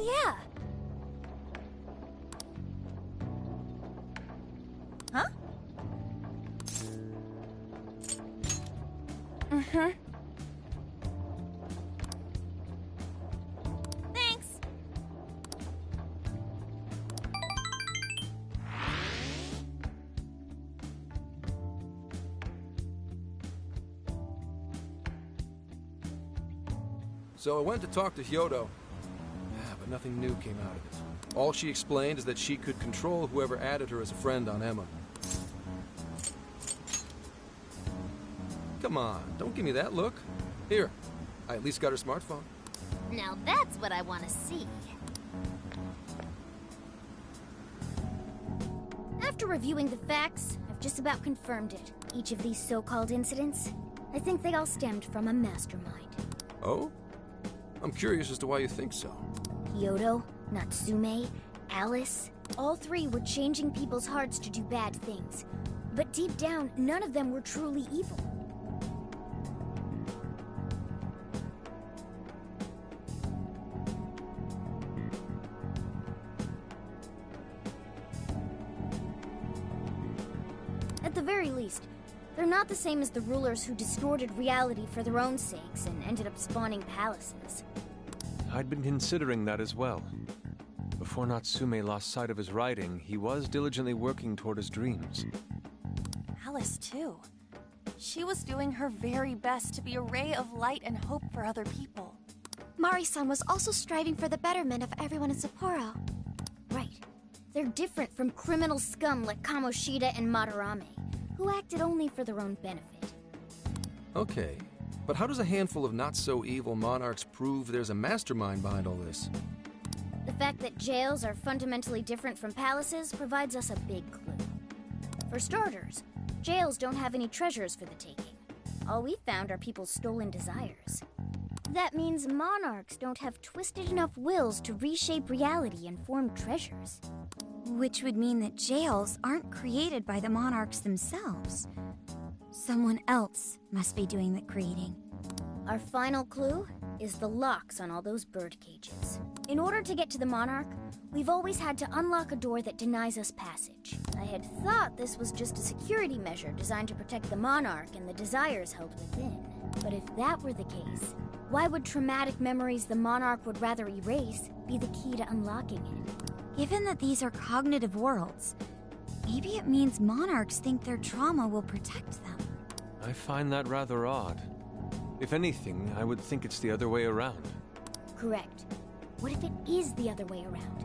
Oh, yeah. Huh? Mm-hmm. Thanks. So I went to talk to Hyodo, but nothing new came out of it. All she explained is that she could control whoever added her as a friend on Emma. Come on, don't give me that look. Here, I at least got her smartphone. Now that's what I want to see. After reviewing the facts, I've just about confirmed it. Each of these so-called incidents, I think they all stemmed from a mastermind. Oh? I'm curious as to why you think so. Hyodo, Natsume, Alice, all three were changing people's hearts to do bad things. But deep down, none of them were truly evil. At the very least, they're not the same as the rulers who distorted reality for their own sakes and ended up spawning palaces. I'd been considering that as well. Before Natsume lost sight of his writing, he was diligently working toward his dreams. Alice, too. She was doing her very best to be a ray of light and hope for other people. Mari-san was also striving for the betterment of everyone in Sapporo. Right. They're different from criminal scum like Kamoshida and Madarame, who acted only for their own benefit. Okay, but how does a handful of not-so-evil monarchs prove there's a mastermind behind all this? The fact that jails are fundamentally different from palaces provides us a big clue. For starters, jails don't have any treasures for the taking. All we've found are people's stolen desires. That means monarchs don't have twisted enough wills to reshape reality and form treasures. Which would mean that jails aren't created by the monarchs themselves. Someone else must be doing the creating. Our final clue is the locks on all those bird cages. In order to get to the monarch, we've always had to unlock a door that denies us passage. I had thought this was just a security measure designed to protect the monarch and the desires held within. But if that were the case, why would traumatic memories the monarch would rather erase be the key to unlocking it? Given that these are cognitive worlds, maybe it means monarchs think their trauma will protect them. I find that rather odd. If anything, I would think it's the other way around. Correct. What if it is the other way around?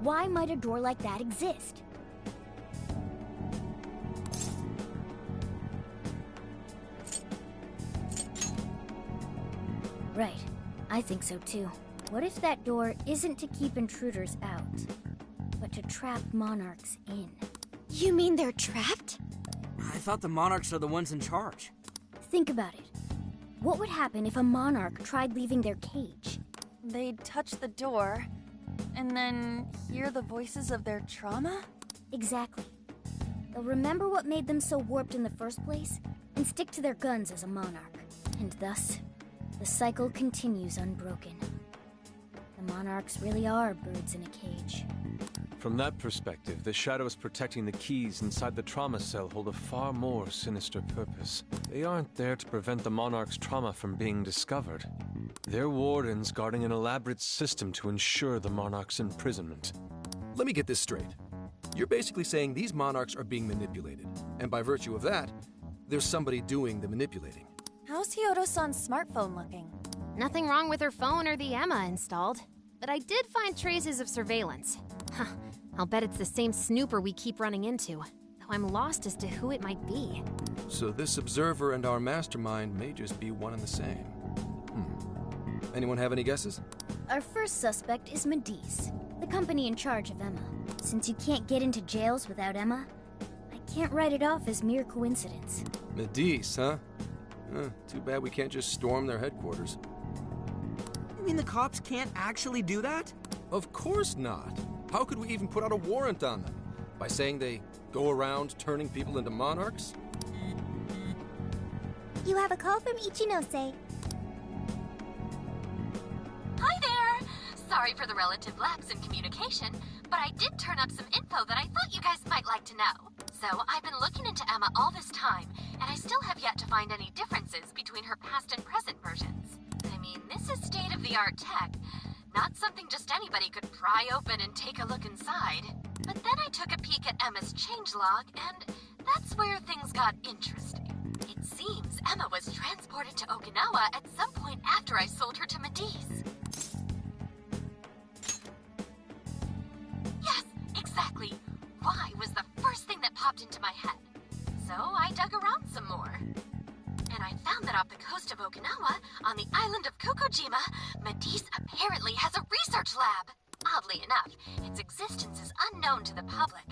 Why might a door like that exist? Right. I think so too. What if that door isn't to keep intruders out, but to trap monarchs in? You mean they're trapped? I thought the monarchs are the ones in charge. Think about it. What would happen if a monarch tried leaving their cage? They'd touch the door, and then hear the voices of their trauma? Exactly. They'll remember what made them so warped in the first place, and stick to their guns as a monarch. And thus, the cycle continues unbroken. The monarchs really are birds in a cage. From that perspective, the shadows protecting the keys inside the trauma cell hold a far more sinister purpose. They aren't there to prevent the monarch's trauma from being discovered. They're wardens guarding an elaborate system to ensure the monarch's imprisonment. Let me get this straight. You're basically saying these monarchs are being manipulated, and by virtue of that, there's somebody doing the manipulating. How's Hyodo-san's smartphone looking? Nothing wrong with her phone or the Emma installed. But I did find traces of surveillance. Huh, I'll bet it's the same snooper we keep running into, though I'm lost as to who it might be. So this observer and our mastermind may just be one and the same. Anyone have any guesses? Our first suspect is Medice, the company in charge of Emma. Since you can't get into jails without Emma, I can't write it off as mere coincidence. Medice, huh? Too bad we can't just storm their headquarters. You mean the cops can't actually do that? Of course not. How could we even put out a warrant on them? By saying they go around turning people into monarchs? You have a call from Ichinose. Hi there! Sorry for the relative lapse in communication, but I did turn up some info that I thought you guys might like to know. So I've been looking into Emma all this time, and I still have yet to find any differences between her past and present versions. I mean, this is state-of-the-art tech, not something just anybody could pry open and take a look inside. But then I took a peek at Emma's changelog, and that's where things got interesting. It seems Emma was transported to Okinawa at some point after I sold her to Mediz. Yes, exactly. Why was the first thing that popped into my head. So I dug around some more. And I found that off the coast of Okinawa, on the island of Kokojima, Mediz apparently has a research lab. Oddly enough, its existence is unknown to the public.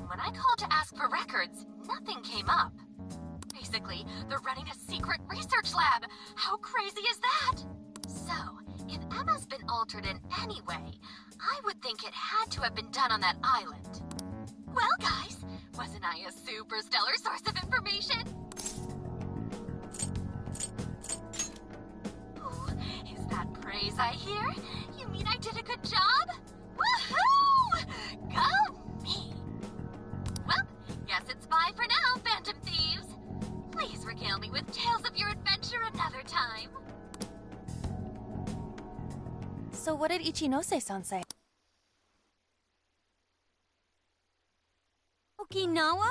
When I called to ask for records, nothing came up. Basically, they're running a secret research lab. How crazy is that? So, if Emma's been altered in any way, I would think it had to have been done on that island. Well, guys, wasn't I a super stellar source of information? Ooh, is that praise I hear? You mean I did a good job? Woohoo! Go me! Well, guess it's bye for now, Phantom Thieves. Please regale me with tales of your adventure another time. So what did Ichinose-san say? Okinawa?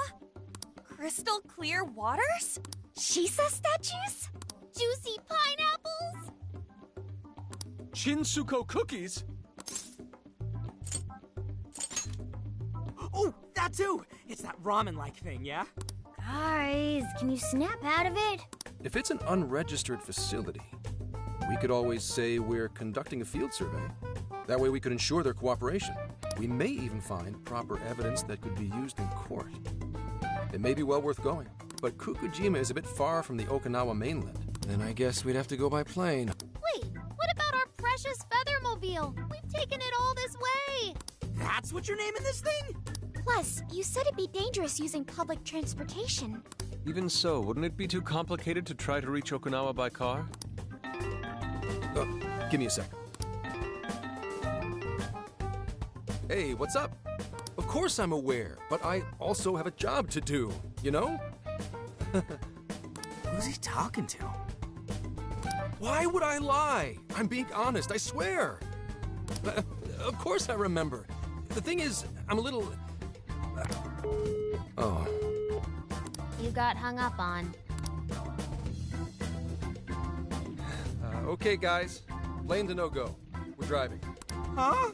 Crystal clear waters? Shisa statues? Juicy pineapples? Shinsuko cookies? Oh, that too! It's that ramen-like thing, yeah? Guys, can you snap out of it? If it's an unregistered facility, we could always say we're conducting a field survey. That way we could ensure their cooperation. We may even find proper evidence that could be used in court. It may be well worth going, but Kokojima is a bit far from the Okinawa mainland. Then I guess we'd have to go by plane. Wait, what about our precious Feathermobile? We've taken it all this way. That's what you're naming this thing? Plus, you said it'd be dangerous using public transportation. Even so, wouldn't it be too complicated to try to reach Okinawa by car? Give me a second. Hey, what's up? Of course I'm aware, but I also have a job to do, you know? Who's he talking to? Why would I lie? I'm being honest, I swear. Of course I remember. The thing is, I'm a little... Oh. You got hung up on. Okay, guys. Plane's a no-go. We're driving. Huh?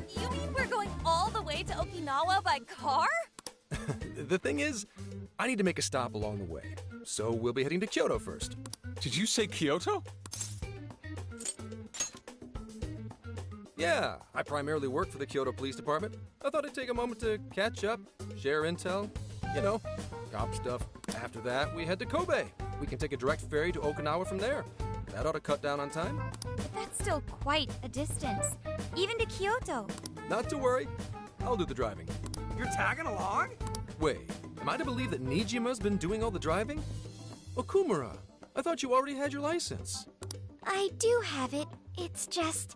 You mean we're going all the way to Okinawa by car? The thing is, I need to make a stop along the way. So we'll be heading to Kyoto first. Did you say Kyoto? Yeah, I primarily work for the Kyoto Police Department. I thought I'd take a moment to catch up, share intel, you know, cop stuff. After that, we head to Kobe. We can take a direct ferry to Okinawa from there. That ought to cut down on time. But that's still quite a distance, even to Kyoto. Not to worry. I'll do the driving. You're tagging along? Wait, am I to believe that Nijima's been doing all the driving? Okumura, I thought you already had your license. I do have it. It's just...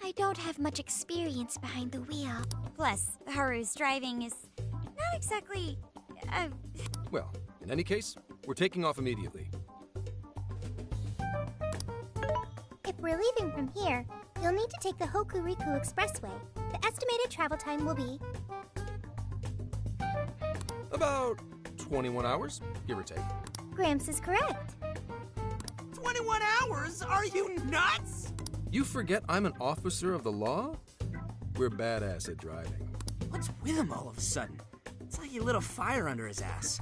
I don't have much experience behind the wheel. Plus, Haru's driving is not exactly... Well, in any case, we're taking off immediately. If we're leaving from here, you'll need to take the Hokuriku Expressway. The estimated travel time will be... About 21 hours, give or take. Gramps is correct. 21 hours? Are you nuts? You forget I'm an officer of the law? We're badass at driving. What's with him all of a sudden? It's like he lit a fire under his ass.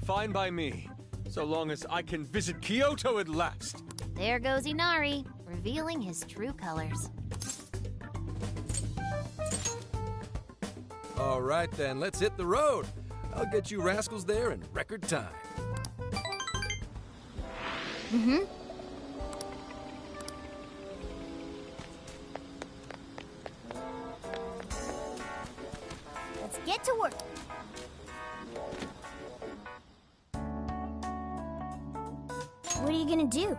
Fine by me, so long as I can visit Kyoto at last. There goes Inari, revealing his true colors. All right then, let's hit the road. I'll get you rascals there in record time. Mm-hmm. Let's get to work. What are you gonna do?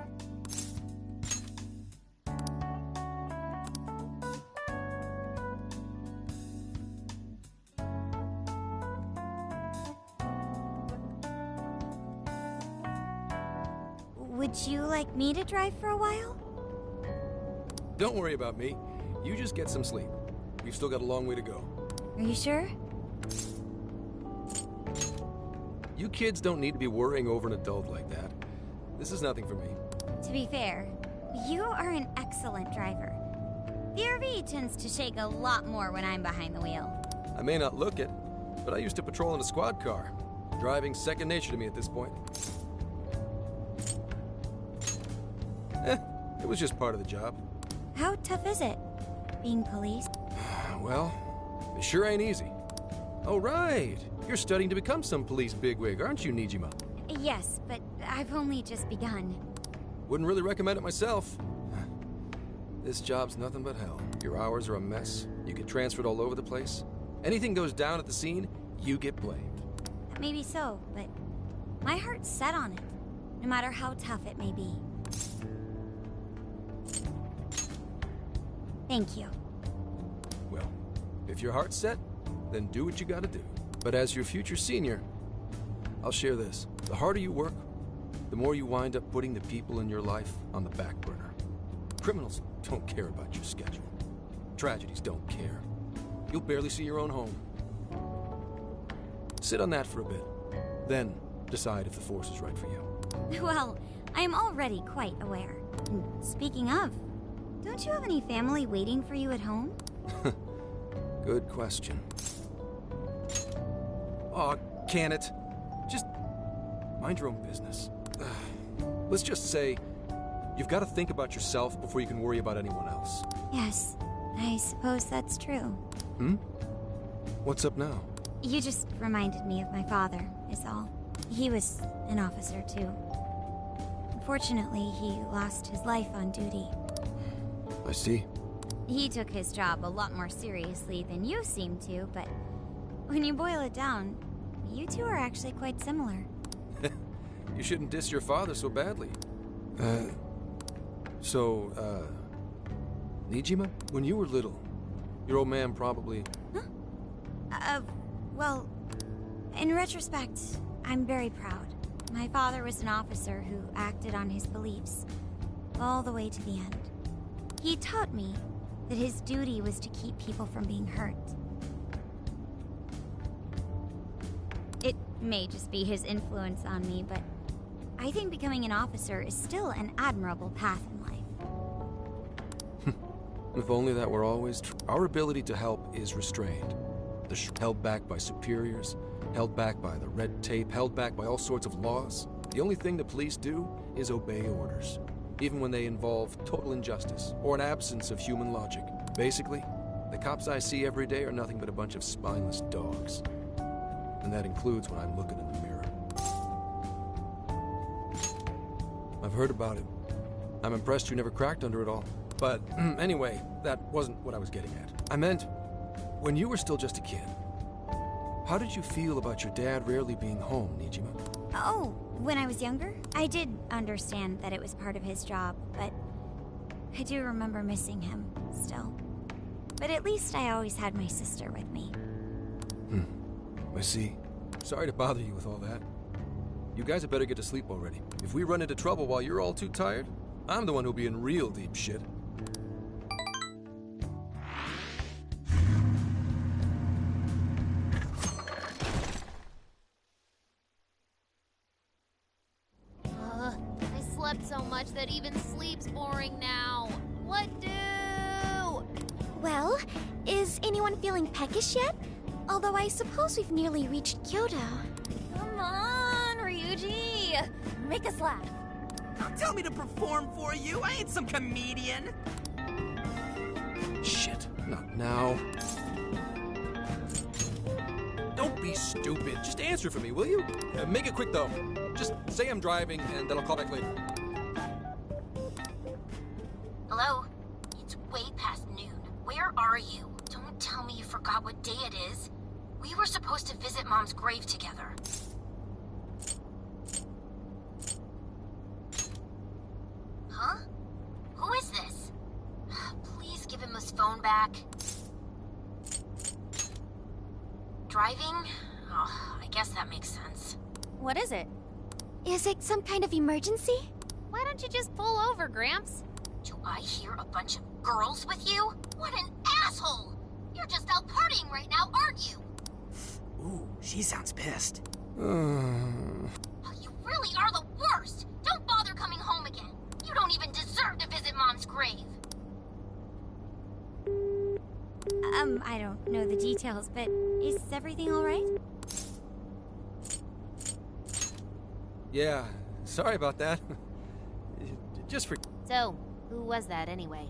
Would you like me to drive for a while? Don't worry about me. You just get some sleep. We've still got a long way to go. Are you sure? You kids don't need to be worrying over an adult like that. This is nothing for me. To be fair, you are an excellent driver. The RV tends to shake a lot more when I'm behind the wheel. I may not look it, but I used to patrol in a squad car. Driving's second nature to me at this point. It was just part of the job. How tough is it, being police? Well, it sure ain't easy. Oh, right. You're studying to become some police bigwig, aren't you, Nijima? Yes, but I've only just begun. Wouldn't really recommend it myself. This job's nothing but hell. Your hours are a mess. You get transferred all over the place. Anything goes down at the scene, you get blamed. Maybe so, but my heart's set on it, no matter how tough it may be. Thank you. Well, if your heart's set, then do what you gotta do. But as your future senior, I'll share this. The harder you work, the more you wind up putting the people in your life on the back burner. Criminals don't care about your schedule. Tragedies don't care. You'll barely see your own home. Sit on that for a bit. Then decide if the force is right for you. Well, I am already quite aware. And speaking of, don't you have any family waiting for you at home? Good question. Aw, can it? Just mind your own business. Let's just say you've got to think about yourself before you can worry about anyone else. Yes, I suppose that's true. What's up now? You just reminded me of my father, is all. He was an officer, too. Unfortunately, he lost his life on duty. I see. He took his job a lot more seriously than you seem to, but when you boil it down, you two are actually quite similar. You shouldn't diss your father so badly. Nijima, when you were little, your old man probably... Well, in retrospect, I'm very proud. My father was an officer who acted on his beliefs, all the way to the end. He taught me that his duty was to keep people from being hurt. It may just be his influence on me, but I think becoming an officer is still an admirable path in life. If only that were always true. Our ability to help is restrained. Held back by superiors, held back by the red tape, held back by all sorts of laws. The only thing the police do is obey orders, even when they involve total injustice or an absence of human logic. Basically, the cops I see every day are nothing but a bunch of spineless dogs. And that includes when I'm looking in the mirror. I've heard about it. I'm impressed you never cracked under it all. But anyway, that wasn't what I was getting at. I meant, when you were still just a kid, how did you feel about your dad rarely being home, Nijima? Oh, when I was younger, I did understand that it was part of his job, but I do remember missing him still. But at least I always had my sister with me. I see. Sorry to bother you with all that. You guys had better get to sleep already. If we run into trouble while you're all too tired, I'm the one who'll be in real deep shit. I slept so much that even sleep's boring now. What do? Well, is anyone feeling peckish yet? Although I suppose we've nearly reached Kyoto. Come on, Ryuji! Make us laugh. Don't tell me to perform for you. I ain't some comedian. Shit, not now. Don't be stupid. Just answer for me, will you? Make it quick, though. Just say I'm driving, and then I'll call back later. Hello? It's way past noon. Where are you? Don't tell me you forgot what day it is. We were supposed to visit Mom's grave together. Huh? Who is this? Please give him his phone back. Driving? Oh, I guess that makes sense. What is it? Is it some kind of emergency? Why don't you just pull over, Gramps? Do I hear a bunch of girls with you? What an asshole! You're just out partying right now, aren't you? Ooh, she sounds pissed. Oh, you really are the worst! Don't bother coming home again. You don't even deserve to visit Mom's grave. I don't know the details, but is everything all right? Yeah, sorry about that. Just for So, who was that anyway?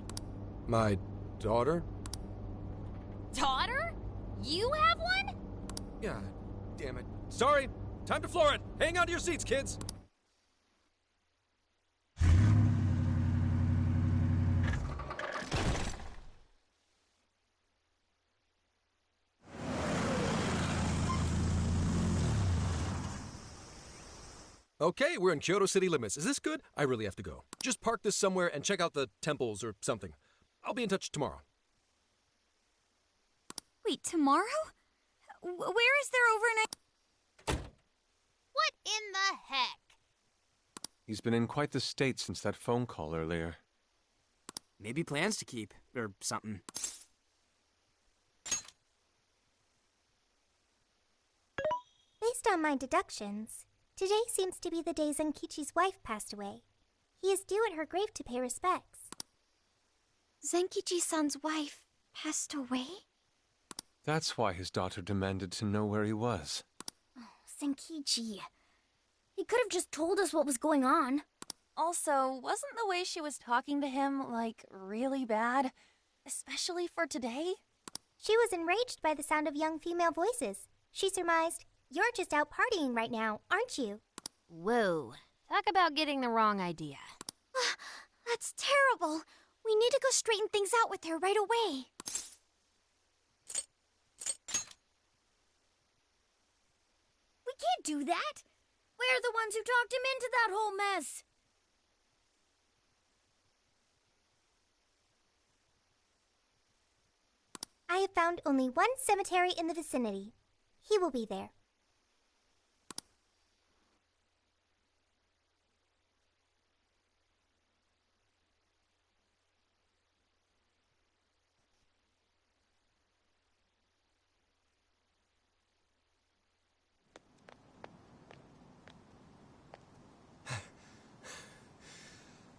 my daughter? Daughter? You have one? Yeah, damn it. Sorry, time to floor it. Hang on to your seats, kids. Okay, we're in Kyoto city limits. Is this good? I really have to go. Just park this somewhere and check out the temples or something. I'll be in touch tomorrow. Wait, tomorrow? Where is there overnight? What in the heck? He's been in quite the state since that phone call earlier. Maybe plans to keep, or something. Based on my deductions, today seems to be the day Zenkichi's wife passed away. He is due at her grave to pay respects. Zenkichi-san's wife passed away? That's why his daughter demanded to know where he was. Zenkichi. He could have just told us what was going on. Also, wasn't the way she was talking to him, like, really bad? Especially for today? She was enraged by the sound of young female voices. She surmised, "You're just out partying right now, aren't you?" Whoa. Talk about getting the wrong idea. That's terrible. We need to go straighten things out with her right away. We can't do that. We're the ones who talked him into that whole mess. I have found only one cemetery in the vicinity. He will be there.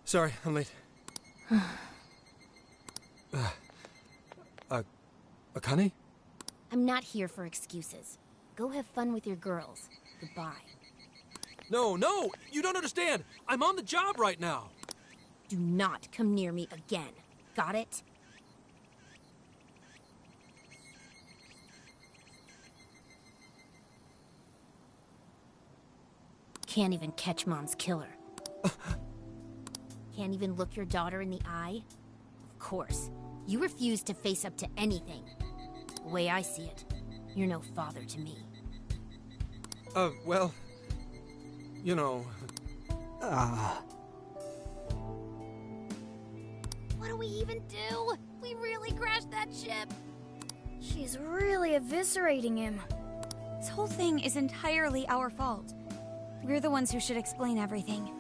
Sorry, I'm late. Akane? I'm not here for excuses. Go have fun with your girls. Goodbye. No, you don't understand. I'm on the job right now. Do not come near me again. Got it? Can't even catch Mom's killer. Can't even look your daughter in the eye? Of course. You refuse to face up to anything. The way I see it, you're no father to me. Well, you know... What do we even do? We really crashed that ship. She's really eviscerating him. This whole thing is entirely our fault. We're the ones who should explain everything.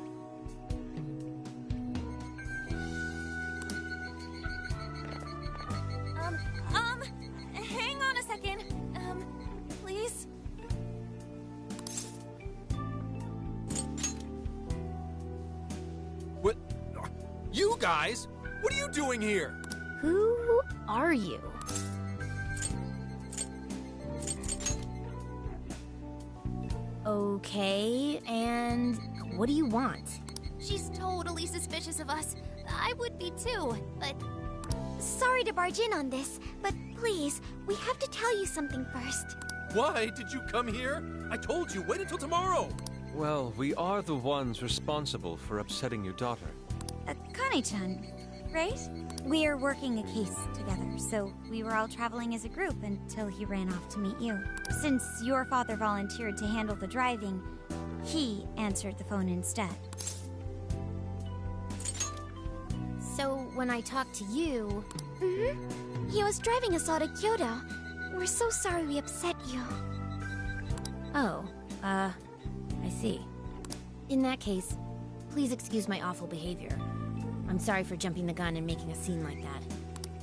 Hang on a second. Please? What? You guys? What are you doing here? Who are you? Okay, and what do you want? She's totally suspicious of us. I would be too, but... Sorry to barge in on this, but please, we have to tell you something first. Why did you come here? I told you, wait until tomorrow. Well, we are the ones responsible for upsetting your daughter. Kane-chan, right? We are working a case together, so we were all traveling as a group until he ran off to meet you. Since your father volunteered to handle the driving, he answered the phone instead. So, when I talked to you... He was driving us all to Kyoto. We're so sorry we upset you. Oh, I see. In that case, Please excuse my awful behavior. I'm sorry for jumping the gun and making a scene like that.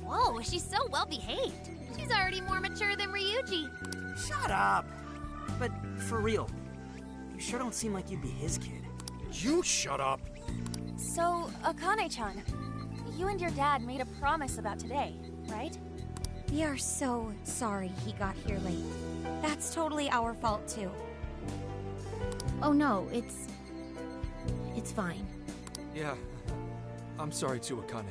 Whoa, she's so well behaved. She's already more mature than Ryuji. Shut up! But for real, you sure don't seem like you'd be his kid. You shut up! So, Akane-chan, you and your dad made a promise about today, right? We are so sorry he got here late. That's totally our fault, too. Oh no, it's fine. Yeah, I'm sorry too, Akane.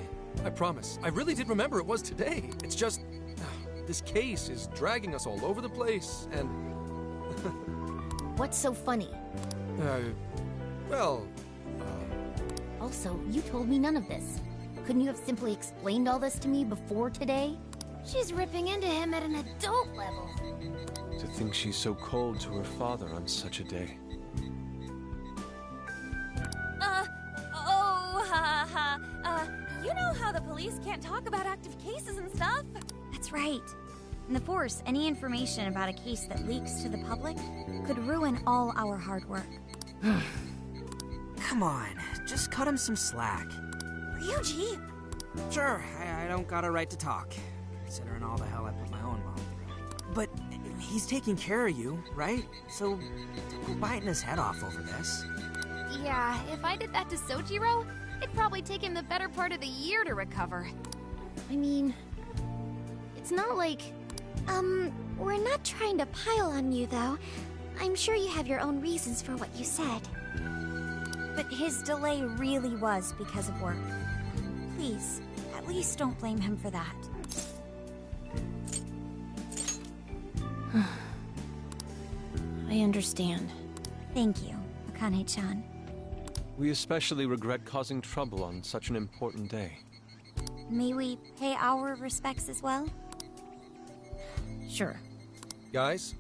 I promise. I really did remember it was today. It's just... this case is dragging us all over the place, and... What's so funny? Well... Also, you told me none of this. Couldn't you have simply explained all this to me before today? She's ripping into him at an adult level. To think she's so cold to her father on such a day. You know how the police can't talk about active cases and stuff? That's right. In the Force, any information about a case that leaks to the public could ruin all our hard work. Come on, just cut him some slack. Ryuji! Sure, I don't got a right to talk, considering all the hell I put my own mom through. But he's taking care of you, right? So don't go biting his head off over this. Yeah, if I did that to Sojiro, it'd probably take him the better part of the year to recover. I mean, it's not like... We're not trying to pile on you, though. I'm sure you have your own reasons for what you said. But his delay really was because of work. Please, at least don't blame him for that. I understand. Thank you, Akane-chan. We especially regret causing trouble on such an important day. May we pay our respects as well? Sure. Guys,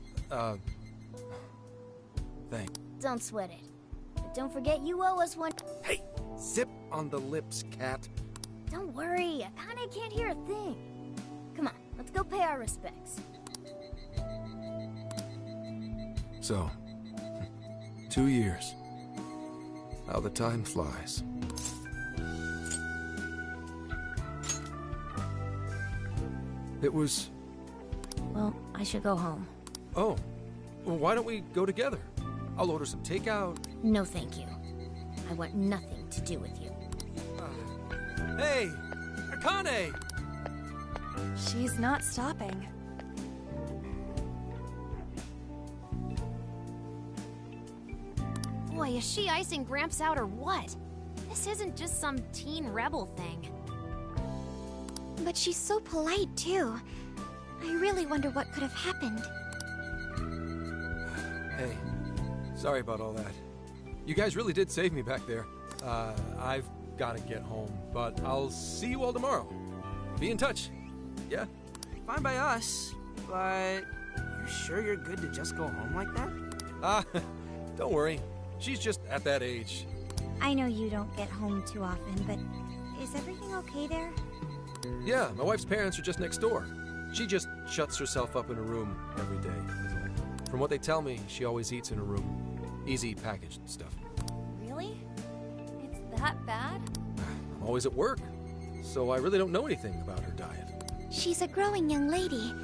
thanks. Don't sweat it. But don't forget you owe us one. Hey, zip on the lips, cat. Don't worry, Akane can't hear a thing. Come on, let's go pay our respects. So, 2 years. How the time flies. It was... Well, I should go home. Oh, well, why don't we go together? I'll order some takeout. No, thank you. I want nothing to do with you. Hey, Akane! She's not stopping. Boy, is she icing Gramps out or what? This isn't just some teen rebel thing. But she's so polite, too. I really wonder what could have happened. Hey, sorry about all that. You guys really did save me back there. I've got to get home, but I'll see you all tomorrow. Be in touch. Yeah? Fine by us, but you sure you're good to just go home like that? Don't worry. She's just at that age. I know you don't get home too often, but is everything okay there? Yeah, my wife's parents are just next door. She just shuts herself up in a room every day, is all. From what they tell me, she always eats in her room. Easy packaged stuff. Really? It's that bad? I'm always at work, so I really don't know anything about her diet. She's a growing young lady.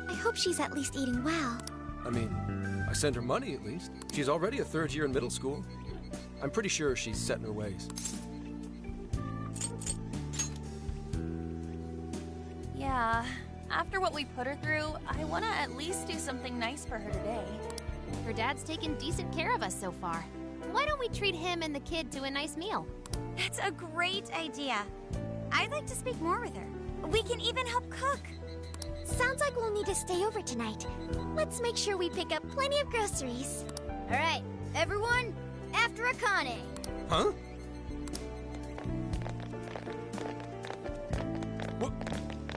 I hope she's at least eating well. I mean, I send her money at least. She's already a third year in middle school. I'm pretty sure she's set in her ways. Yeah. After what we put her through, I want to at least do something nice for her today. Her dad's taken decent care of us so far. Why don't we treat him and the kid to a nice meal? That's a great idea. I'd like to speak more with her. We can even help cook. Sounds like we'll need to stay over tonight. Let's make sure we pick up plenty of groceries. All right, everyone, after Akane. Huh?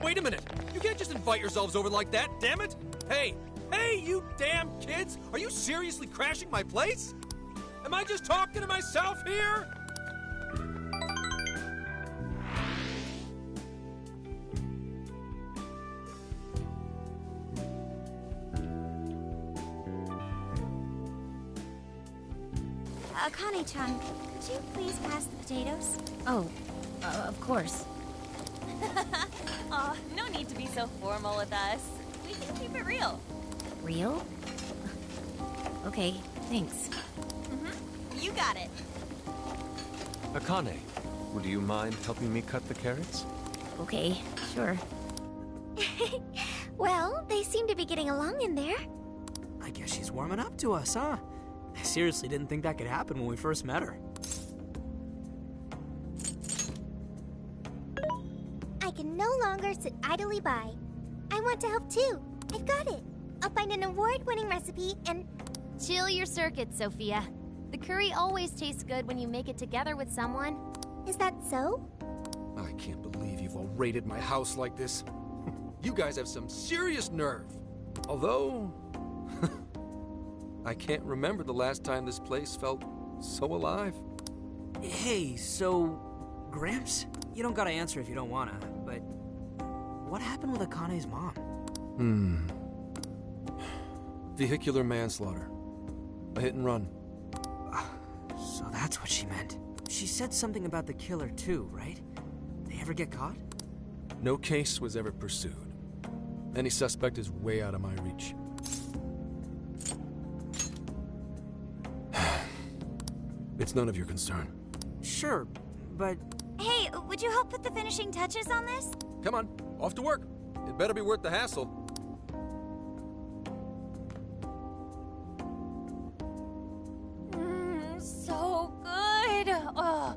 Wait a minute! You can't just invite yourselves over like that, damn it! Hey! Hey, you damn kids! Are you seriously crashing my place? Am I just talking to myself here? Akane-chan, you please pass the potatoes? Oh, of course. Aw, no need to be so formal with us. We can keep it real. Real? Okay, thanks. You got it. Akane, would you mind helping me cut the carrots? Okay, sure. Well, they seem to be getting along in there. I guess she's warming up to us, huh? I seriously didn't think that could happen when we first met her. I can no longer sit idly by. I want to help too. I've got it. I'll find an award-winning recipe and... Chill your circuits, Sophia. The curry always tastes good when you make it together with someone. Is that so? I can't believe you've all raided my house like this. You guys have some serious nerve. Although, I can't remember the last time this place felt so alive. Hey, so... Gramps? You don't gotta answer if you don't wanna, but... What happened with Akane's mom? Vehicular manslaughter. A hit and run. So that's what she meant. She said something about the killer too, right? They ever get caught? No case was ever pursued. Any suspect is way out of my reach. It's none of your concern. Sure, but... Hey, would you help put the finishing touches on this? Come on, off to work. It better be worth the hassle. So good. Oh,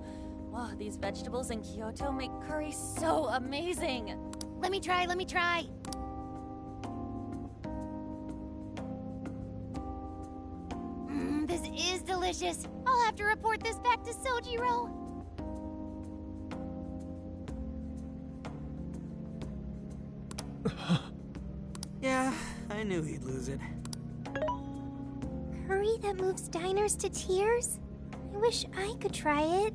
these vegetables in Kyoto make curry so amazing. Let me try. This is delicious. I'll have to report this back to Sojiro. Yeah, I knew he'd lose it. Curry that moves diners to tears? I wish I could try it.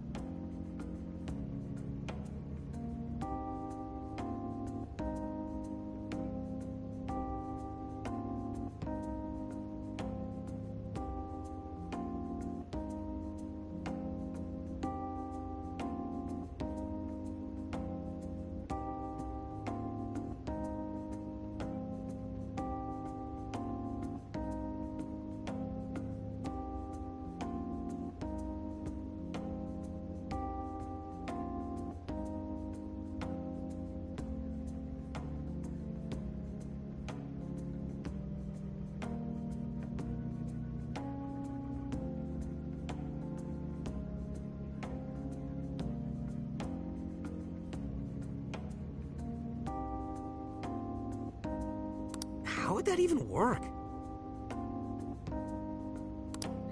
How would that even work?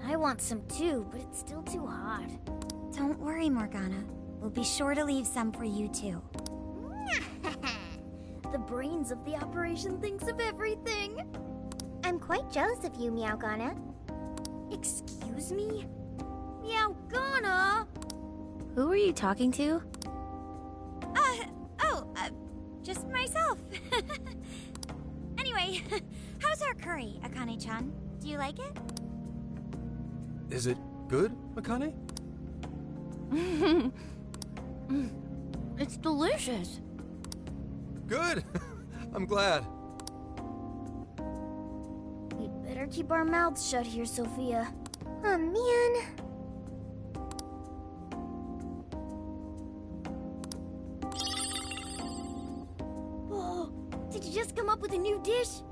I want some too, but it's still too hot. Don't worry, Morgana. We'll be sure to leave some for you too. The brains of the operation thinks of everything. I'm quite jealous of you, Meowgana. Excuse me? Meowgana! Who are you talking to? Just myself. Anyway, how's our curry, Akane-chan? Do you like it? Is it good, Akane? It's delicious. Good! I'm glad. We'd better keep our mouths shut here, Sophia. Oh, man. Oh, did you just come up with a new dish?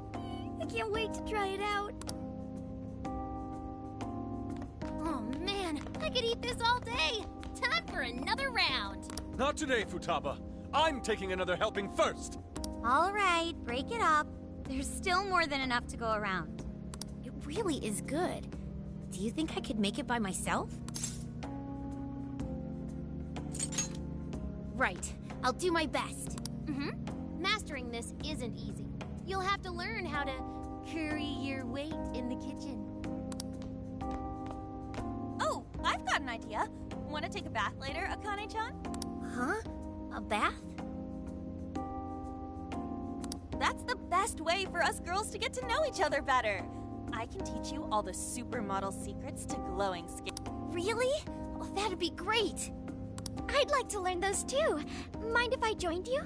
I can't wait to try it out. Oh, man, I could eat this all day. Time for another round. Not today, Futaba. I'm taking another helping first. All right, break it up. There's still more than enough to go around. It really is good. Do you think I could make it by myself? Right. I'll do my best. Mastering this isn't easy. You'll have to learn how to carry your weight in the kitchen. Oh, I've got an idea. Want to take a bath later, Akane-chan? Huh? A bath? That's the best way for us girls to get to know each other better. I can teach you all the supermodel secrets to glowing skin. Really? Oh, that'd be great. I'd like to learn those too. Mind if I joined you?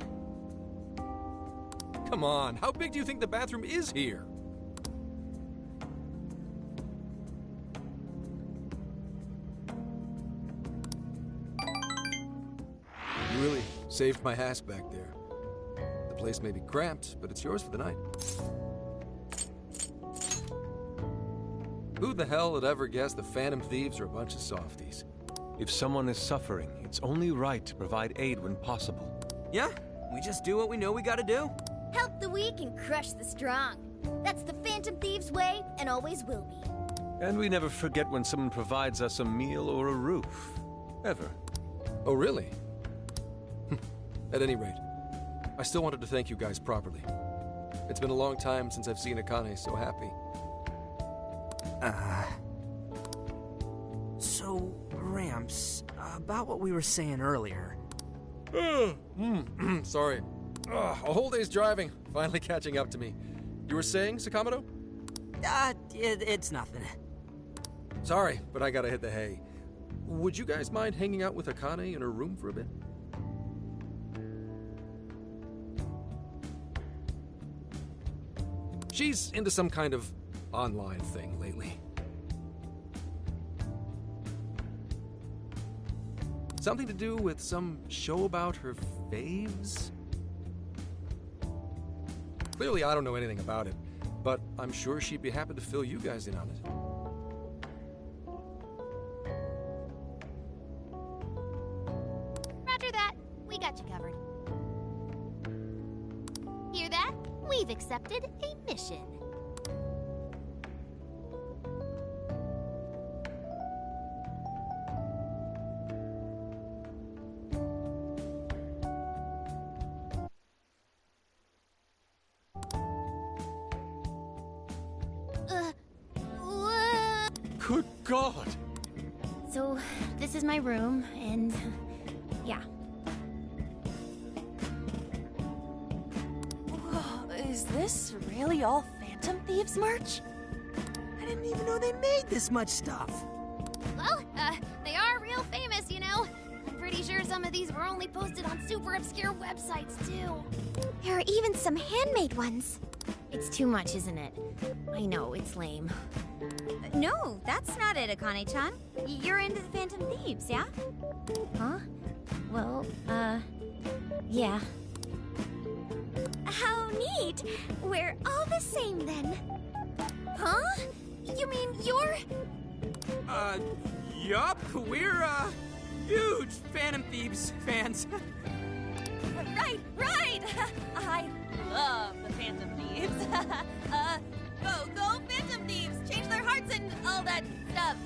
Come on, how big do you think the bathroom is here? You really saved my ass back there. The place may be cramped, but it's yours for the night. Who the hell would ever guess the Phantom Thieves are a bunch of softies? If someone is suffering, it's only right to provide aid when possible. Yeah, we just do what we know we gotta do. Help the weak and crush the strong. That's the Phantom Thieves' way, and always will be. And we never forget when someone provides us a meal or a roof. Ever. Oh, really? At any rate, I still wanted to thank you guys properly. It's been a long time since I've seen Akane so happy. So, Ramps, about what we were saying earlier. Sorry. A whole day's driving, finally catching up to me. You were saying, Sakamoto? It's nothing. Sorry, but I gotta hit the hay. Would you guys mind hanging out with Akane in her room for a bit? She's into some kind of online thing lately. Something to do with some show about her faves? Clearly, I don't know anything about it, but I'm sure she'd be happy to fill you guys in on it. Roger that. We got you covered. Hear that? We've accepted a mission. Good God! So, this is my room, and yeah. Whoa, is this really all Phantom Thieves merch? I didn't even know they made this much stuff. Well, they are real famous, you know. I'm pretty sure some of these were only posted on super obscure websites, too. There are even some handmade ones. It's too much, isn't it? I know, it's lame. No, that's not it, Akane-chan. You're into the Phantom Thieves, yeah? Huh? Well, yeah. How neat! We're all the same then. Huh? You mean you're... Yup, we're, huge Phantom Thieves fans. Right! I love the Phantom Thieves. Go Phantom Thieves! Change their hearts and all that stuff.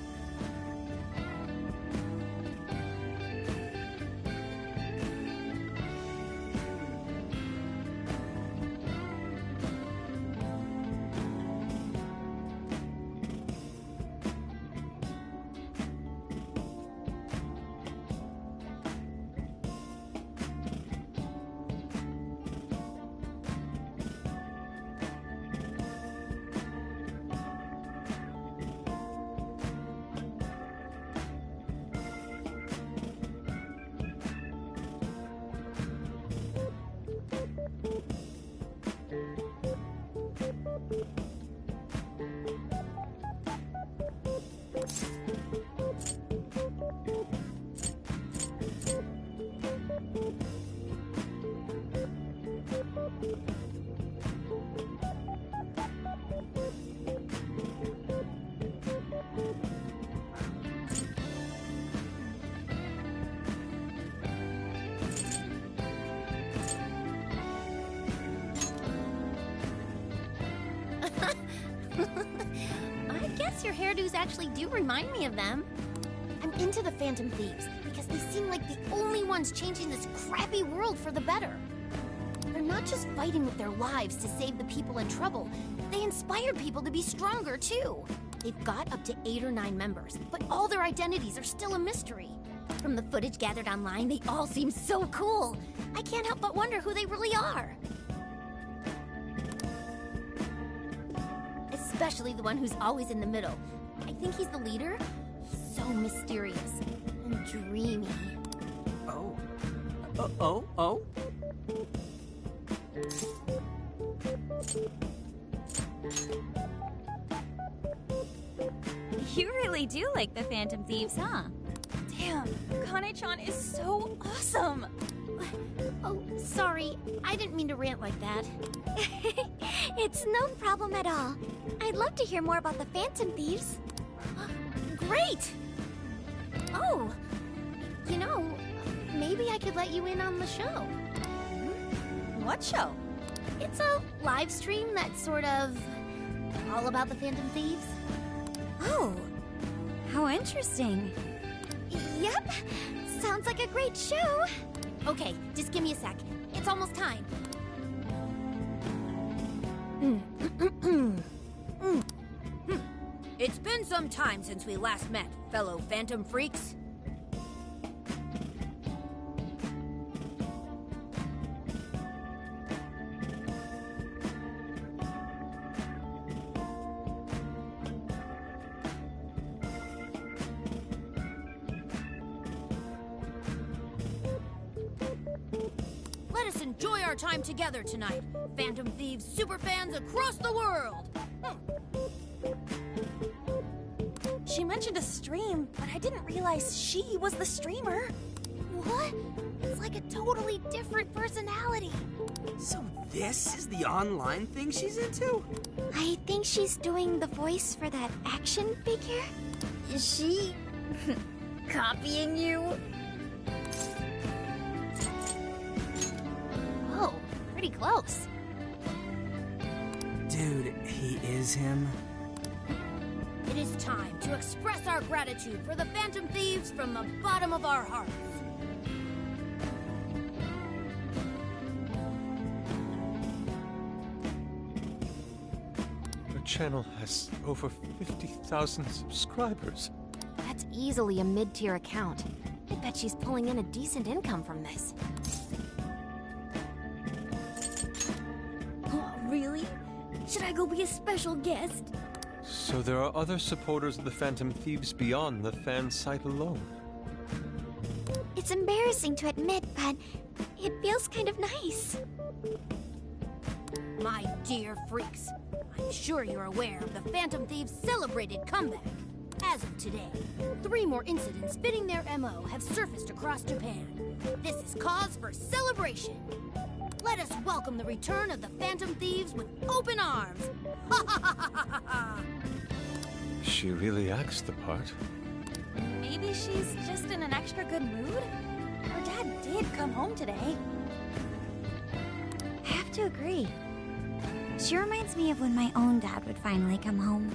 I guess your hairdos actually do remind me of them. I'm into the Phantom Thieves because they seem like the only ones changing this crappy world for the better. They're not just fighting with their lives to save the people in trouble, they inspire people to be stronger too. They've got up to 8 or 9 members, but all their identities are still a mystery. From the footage gathered online, they all seem so cool. I can't help but wonder who they really are. Especially the one who's always in the middle. I think he's the leader. He's so mysterious. dreamy. Oh. Oh? You really do like the Phantom Thieves, huh? Damn, Kane-chan is so awesome. Oh, sorry. I didn't mean to rant like that. It's no problem at all. I'd love to hear more about the Phantom Thieves. Great! Oh, you know, maybe I could let you in on the show. What show? It's a live stream that's sort of all about the Phantom Thieves. Oh, how interesting. Yep, sounds like a great show. Okay, just give me a sec. It's almost time. It's been some time since we last met, fellow Phantom Freaks. Let us enjoy our time together tonight, Phantom Thieves superfans across the world! She mentioned a stream, but I didn't realize she was the streamer. What? It's like a totally different personality. So this is the online thing she's into? I think she's doing the voice for that action figure. Is she copying you? Whoa, pretty close. Dude, he is him. It is time to express our gratitude for the Phantom Thieves from the bottom of our hearts. Her channel has over 50,000 subscribers. That's easily a mid-tier account. I bet she's pulling in a decent income from this. Oh, really? Should I go be a special guest? So there are other supporters of the Phantom Thieves beyond the fan site alone. It's embarrassing to admit, but it feels kind of nice. My dear freaks, I'm sure you're aware of the Phantom Thieves' celebrated comeback. As of today, 3 more incidents fitting their MO have surfaced across Japan. This is cause for celebration. Let us welcome the return of the Phantom Thieves with open arms. Ha ha ha ha ha ha! She really acts the part. Maybe she's just in an extra good mood? Her dad did come home today. I have to agree. She reminds me of when my own dad would finally come home.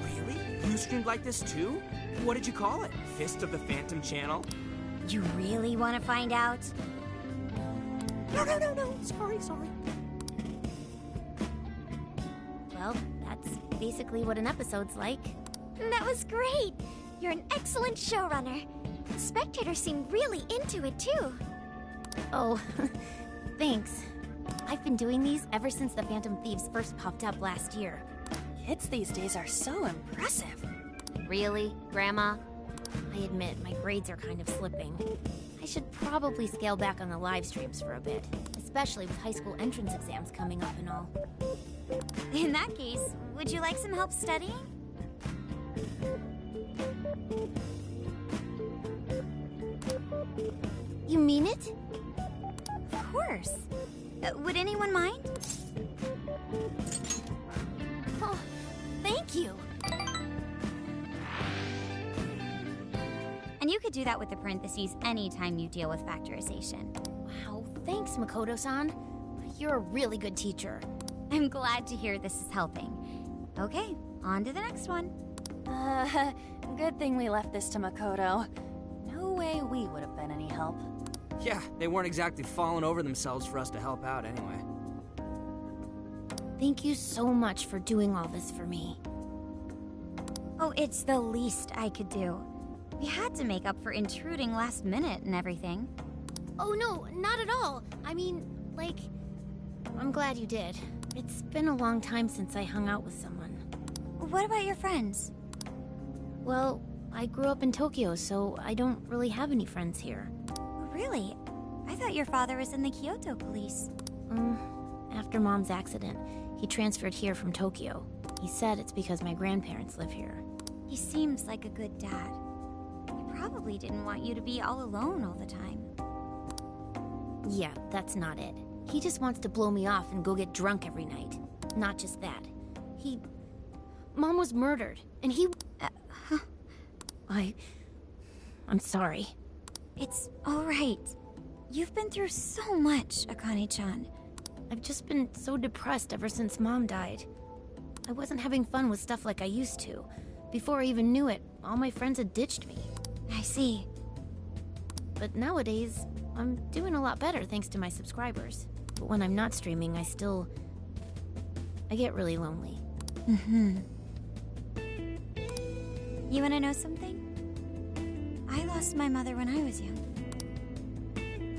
Really? You streamed like this too? What did you call it? Fist of the Phantom channel? You really want to find out? No. Sorry. Well, that's basically what an episode's like. That was great. You're an excellent showrunner. The spectators seem really into it too. Oh, thanks. I've been doing these ever since the Phantom Thieves first popped up last year. Kids these days are so impressive. Really, Grandma? I admit my grades are kind of slipping. I should probably scale back on the live streams for a bit, especially with high school entrance exams coming up and all. In that case, would you like some help studying? You mean it? Of course. Would anyone mind? Oh, thank you. And you could do that with the parentheses anytime you deal with factorization. Wow, thanks, Makoto-san. You're a really good teacher. I'm glad to hear this is helping. Okay, on to the next one. Good thing we left this to Makoto. No way we would have been any help. Yeah, they weren't exactly falling over themselves for us to help out anyway. Thank you so much for doing all this for me. Oh, it's the least I could do. We had to make up for intruding last minute and everything. Oh no, not at all. I mean, like, I'm glad you did. It's been a long time since I hung out with someone. What about your friends? Well, I grew up in Tokyo, so I don't really have any friends here. Really? I thought your father was in the Kyoto police. After Mom's accident, he transferred here from Tokyo. He said it's because my grandparents live here. He seems like a good dad. He probably didn't want you to be all alone all the time. Yeah, that's not it. He just wants to blow me off and go get drunk every night. Not just that. Mom was murdered, and he... I'm sorry. It's alright. You've been through so much, Akane-chan. I've just been so depressed ever since Mom died. I wasn't having fun with stuff like I used to. Before I even knew it, all my friends had ditched me. I see. But nowadays, I'm doing a lot better thanks to my subscribers. But when I'm not streaming, I get really lonely. You wanna know something? I lost my mother when I was young.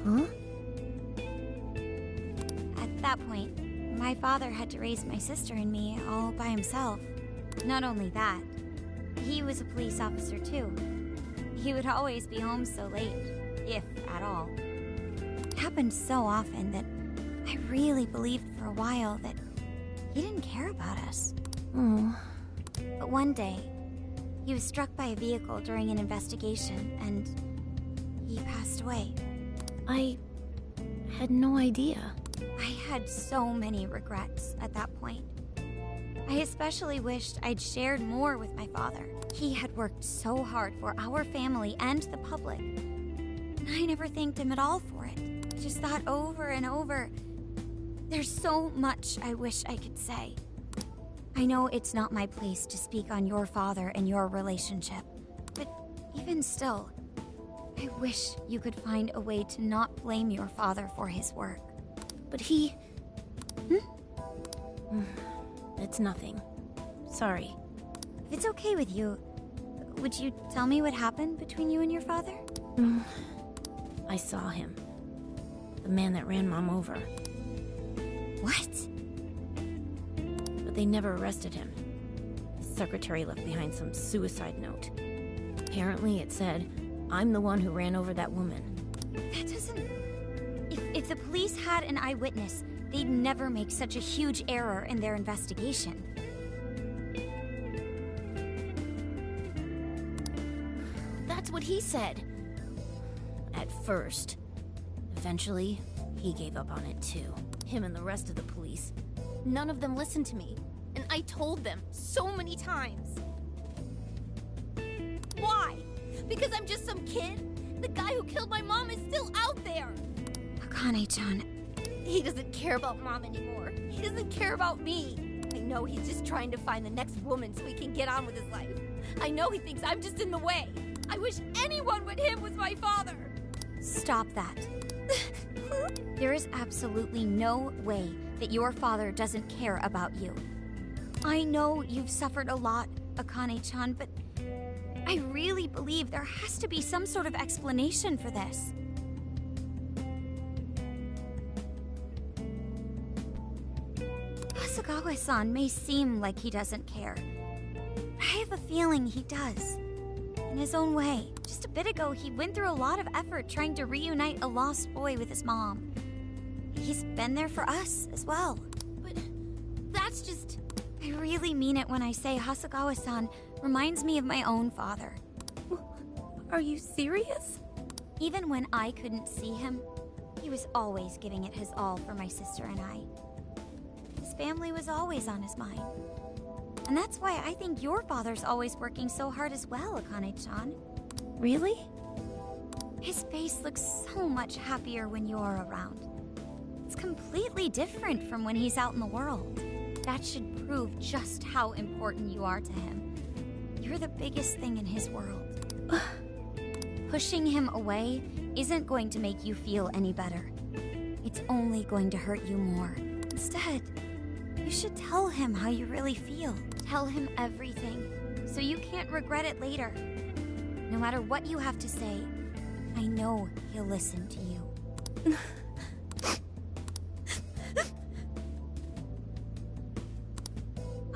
Huh? At that point, my father had to raise my sister and me all by himself. Not only that, he was a police officer too. He would always be home so late, if at all. It happened so often that I really believed for a while that he didn't care about us. But one day, he was struck by a vehicle during an investigation, and he passed away. I had no idea. I had so many regrets at that point. I especially wished I'd shared more with my father. He had worked so hard for our family and the public. And I never thanked him at all for it. I just thought over and over, there's so much I wish I could say. I know it's not my place to speak on your father and your relationship, but even still, I wish you could find a way to not blame your father for his work. But he... It's nothing. Sorry. If it's okay with you, would you tell me what happened between you and your father? I saw him. The man that ran Mom over. What? But they never arrested him. His secretary left behind some suicide note. Apparently it said, "I'm the one who ran over that woman." That doesn't... If the police had an eyewitness, they'd never make such a huge error in their investigation. That's what he said. At first. Eventually, he gave up on it too. Him and the rest of the police. None of them listened to me. And I told them so many times. Why? Because I'm just some kid? The guy who killed my mom is still out there! Akane-chan... He doesn't care about Mom anymore. He doesn't care about me. I know he's just trying to find the next woman so he can get on with his life. I know he thinks I'm just in the way. I wish anyone but him was my father. Stop that. There is absolutely no way that your father doesn't care about you. I know you've suffered a lot, Akane-chan, but I really believe there has to be some sort of explanation for this. Hasegawa-san may seem like he doesn't care. I have a feeling he does. In his own way. Just a bit ago, he went through a lot of effort trying to reunite a lost boy with his mom. He's been there for us as well. But that's just... I really mean it when I say Hasegawa-san reminds me of my own father. Are you serious? Even when I couldn't see him, he was always giving it his all for my sister and I. His family was always on his mind. And that's why I think your father's always working so hard as well, Akane-chan. Really? His face looks so much happier when you're around. It's completely different from when he's out in the world. That should prove just how important you are to him. You're the biggest thing in his world. Pushing him away isn't going to make you feel any better. It's only going to hurt you more. Instead, you should tell him how you really feel. Tell him everything, so you can't regret it later. No matter what you have to say, I know he'll listen to you.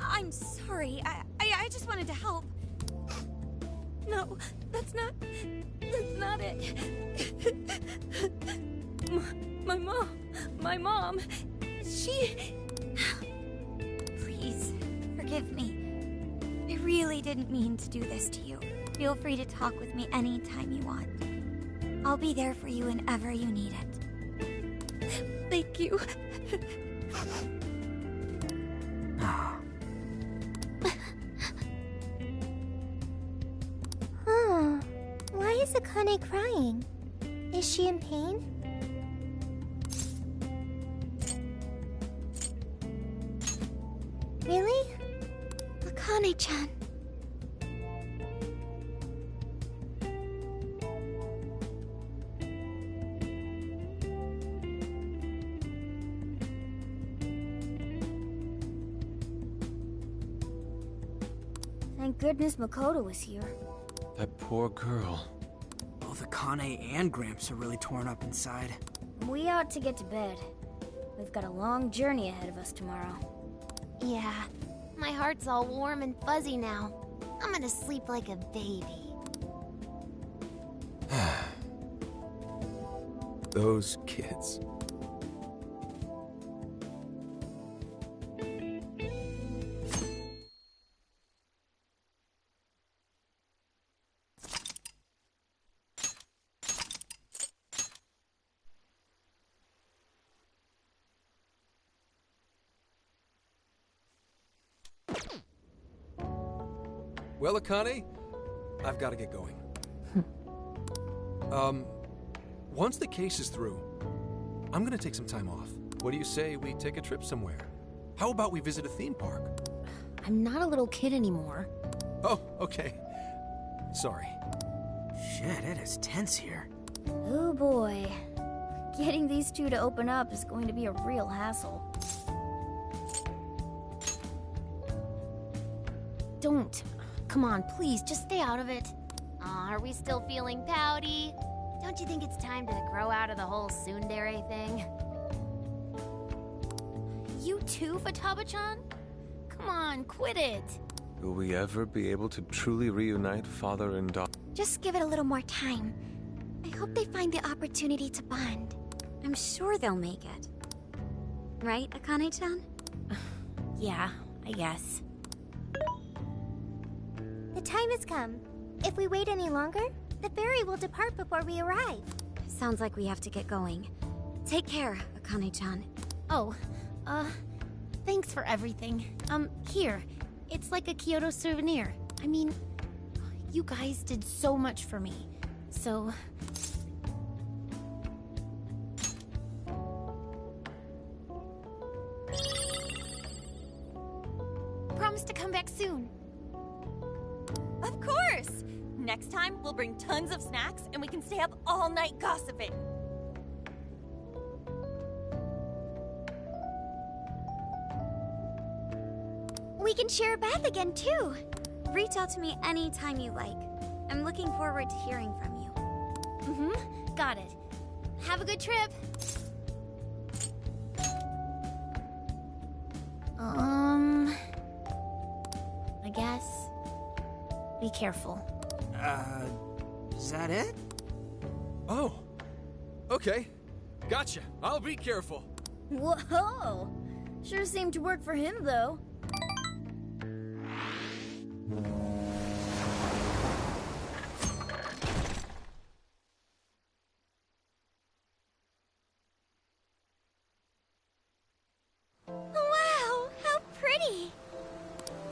I'm sorry, I just wanted to help. No, that's not it. My mom, she... Please, forgive me. I really didn't mean to do this to you. Feel free to talk with me anytime you want. I'll be there for you whenever you need it. Thank you. Huh. Why is Akane crying? Is she in pain? Really? Akane-chan. Thank goodness Makoto was here. That poor girl. Both Akane and Gramps are really torn up inside. We ought to get to bed. We've got a long journey ahead of us tomorrow. Yeah, my heart's all warm and fuzzy now. I'm gonna sleep like a baby. Those kids. Well, Akane, I've got to get going. Once the case is through, I'm gonna take some time off. What do you say we take a trip somewhere? How about we visit a theme park? I'm not a little kid anymore. Oh, okay. Sorry. Shit, it is tense here. Oh boy. Getting these two to open up is going to be a real hassle. Don't. Come on, please, just stay out of it. Aw, are we still feeling pouty? Don't you think it's time to grow out of the whole tsundere thing? You too, Futaba-chan? Come on, quit it. Will we ever be able to truly reunite father and daughter? Just give it a little more time. I hope they find the opportunity to bond. I'm sure they'll make it. Right, Akane-chan? Yeah, I guess. The time has come. If we wait any longer, the ferry will depart before we arrive. Sounds like we have to get going. Take care, Akane-chan. Oh, thanks for everything. Here. It's like a Kyoto souvenir. I mean, you guys did so much for me. So... Promise to come back soon. Of course! Next time, we'll bring tons of snacks and we can stay up all night gossiping. We can share a bath again, too. Reach out to me anytime you like. I'm looking forward to hearing from you. Mm-hmm, got it. Have a good trip. I guess. Be careful. Is that it? Oh, okay. Gotcha. I'll be careful. Whoa! Sure seemed to work for him, though. Wow, how pretty!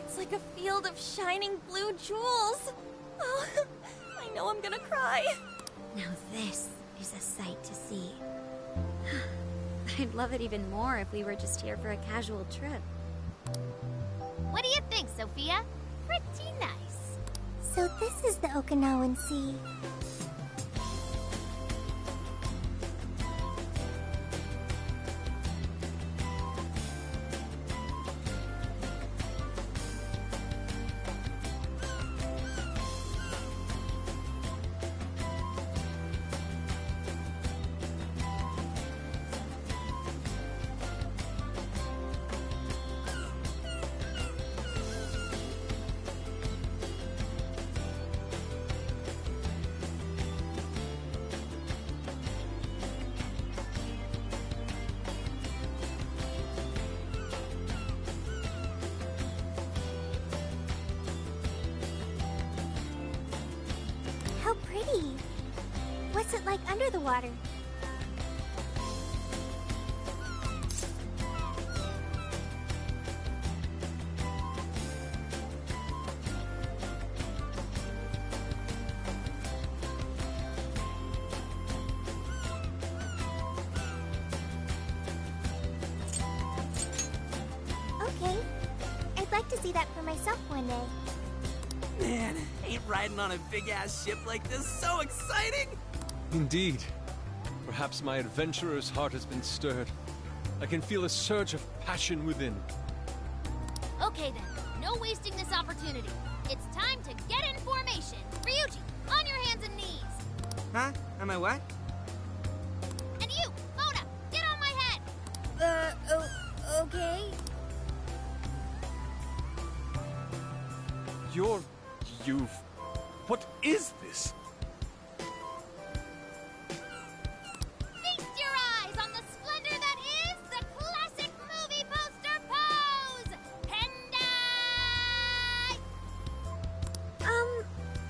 It's like a field of shining blue jewels. Oh, I know I'm gonna cry. Now this is a sight to see. I'd love it even more if we were just here for a casual trip. What do you think, Sophia? Pretty nice. So this is the Okinawan Sea. clear the water. Okay. I'd like to see that for myself one day. Man, ain't riding on a big-ass ship like this so exciting? Indeed. Perhaps my adventurer's heart has been stirred. I can feel a surge of passion within. Okay then, no wasting this opportunity. It's time to get in formation. Ryuji, on your hands and knees. Huh? Am I what? And you, Mona, get on my head. Okay. What is this? Feast your eyes on the splendor that is the classic movie poster pose! Hendai!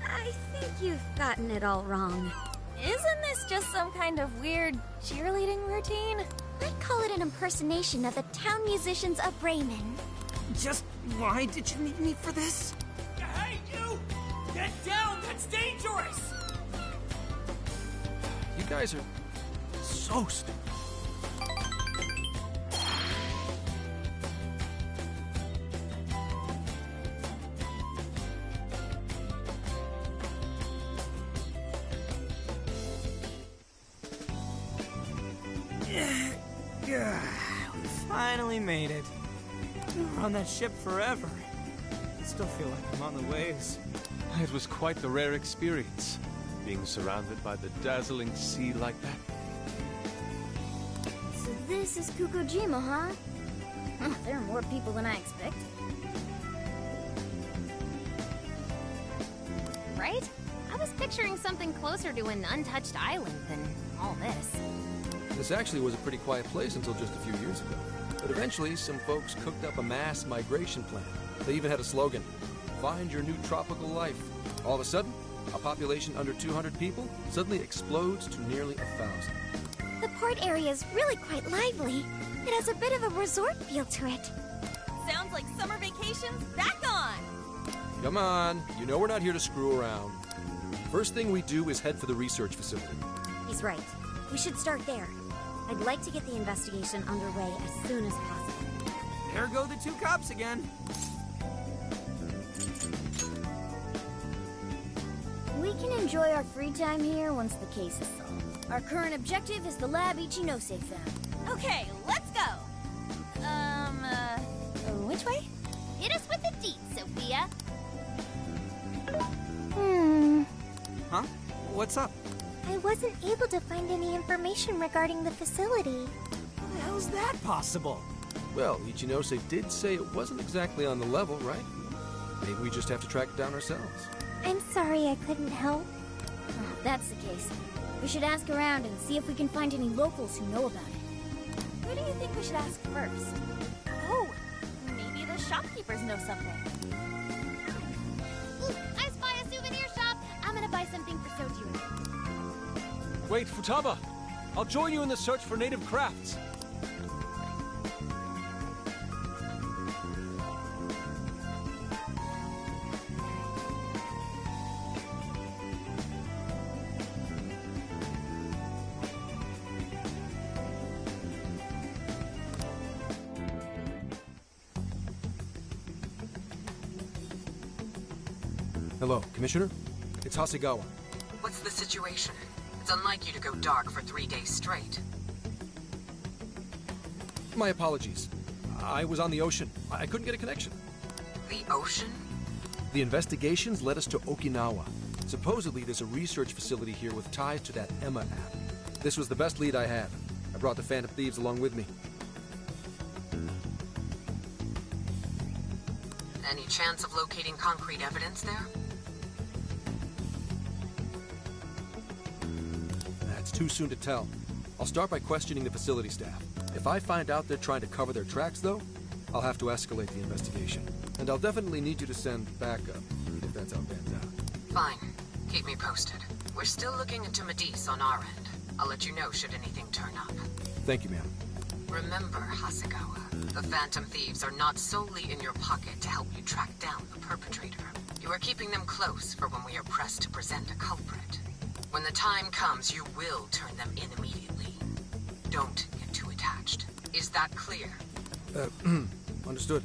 I think you've gotten it all wrong. Isn't this just some kind of weird cheerleading routine? I'd call it an impersonation of the town musicians of Bremen. Just why did you need me for this? Hey, you! Get down! That's dangerous! You guys are so stupid. We finally made it. We were on that ship forever. I still feel like I'm on the waves. It was quite the rare experience, being surrounded by the dazzling sea like that. So this is Kokojima, huh? There are more people than I expected. Right? I was picturing something closer to an untouched island than all this. This actually was a pretty quiet place until just a few years ago. But eventually, some folks cooked up a mass migration plan. They even had a slogan, "Find your new tropical life." All of a sudden, a population under 200 people suddenly explodes to nearly 1,000. The port area is really quite lively. It has a bit of a resort feel to it. Sounds like summer vacation's back on! Come on, you know we're not here to screw around. First thing we do is head for the research facility. He's right. We should start there. I'd like to get the investigation underway as soon as possible. There go the two cops again. We can enjoy our free time here once the case is solved. Our current objective is the lab Ichinose found. Okay, let's go! Which way? Hit us with the deets, Sophia. Huh? What's up? I wasn't able to find any information regarding the facility. How the hell is that possible? Well, Ichinose did say it wasn't exactly on the level, right? Maybe we just have to track it down ourselves. I'm sorry I couldn't help. If that's the case, we should ask around and see if we can find any locals who know about it. Who do you think we should ask first? Oh, maybe the shopkeepers know something. Ooh, I spy a souvenir shop. I'm gonna buy something for Sojiro. Wait, Futaba! I'll join you in the search for native crafts. Hello, Commissioner? It's Hasegawa. What's the situation? It's unlike you to go dark for 3 days straight. My apologies. I was on the ocean. I couldn't get a connection. The ocean? The investigations led us to Okinawa. Supposedly, there's a research facility here with ties to that Emma app. This was the best lead I had. I brought the Phantom Thieves along with me. Any chance of locating concrete evidence there? It's too soon to tell. I'll start by questioning the facility staff. If I find out they're trying to cover their tracks, though, I'll have to escalate the investigation. And I'll definitely need you to send backup, if that's how it pans out. Fine. Keep me posted. We're still looking into Medice on our end. I'll let you know should anything turn up. Thank you, ma'am. Remember, Hasegawa, the Phantom Thieves are not solely in your pocket to help you track down the perpetrator. You are keeping them close for when we are pressed to present a culprit. When the time comes, you will turn them in immediately. Don't get too attached. Is that clear? Understood.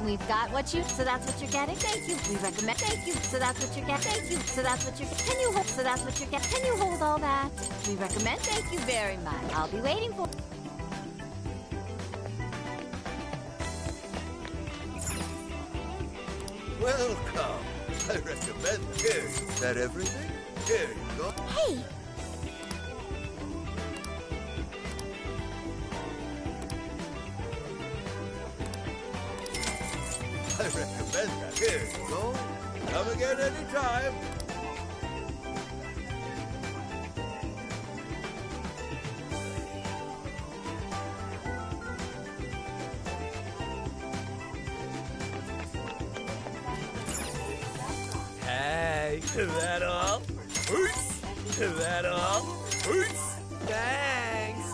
We've got what you, so that's what you're getting. Thank you. We recommend. Thank you. So that's what you're getting. Thank you. So that's what you're. Can you hold? So that's what you're getting. Can you hold all that? We recommend. Thank you very much. I'll be waiting for. Welcome. I recommend. Here, is that everything? Here you go. Hey! I recommend that. Here you go. Come again anytime. Hey, is that all? Peace. Is that all? Peace. Thanks.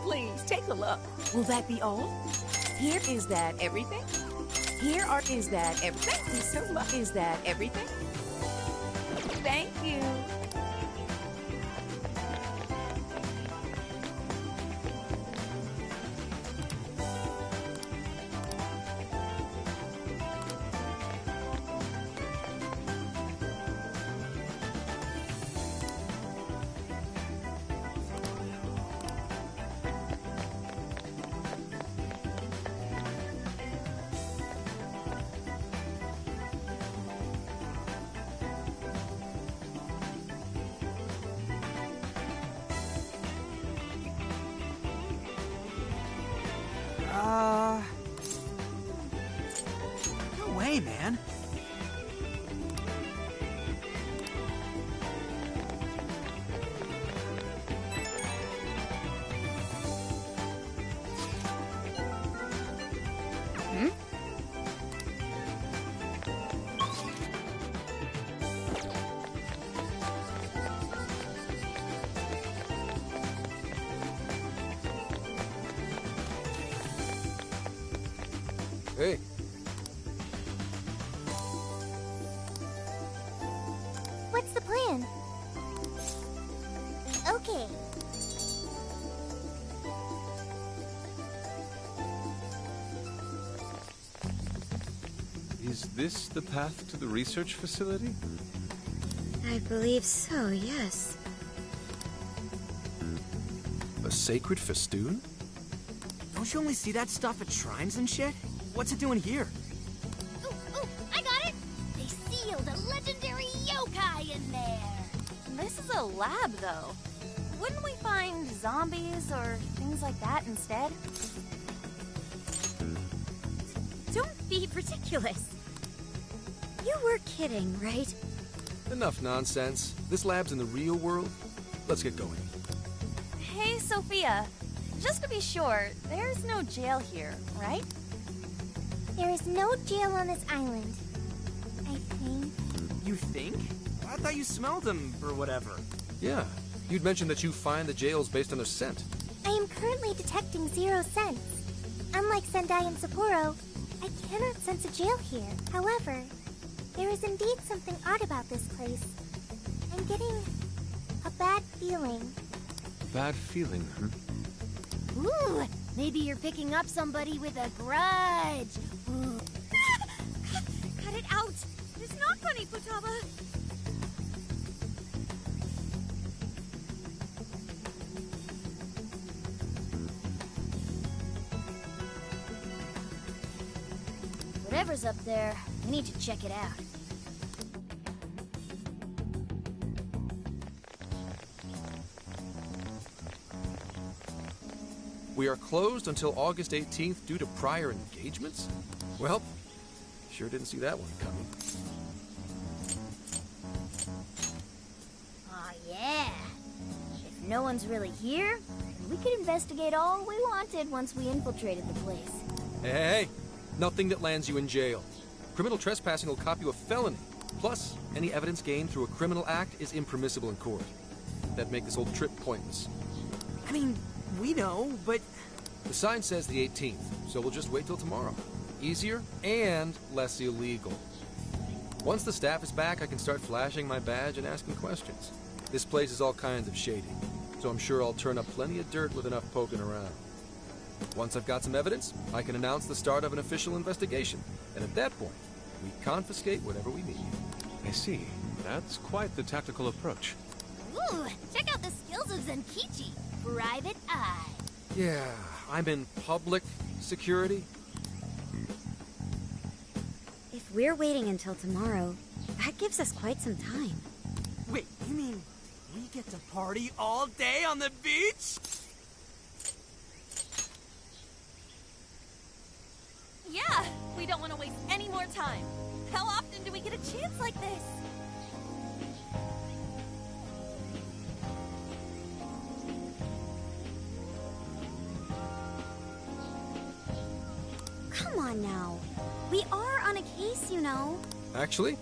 Please take a look. Will that be all? Here is that everything? Here are is that everything? Thank you so much. Is that everything? Thank you. No way, man. Hey. What's the plan? Okay. Is this the path to the research facility? I believe so, yes. A sacred festoon? Don't you only see that stuff at shrines and shit? What's it doing here? Ooh, I got it! They sealed a legendary yokai in there! This is a lab, though. Wouldn't we find zombies or things like that instead? Don't be ridiculous. You were kidding, right? Enough nonsense. This lab's in the real world. Let's get going. Hey, Sophia. Just to be sure, there's no jail here, right? There is no jail on this island. I think. You think? I thought you smelled them or whatever. Yeah. You'd mentioned that you find the jails based on their scent. I am currently detecting 0 scents. Unlike Sendai and Sapporo, I cannot sense a jail here. However, there is indeed something odd about this place. I'm getting a bad feeling. Bad feeling, huh? Ooh, maybe you're picking up somebody with a grudge. Ooh. Cut it out! It's not funny, Futaba! Whatever's up there, we need to check it out. We are closed until August 18th due to prior engagements? Well, sure didn't see that one coming. Aw, yeah. If no one's really here, then we could investigate all we wanted once we infiltrated the place. Hey, nothing that lands you in jail. Criminal trespassing will cop you a felony. Plus, any evidence gained through a criminal act is impermissible in court. That'd make this whole trip pointless. I mean, we know, but... The sign says the 18th, so we'll just wait till tomorrow. Easier and less illegal. Once the staff is back, I can start flashing my badge and asking questions. This place is all kinds of shady, so I'm sure I'll turn up plenty of dirt with enough poking around. Once I've got some evidence, I can announce the start of an official investigation, and at that point, we confiscate whatever we need. I see. That's quite the tactical approach. Ooh, check out the skills of Zenkichi. Private Eye. Yeah, I'm in public security. If we're waiting until tomorrow, that gives us quite some time. Wait, you mean we get to party all day on the beach? Yeah, we don't want to waste any more time. How often do we get a chance like this? Come on now. We are on a case, you know. Actually,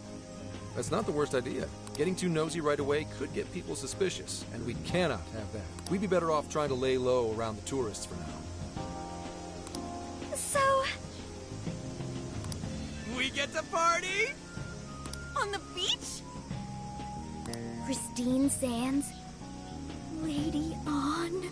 that's not the worst idea. Getting too nosy right away could get people suspicious, and we cannot have that. We'd be better off trying to lay low around the tourists for now. So... we get to party? On the beach? Pristine sands. Lady on.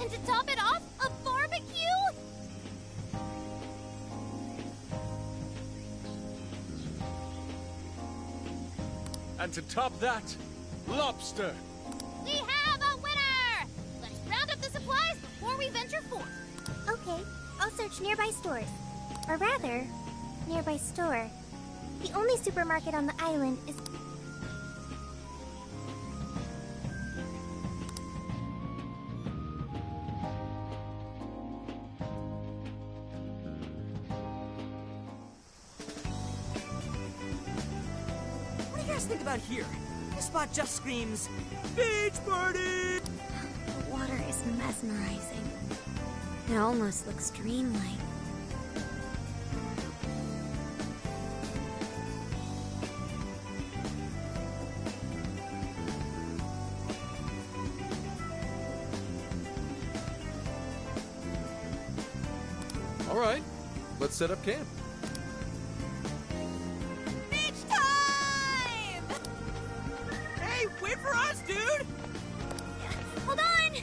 And to top it off, a barbecue? And to top that, lobster! We have a winner! Let's round up the supplies before we venture forth. Okay, I'll search nearby stores. Or rather, nearby store. The only supermarket on the island is... What do you guys think about here? This spot just screams, beach party! The water is mesmerizing. It almost looks dreamlike. All right, let's set up camp. Beach time! Hey, wait for us, dude! Hold on!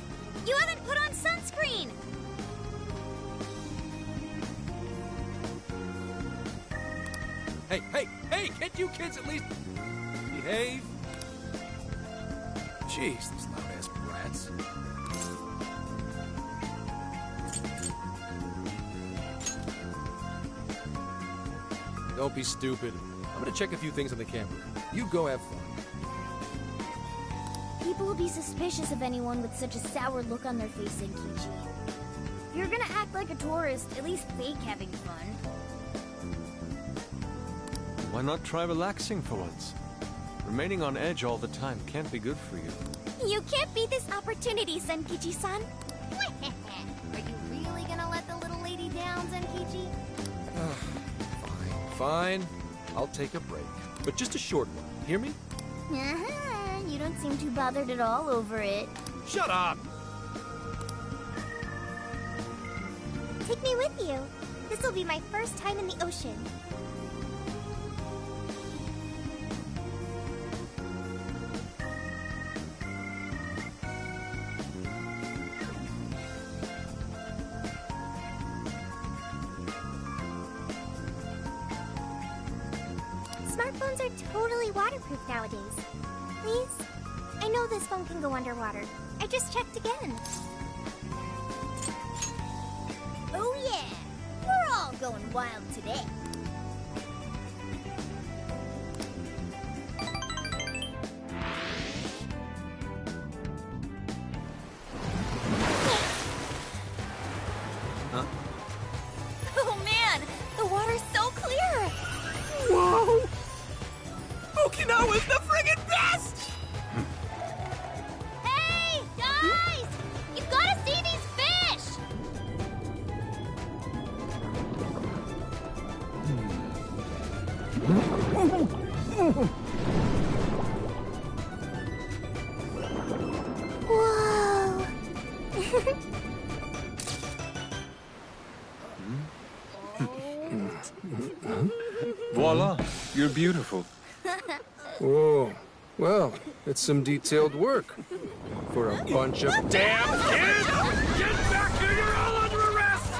You haven't put on sunscreen! Hey, can't you kids at least behave? Jeez, these loud-ass brats. Don't be stupid. I'm gonna check a few things on the camera. You go have fun. People will be suspicious of anyone with such a sour look on their face, Zenkichi. If you're gonna act like a tourist, at least fake having fun. Why not try relaxing for once? Remaining on edge all the time can't be good for you. You can't beat this opportunity, Zenkichi-san. Are you really gonna let the little lady down, Zenkichi? Fine. I'll take a break. But just a short one. Hear me? Uh-huh. You don't seem too bothered at all over it. Shut up! Take me with you. This will be my first time in the ocean. are totally waterproof nowadays. Please? I know this phone can go underwater. I just checked again. Oh yeah, we're all going wild today. Huh? Oh man, the water's so clear! Whoa! Okinawa's the friggin' best! Hey, guys! You gotta see these fish! Whoa! Voila, you're beautiful. Whoa. Well, it's some detailed work. For a bunch of Damn kids! Get back here! You're all under arrest!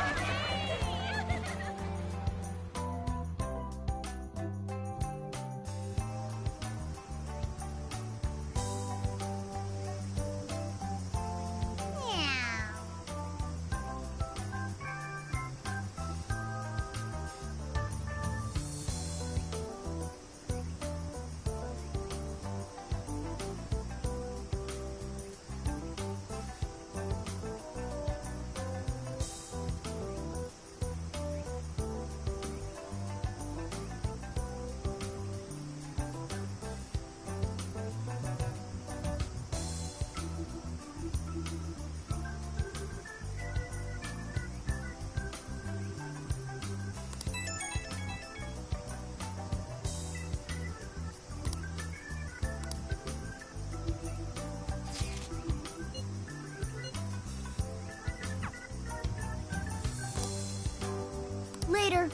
Later.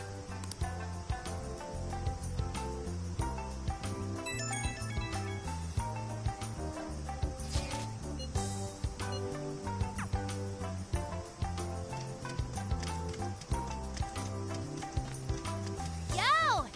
Yo!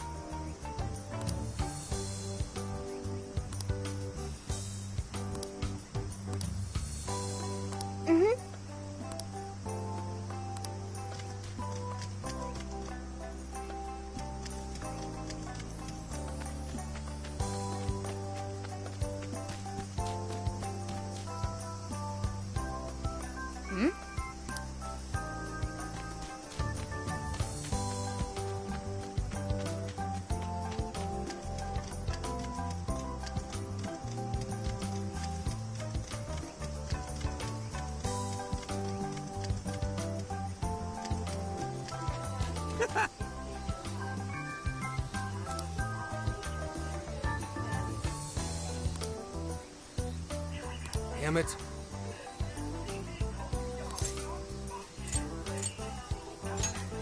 Damn it.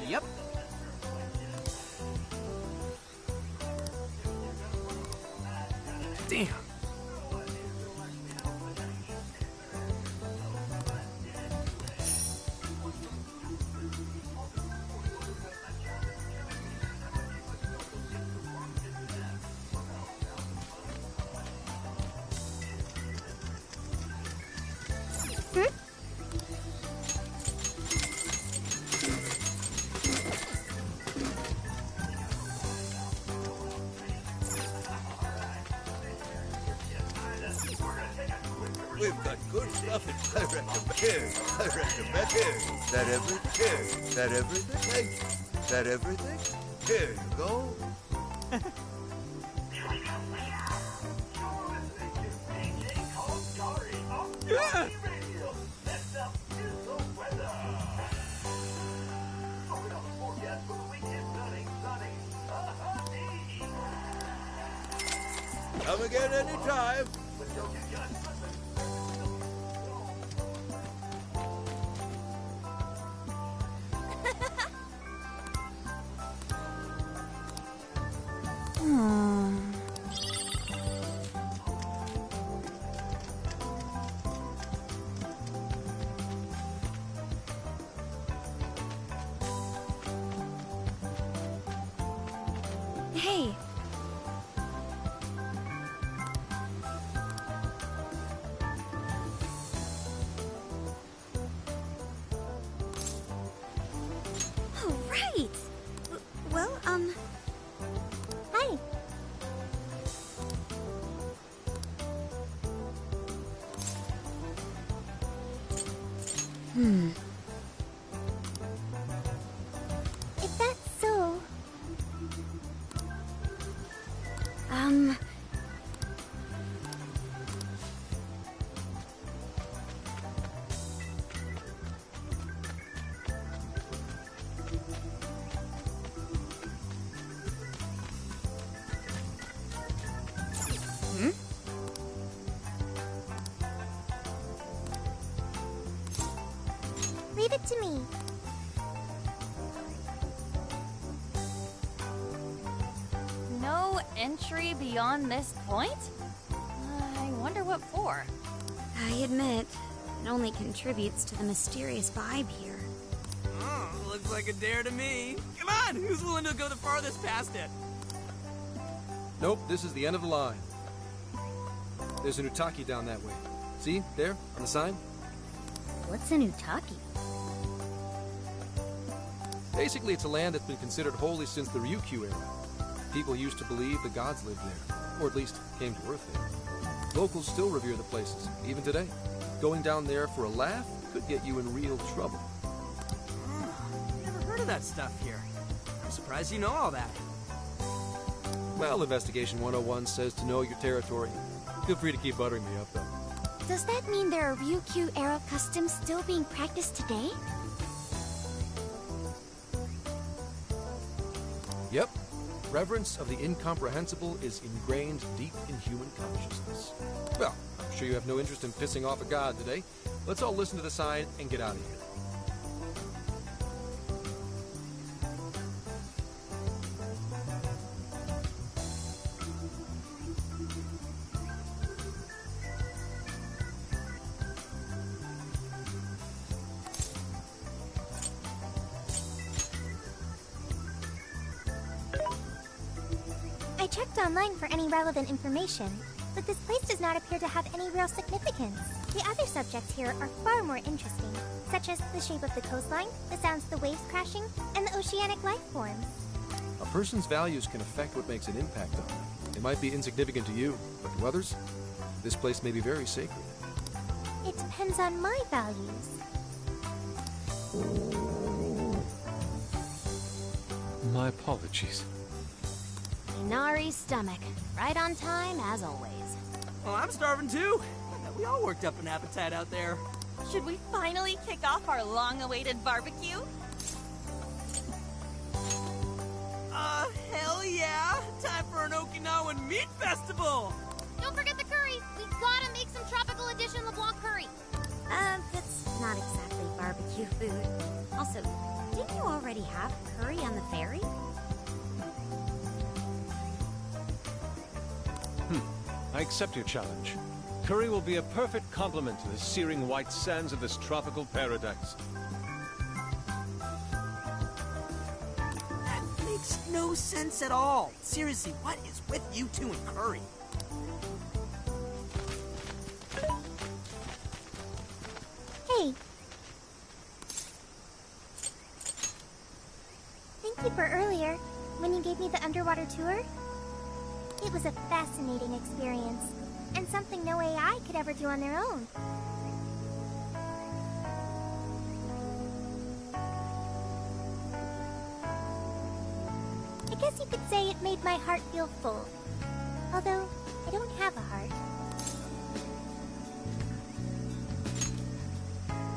Yep. Damn. We've got good stuff in I recommend. Here, I recommend. Here, is that everything? Here, is that everything? Thank you. Is that everything? Here you go. Yeah. Come again anytime. Hey, If that's so... Leave it to me. No entry beyond this point? I wonder what for. I admit, it only contributes to the mysterious vibe here. Oh, looks like a dare to me. Come on, who's willing to go the farthest past it? Nope, this is the end of the line. There's an Utaki down that way. See, there, on the sign? What's an Utaki? Basically, it's a land that's been considered holy since the Ryukyu era. People used to believe the gods lived there, or at least came to Earth there. Locals still revere the places, even today. Going down there for a laugh could get you in real trouble. Never heard of that stuff here. I'm surprised you know all that. Well, Investigation 101 says to know your territory. Feel free to keep buttering me up, though. Does that mean there are Ryukyu-era customs still being practiced today? Yep. Reverence of the incomprehensible is ingrained deep in human consciousness. Well, I'm sure you have no interest in pissing off a god today. Let's all listen to the sign and get out of here. I checked online for any relevant information, but this place does not appear to have any real significance. The other subjects here are far more interesting, such as the shape of the coastline, the sounds of the waves crashing, and the oceanic life forms. A person's values can affect what makes an impact on them. It might be insignificant to you, but to others, this place may be very sacred. It depends on my values. My apologies. Inari's stomach. Right on time, as always. Well, I'm starving too. We all worked up an appetite out there. Should we finally kick off our long-awaited barbecue? Hell yeah! Time for an Okinawan meat festival! Don't forget the curry! We gotta make some tropical edition LeBlanc curry! That's not exactly barbecue food. Also, didn't you already have curry on the ferry? I accept your challenge. Curry will be a perfect complement to the searing white sands of this tropical paradise. That makes no sense at all. Seriously, what is with you two and curry? Hey. Thank you for earlier, when you gave me the underwater tour. It was a fascinating experience, and something no AI could ever do on their own. I guess you could say it made my heart feel full. Although, I don't have a heart.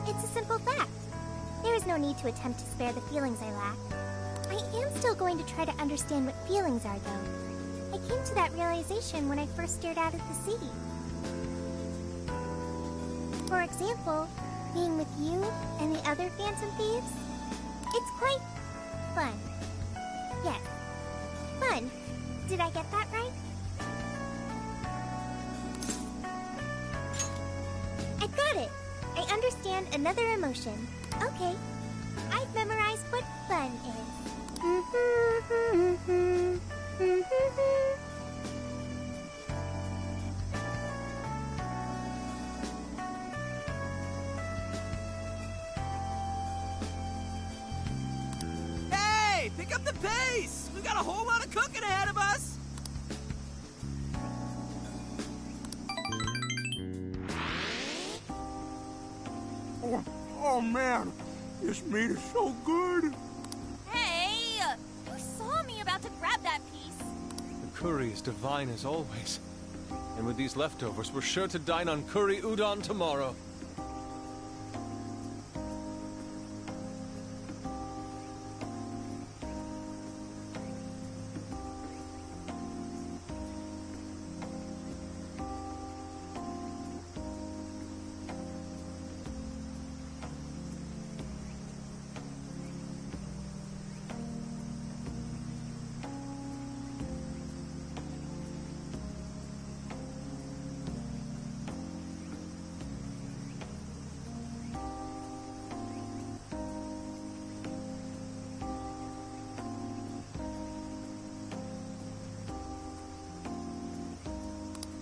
It's a simple fact. There is no need to attempt to spare the feelings I lack. I am still going to try to understand what feelings are, though. I came to that realization when I first stared out at the sea. For example, being with you and the other Phantom Thieves, it's quite fun. Yes, fun. Did I get that right? I got it. I understand another emotion. Okay, I've memorized what fun is. Hey, pick up the pace! We've got a whole lot of cooking ahead of us! Oh man, this meat is so good. Hey! You saw me about to grab that piece. The curry is divine as always. And with these leftovers, we're sure to dine on curry udon tomorrow.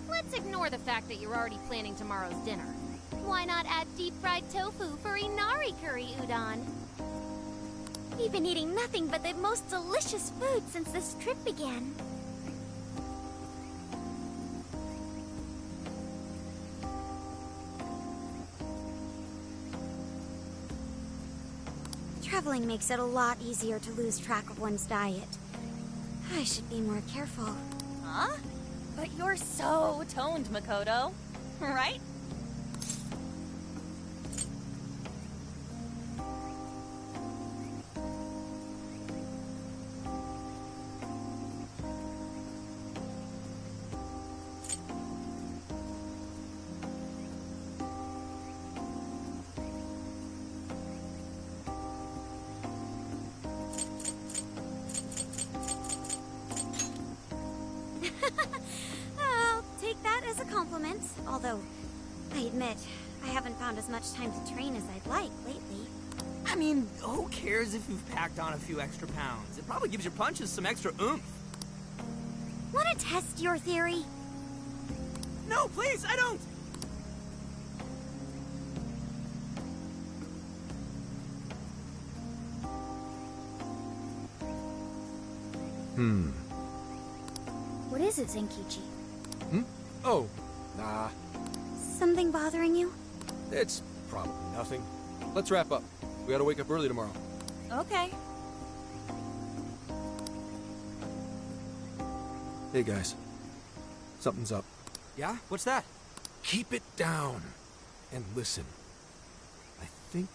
Let's ignore the fact that you're already planning tomorrow's dinner. Why not add deep-fried tofu for Inari curry udon? We've been eating nothing but the most delicious food since this trip began. Traveling makes it a lot easier to lose track of one's diet. I should be more careful. Huh? But you're so toned, Makoto. Right? I'll take that as a compliment, although I admit I haven't found as much time to train as I'd like lately. I mean, who cares if you've packed on a few extra pounds? It probably gives your punches some extra oomph. Want to test your theory? No, please, I don't! What is it, Zenkichi? Oh, nah. Something bothering you? It's probably nothing. Let's wrap up. We gotta wake up early tomorrow. Okay. Hey, guys. Something's up. Yeah? What's that? Keep it down and listen. I think...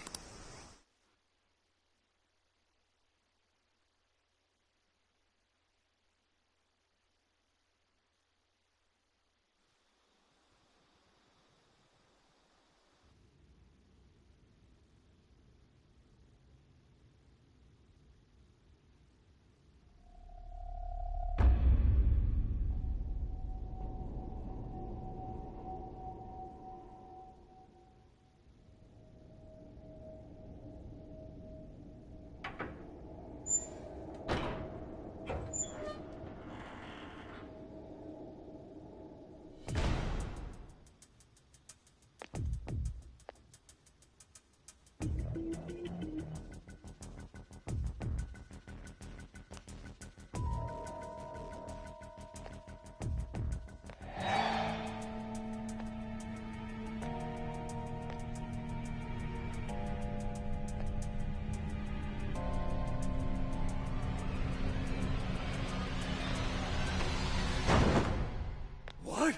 What?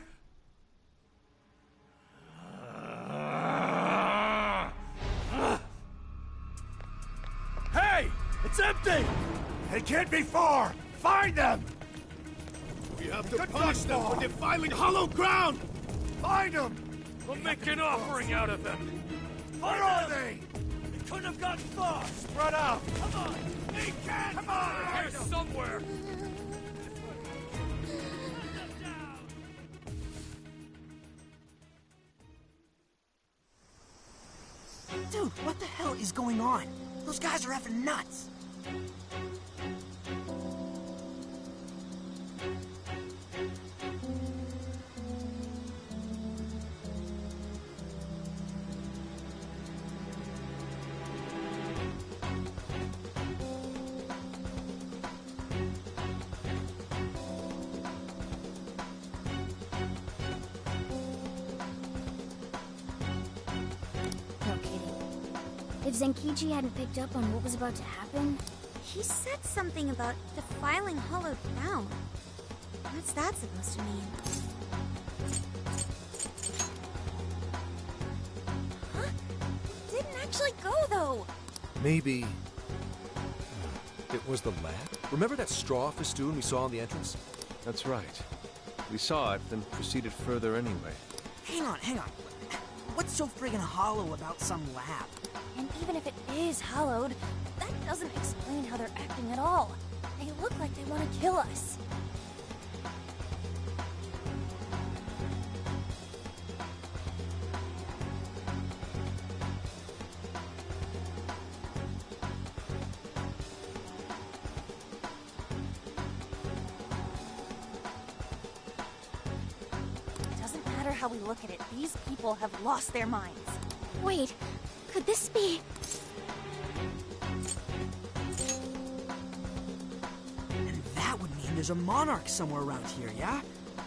Hey! It's empty! They can't be far! Find them! We have to punish them for defiling hollow ground! Find them! We'll make an offering out of them! Where are they? They couldn't have gotten far! Spread out! Come on! They can't! Come on! They're here somewhere! Dude, what the hell is going on? Those guys are effing nuts! No kidding. If Zenkichi hadn't picked up on what was about to happen... He said something about defiling hollowed ground. What's that supposed to mean? Huh? Didn't actually go, though. Maybe... it was the lab? Remember that straw festoon we saw in the entrance? That's right. We saw it, then proceeded further anyway. Hang on. What's so friggin' hollow about some lab? And even if it is hollowed, that doesn't explain how they're acting at all. They look like they want to kill us. Doesn't matter how we look at it, these people have lost their minds. Wait, could this be... And that would mean there's a monarch somewhere around here, yeah?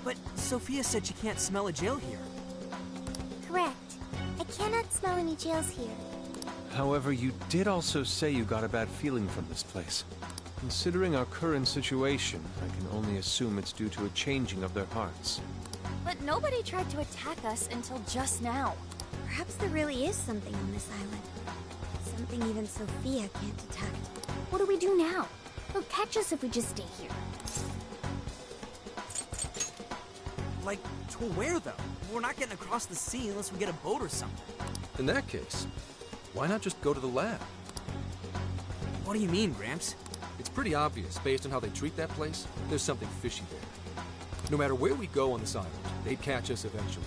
But Sophia said she can't smell a jail here. Correct. I cannot smell any jails here. However, you did also say you got a bad feeling from this place. Considering our current situation, I can only assume it's due to a changing of their hearts. But nobody tried to attack us until just now. Perhaps there really is something on this island. Something even Sophia can't detect. What do we do now? They'll catch us if we just stay here. Like, to where, though? We're not getting across the sea unless we get a boat or something. In that case, why not just go to the lab? What do you mean, Gramps? It's pretty obvious, based on how they treat that place, there's something fishy there. No matter where we go on this island, they'd catch us eventually.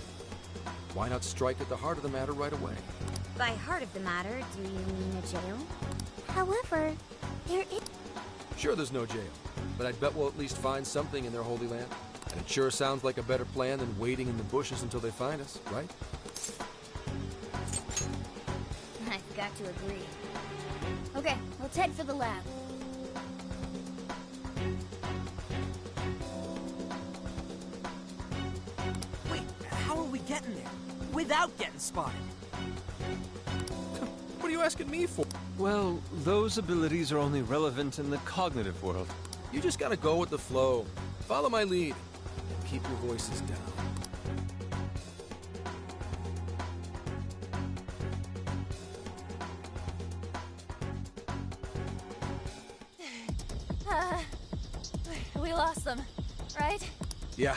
Why not strike at the heart of the matter right away? By heart of the matter, do you mean a jail? However, there is... Sure, there's no jail, but I'd bet we'll at least find something in their holy land. And it sure sounds like a better plan than waiting in the bushes until they find us, right? I've got to agree. Okay, let's head for the lab. Wait, how are we getting there? Without getting spotted? What are you asking me for? Well, those abilities are only relevant in the cognitive world. You just gotta go with the flow. Follow my lead. And keep your voices down. We lost them, right? Yeah,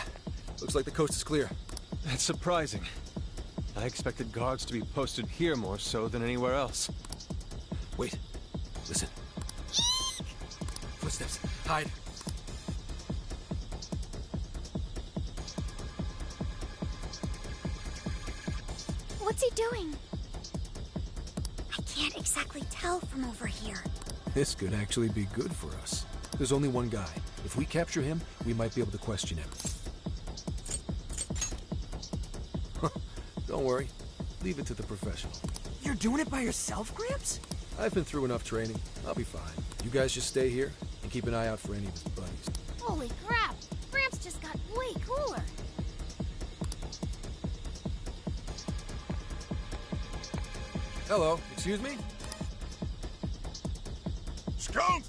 looks like the coast is clear. That's surprising. I expected guards to be posted here more so than anywhere else. Wait, listen. Footsteps. Hide. What's he doing? I can't exactly tell from over here. This could actually be good for us. There's only one guy. If we capture him, we might be able to question him. Don't worry. Leave it to the professional. You're doing it by yourself, Gramps? I've been through enough training. I'll be fine. You guys just stay here and keep an eye out for any of his buddies. Holy crap! Gramps just got way cooler. Hello, excuse me? Skunk!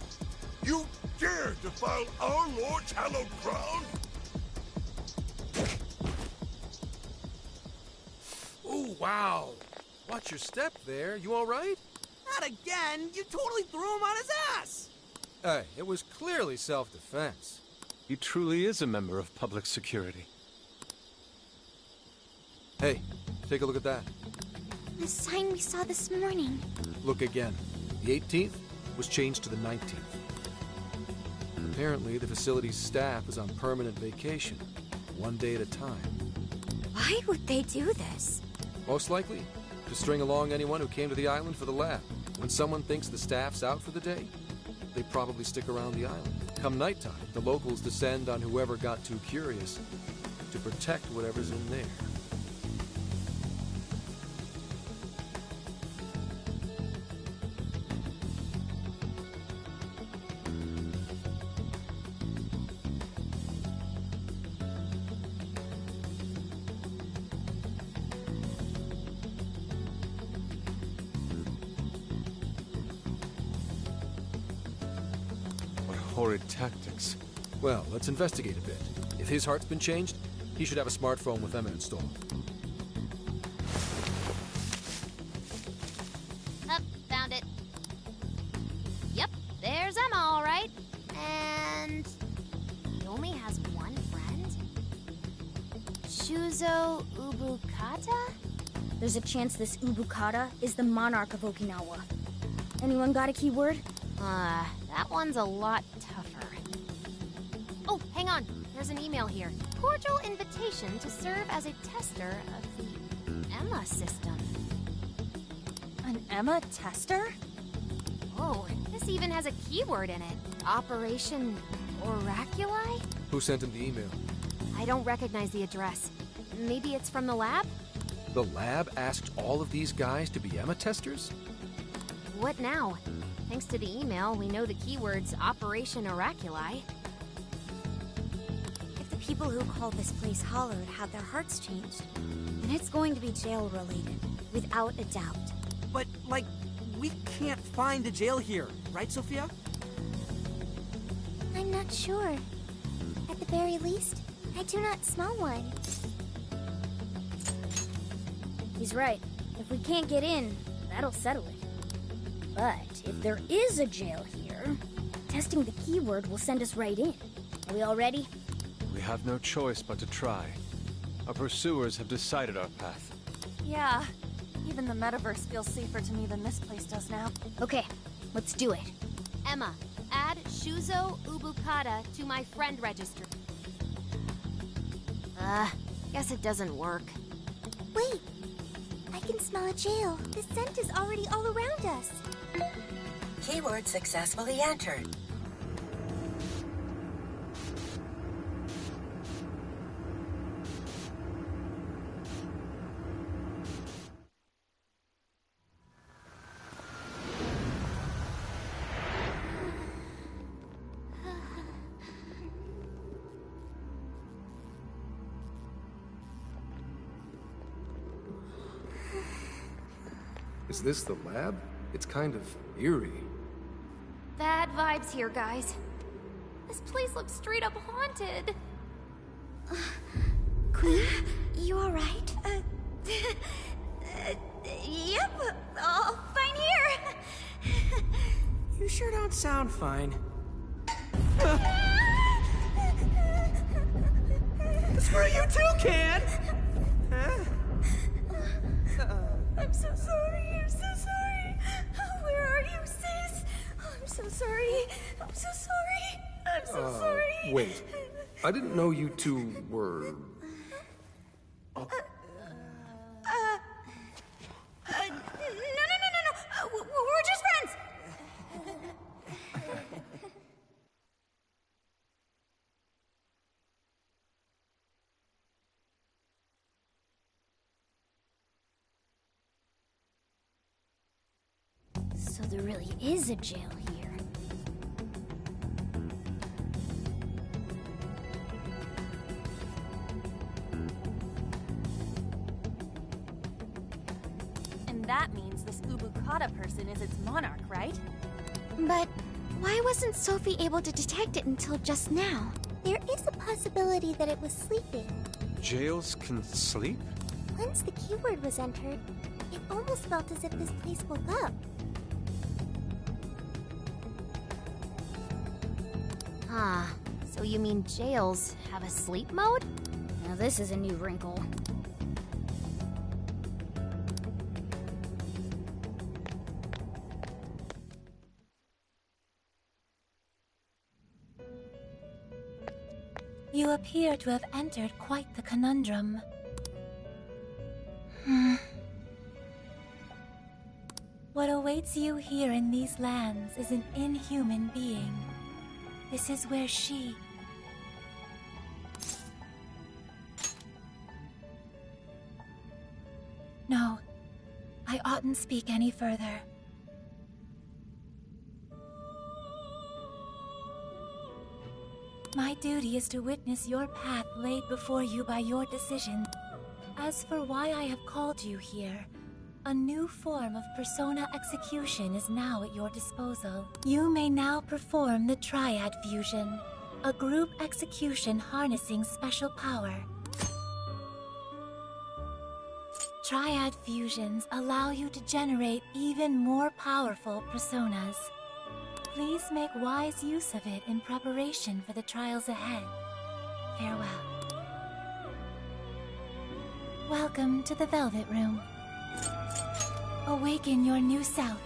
You dare defile our Lord's hallowed ground? Oh, wow. Watch your step there. You all right? Not again! You totally threw him on his ass! Hey, it was clearly self-defense. He truly is a member of public security. Hey, take a look at that. The sign we saw this morning. Look again. The 18th was changed to the 19th. Apparently, the facility's staff is on permanent vacation, one day at a time. Why would they do this? Most likely, to string along anyone who came to the island for the lab. When someone thinks the staff's out for the day, they probably stick around the island. Come nighttime, the locals descend on whoever got too curious to protect whatever's in there. horrid tactics. Well, let's investigate a bit. If his heart's been changed, he should have a smartphone with Emma installed. Up, found it. Yep, there's Emma, all right. And he only has one friend? Shuzo Ubukata? There's a chance this Ubukata is the monarch of Okinawa. Anyone got a keyword? That one's a lot tougher. Oh, hang on. There's an email here. Cordial invitation to serve as a tester of the Emma system. An Emma tester? Oh, this even has a keyword in it. Operation Oraculi? Who sent him the email? I don't recognize the address. Maybe it's from the lab? The lab asked all of these guys to be Emma testers? What now? Thanks to the email, we know the keyword's Operation Oraculi. If the people who called this place Hollowed had their hearts changed, then it's going to be jail-related, without a doubt. But, like, we can't find a jail here, right, Sophia? I'm not sure. At the very least, I do not smell one. He's right. If we can't get in, that'll settle it. But if there is a jail here, testing the keyword will send us right in. Are we all ready? We have no choice but to try. Our pursuers have decided our path. Yeah. Even the metaverse feels safer to me than this place does now. Okay, let's do it. Emma, add Shuzo Ubukata to my friend registry. Guess it doesn't work. Wait! I can smell a jail. The scent is already all around us. Keyword successfully entered. Is this the lab? It's kind of eerie. Bad vibes here, guys. This place looks straight up haunted. Queen, you alright? Yep, all fine here. You sure don't sound fine. Screw you too, Can! Huh? I'm so sorry, I'm so sorry. Where are you, sis? I'm so sorry. I'm so sorry. I'm so sorry. Wait. I didn't know you two were... No. We're just friends. So there really is a jail here. And that means this Ubukata person is its monarch, right? But why wasn't Sophie able to detect it until just now? There is a possibility that it was sleeping. Jails can sleep? Once the keyword was entered, it almost felt as if this place woke up. So you mean jails have a sleep mode? Now this is a new wrinkle. You appear to have entered quite the conundrum. What awaits you here in these lands is an inhuman being. This is where she... No, I oughtn't speak any further. My duty is to witness your path laid before you by your decision. As for why I have called you here, A new form of persona execution is now at your disposal. You may now perform the Triad Fusion, a group execution harnessing special power. Triad fusions allow you to generate even more powerful personas. Please make wise use of it in preparation for the trials ahead. Farewell. Welcome to the Velvet Room. Awaken your new self.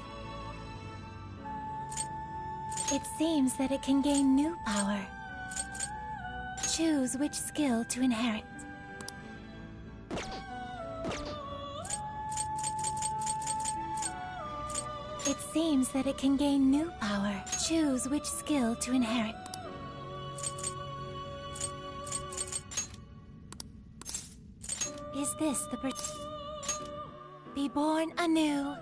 It seems that it can gain new power. Choose which skill to inherit. It seems that it can gain new power. Choose which skill to inherit. Is this the Be born anew.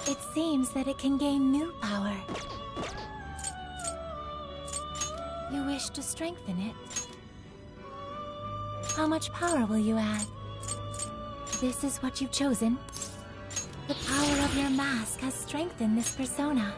It seems that it can gain new power. You wish to strengthen it? How much power will you add? This is what you've chosen. The power of your mask has strengthened this persona.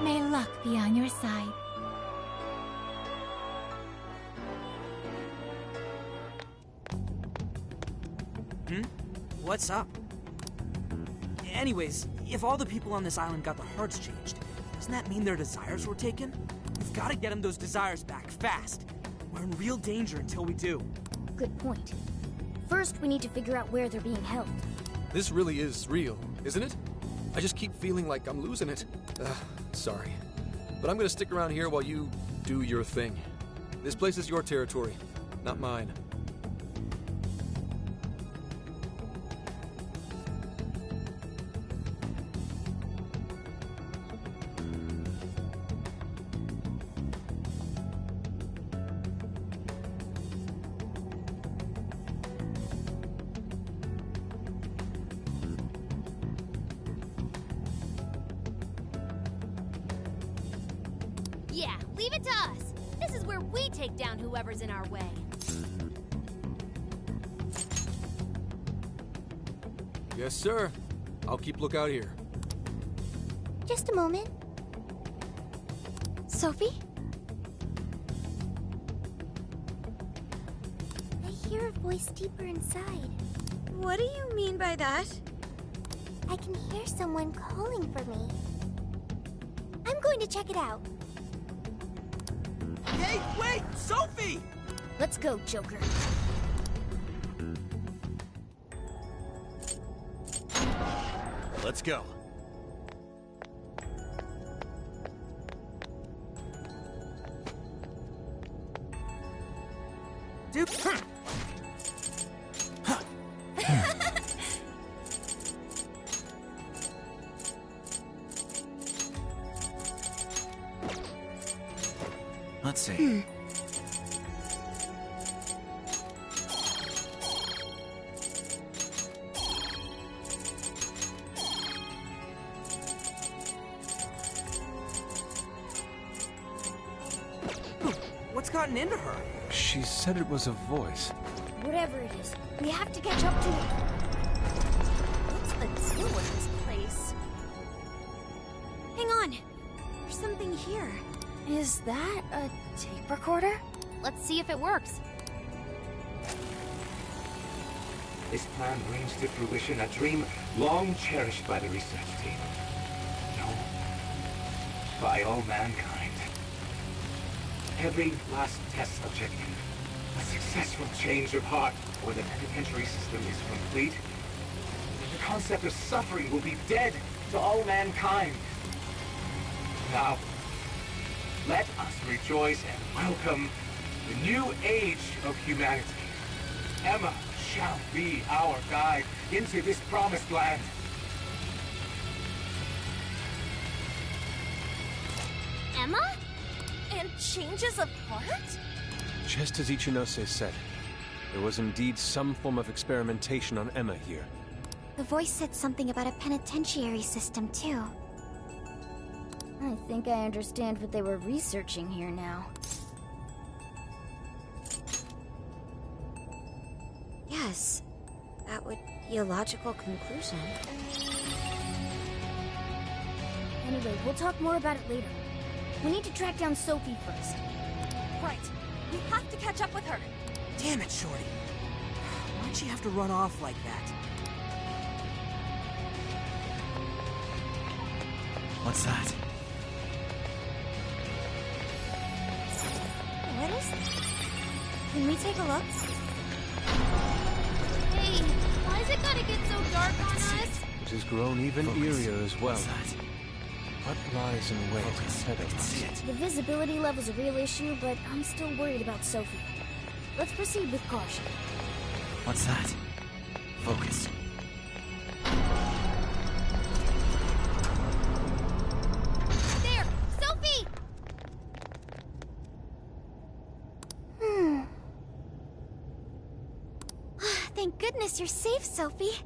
May luck be on your side. What's up? Anyways, if all the people on this island got the hearts changed, doesn't that mean their desires were taken? We've got to get them those desires back, fast. We're in real danger until we do. Good point. First, we need to figure out where they're being held. This really is real, isn't it? I just keep feeling like I'm losing it. Sorry. But I'm gonna stick around here while you do your thing. This place is your territory, not mine. Yeah, leave it to us. This is where we take down whoever's in our way. Yes, sir. I'll keep lookout here. Just a moment. Sophie? I hear a voice deeper inside. What do you mean by that? I can hear someone calling for me. I'm going to check it out. Hey, wait! Sophie! Let's go, Joker. Let's go. Dude. Let's see. What's gotten into her? She said it was a voice. Whatever it is, we have to catch up to it. What's the deal with this place? Hang on. There's something here. Is that a tape recorder? Let's see if it works. This plan brings to fruition a dream long cherished by the research team. No, by all mankind. Every last test subject, a successful change of heart, or the penitentiary system is complete. The concept of suffering will be dead to all mankind. Now, let us rejoice and welcome the new age of humanity. Emma shall be our guide into this promised land. Emma? And changes of heart? Just as Ichinose said, there was indeed some form of experimentation on Emma here. The voice said something about a penitentiary system, too. I think I understand what they were researching here now. Yes, that would be a logical conclusion. Anyway, we'll talk more about it later. We need to track down Sophie first. Right. We have to catch up with her. Damn it, Shorty. Why'd she have to run off like that? What's that? What is this? Can we take a look? Hey, why is it gotta get so dark on us? It has grown even eerier as well. What lies in wait ahead of us? The visibility level's a real issue, but I'm still worried about Sophie. Let's proceed with caution. What's that? Focus. There! Sophie! Thank goodness you're safe, Sophie.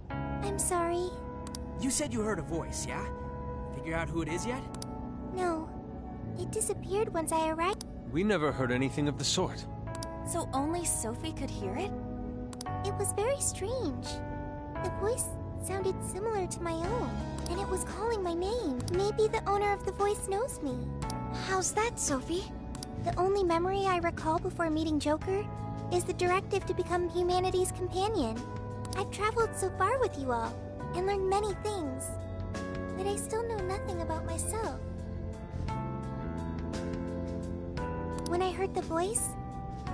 I'm sorry. You said you heard a voice, yeah? Figure out who it is yet? No. It disappeared once I arrived. We never heard anything of the sort. So only Sophie could hear it? It was very strange. The voice sounded similar to my own, and it was calling my name. Maybe the owner of the voice knows me. How's that, Sophie? The only memory I recall before meeting Joker is the directive to become humanity's companion. I've traveled so far with you all, and learned many things, but I still know nothing about myself. When I heard the voice,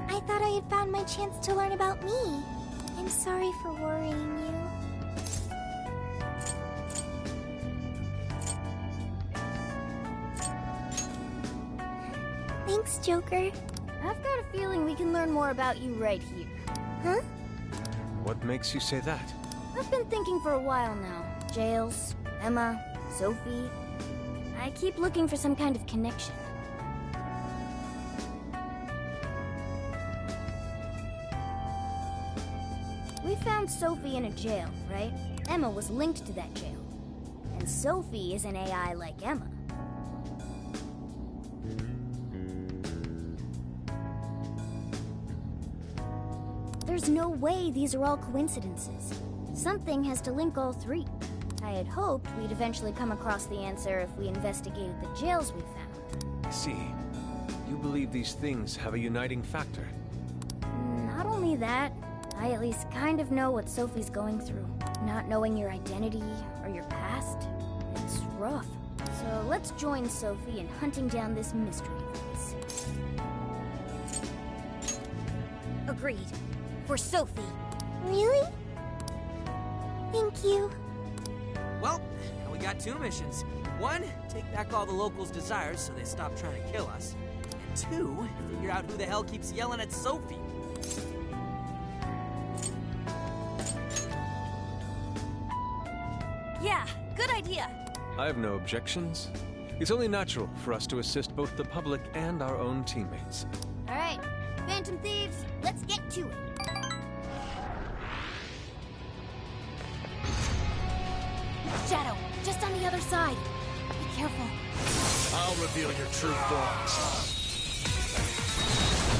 I thought I had found my chance to learn about me. I'm sorry for worrying you. Thanks, Joker. I've got a feeling we can learn more about you right here. Huh? What makes you say that? I've been thinking for a while now. Jails, Emma, Sophie. I keep looking for some kind of connection. We found Sophie in a jail, right? Emma was linked to that jail. And Sophie is an AI like Emma. There's no way these are all coincidences. Something has to link all three. I had hoped we'd eventually come across the answer if we investigated the jails we found. I see. You believe these things have a uniting factor. Not only that, I at least kind of know what Sophie's going through. Not knowing your identity or your past, it's rough. So let's join Sophie in hunting down this mystery voice. Agreed. For Sophie. Really? Thank you. Well, now we got two missions. One, take back all the locals' desires so they stop trying to kill us. And two, figure out who the hell keeps yelling at Sophie. Yeah, good idea. I have no objections. It's only natural for us to assist both the public and our own teammates. All right, Phantom Thieves, let's get to it. Shadow, just on the other side. Be careful. I'll reveal your true form.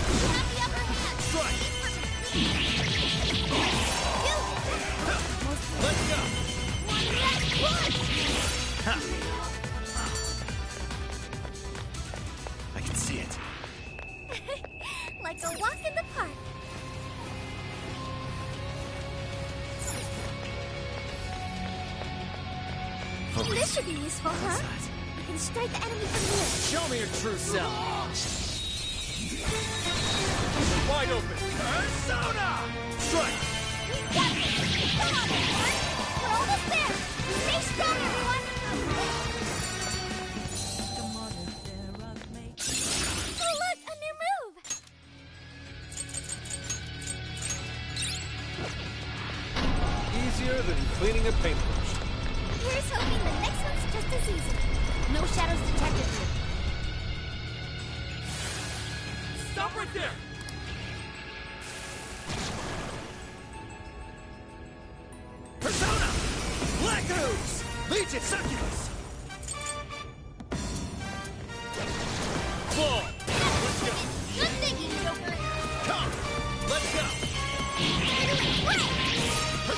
You have the upper hand. Strike! Let's go. One last push. I can see it. Like a walk in the park. Focus. This should be useful, huh? We can strike the enemy from here. Show me your true self. Wide open. Persona! Strike! We got it! Come on, everyone! We're almost there! Stay strong, everyone! cleaning a paintbrush. Here's hoping the next one's just as easy. No shadows detected here. Stop right there! Persona! Black Ooze! Legion! Succubus! Ball! Let's go! Good thinking, Joker. Come! Let's go! Wait!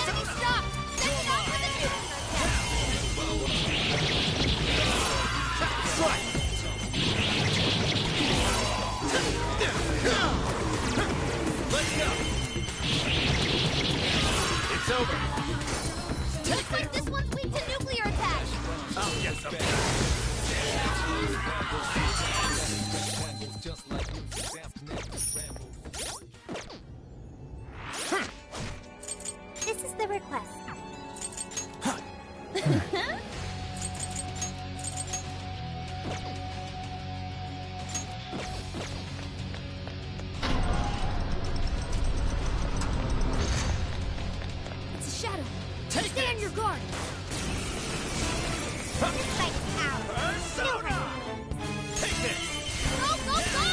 Enemy stopped! Send it off with a nuclear attack! Strike! Let's go! It's over! Looks like this one's weak to nuclear attack! Oh, yes, okay. This is the request. It's a shadow. Stay on your guard. This fight's ours. Persona! Take this! Go, go, go!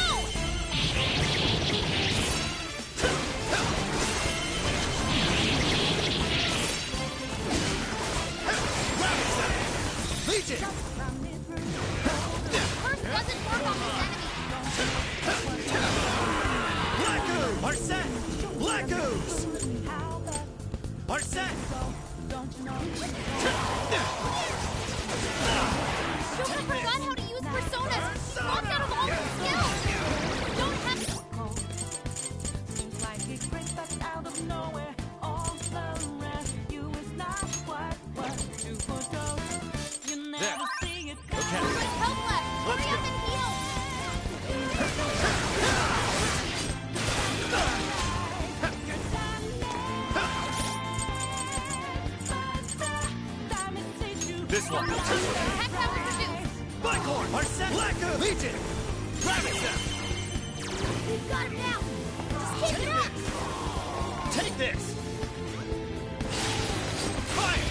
Legion! First doesn't work on this enemy. Black Ooze! Arsene! Black Ooze! Arsene! Joker forgot how to use personas. He's locked out of all his skills. Don't have to... There. Okay. Help left. Hurry up and heal. This one. Attack power reduced. Blackhorn! Arsene! Black Ooze! Legion! Rabbit them! We've got him now. Just keep it up. Take this! Fire!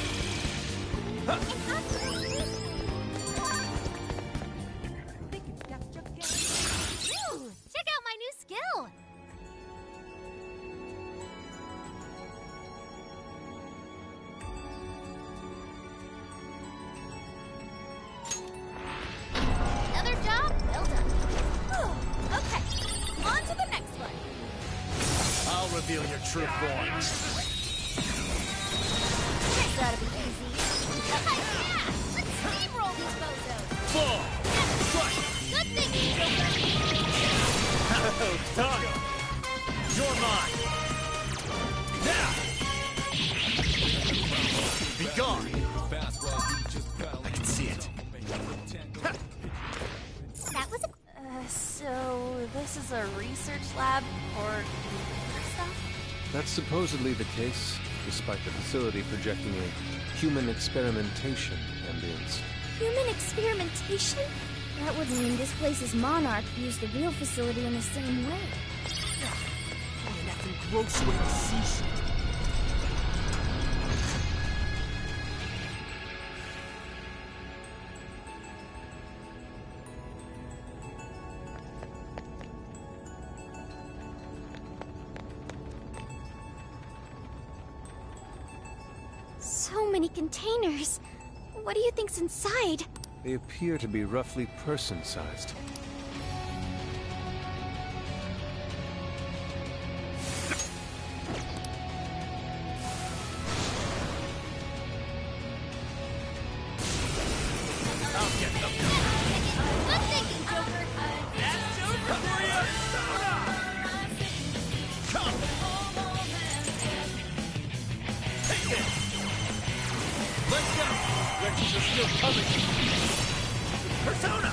Ooh, check out my new skill. Another job well done. Okay, on to the next one. I'll reveal your true form. This ought to be easy. Yeah! Let's steamroll these bozos. Fall! Strike! Good thinking, Joker. Oh, done! You're mine! Now! Be gone! I can see it. That was a... So this is a research lab for computer stuff? That's supposedly the case, despite the facility projecting a human experimentation ambience. human experimentation? That would mean this place's monarch used the real facility in the same way. What an effing gross way to see shit. So many containers. What do you think's inside? They appear to be roughly person-sized. I'll get them. Good thinking, Joker. That's over for you! Come! Take this! Let's go! Wrenches are still coming! Persona!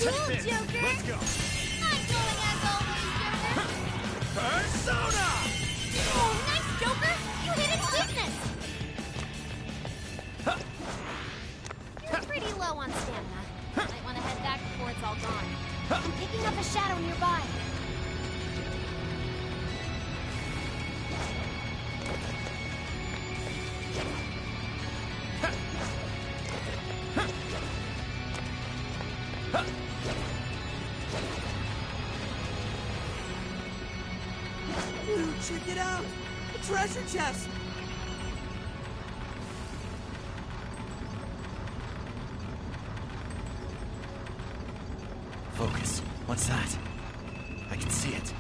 Cool, Joker! Let's go! I'm going as always, Joker! Persona! Oh, nice, Joker! You hit its weakness! You're pretty low on stamina. Might want to head back before it's all gone. I'm picking up a shadow nearby. Ooh, check it out! A treasure chest! Focus. What's that? I can see it.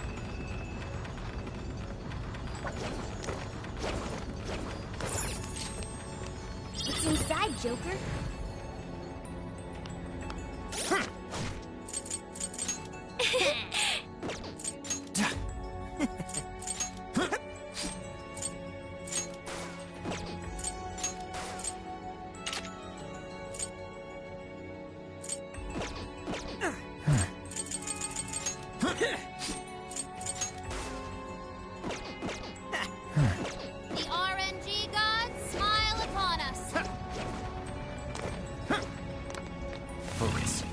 What's inside, Joker? The RNG gods smile upon us. Focus.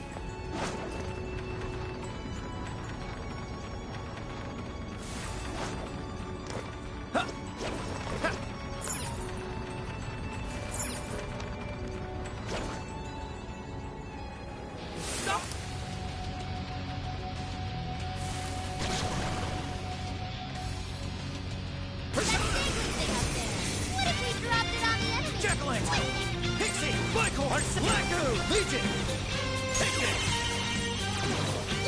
What if we dropped it on the enemy? Jekyling! Pixie! Blackcore! Laku! Legion! Take it!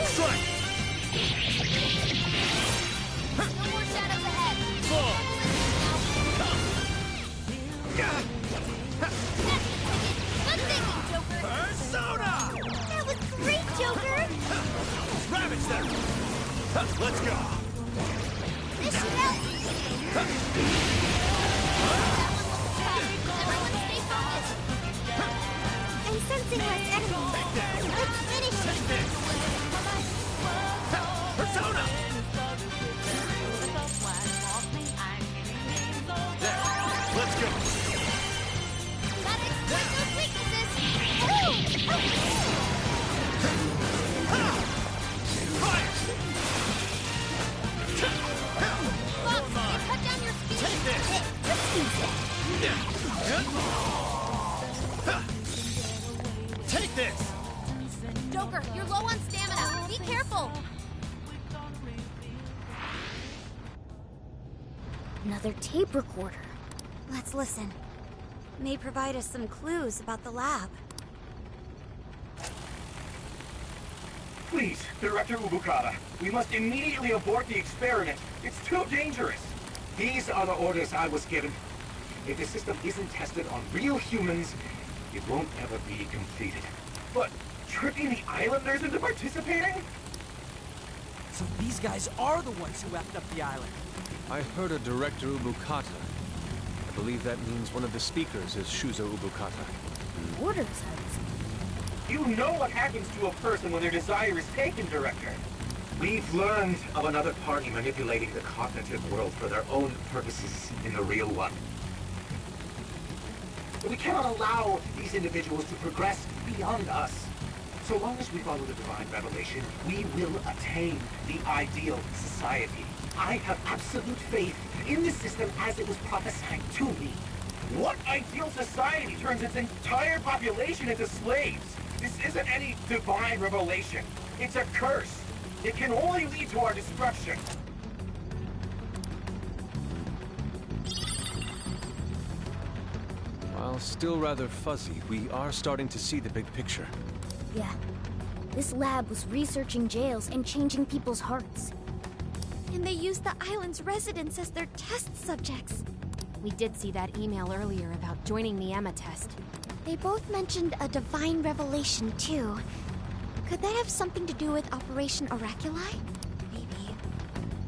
Strike! No more shadows ahead. Full! Good thinking, Joker. Persona! That was great, Joker. Ravage them! Let's go! This should help. Everyone stay focused. I'm sensing less enemies. Let's finish it. Persona! There. Let's go! Gotta exploit those weaknesses. Fire! Fox, you cut down your speed. Take this! Take this! Joker, you're low on stamina. Be careful. Another tape recorder. Let's listen. May provide us some clues about the lab. Please, Director Ubukata, we must immediately abort the experiment. It's too dangerous. These are the orders I was given. If the system isn't tested on real humans, it won't ever be completed. But tricking the islanders into participating? So these guys are the ones who effed up the island. I heard a Director Ubukata. I believe that means one of the speakers is Shuzo Ubukata. Orders, I was. You know what happens to a person when their desire is taken, Director. We've learned of another party manipulating the cognitive world for their own purposes in the real one. But we cannot allow these individuals to progress beyond us. So long as we follow the divine revelation, we will attain the ideal society. I have absolute faith in the system as it was prophesied to me. What ideal society turns its entire population into slaves? This isn't any divine revelation. It's a curse. It can only lead to our destruction. While still rather fuzzy, we are starting to see the big picture. Yeah. This lab was researching jails and changing people's hearts. And they used the island's residents as their test subjects. We did see that email earlier about joining the Emma test. They both mentioned a divine revelation, too. Could that have something to do with Operation Oraculi? Maybe.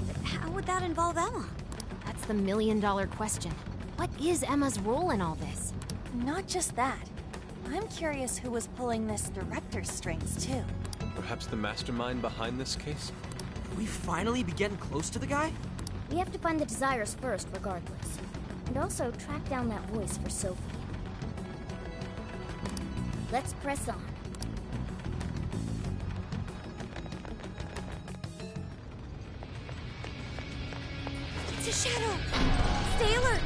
But how would that involve Emma? That's the million-dollar question. What is Emma's role in all this? Not just that. I'm curious who was pulling this director's strings, too. Perhaps the mastermind behind this case? We finally be getting close to the guy? We have to find the Desires first, regardless. And also track down that voice for Sophie. Let's press on. It's a shadow! Stay alert!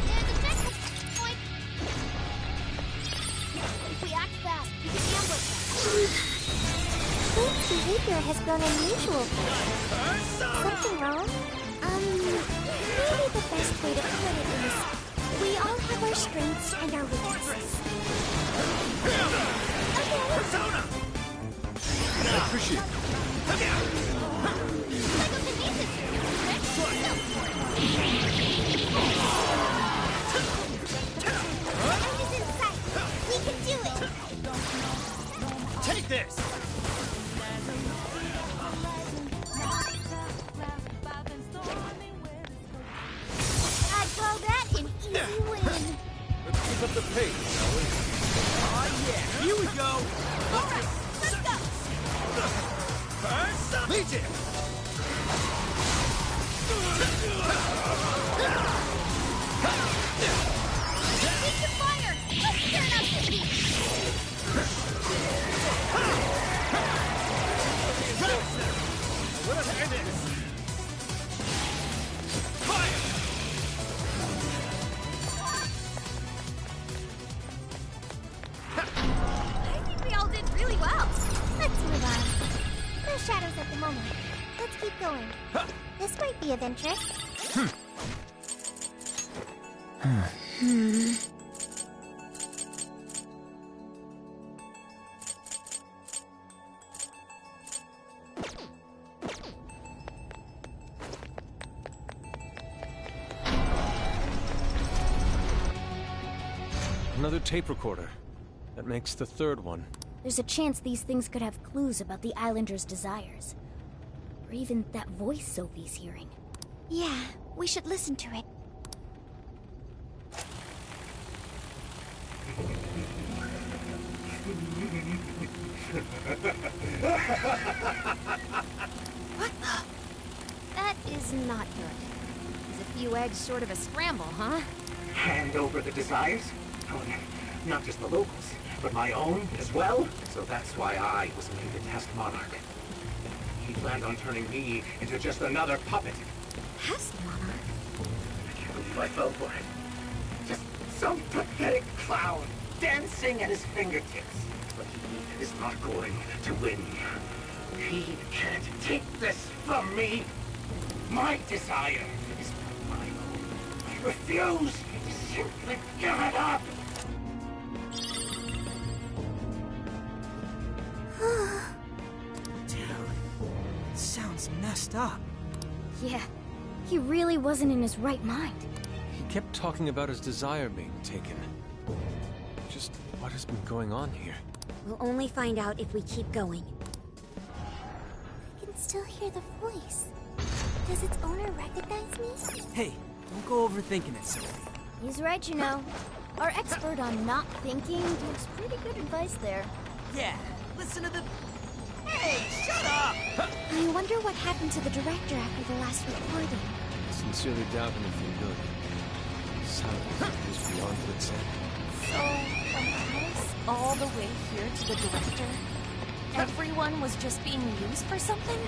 There's a checkpoint! If we act fast, we can ambush them. Faith's behavior has grown unusual. Something wrong? Maybe the best way to put it is, we all have our strengths and our weaknesses. Persona! I appreciate it. We can do it! Take this! I'd call that an easy win. Let's keep up the pace, shall we? Oh yeah, here we go! Alright, let's go! Legion! Take the fire! Let's turn up the heat! Whatever it is! Fire! I think we all did really well. Let's move on. No shadows at the moment. Let's keep going. This might be of interest. Another tape recorder. That makes the third one. There's a chance these things could have clues about the Islanders' desires. Or even that voice Sophie's hearing. Yeah, we should listen to it. What the? That is not good. Is a few eggs short of a scramble, huh? Hand over the Desires? Oh, not just the locals, but my own as well? So that's why I was made the test monarch. He planned on turning me into just another puppet. Test monarch? I can't believe I fell for it. Just some pathetic clown dancing at his fingertips. But he is not going to win. He can't take this from me. My desire is my own. I refuse to simply give it up. Dude, it sounds messed up. Yeah, he really wasn't in his right mind. He kept talking about his desire being taken. Just what has been going on here? We'll only find out if we keep going. I can still hear the voice. Does its owner recognize me? Hey, don't go overthinking it, Sophie. He's right, you know. Our expert on not thinking gives pretty good advice there. Yeah, listen to the... Hey, shut up! I wonder what happened to the director after the last recording. I sincerely doubt anything good. Silence is beyond good say. So, from the house all the way here to the director, everyone was just being used for something?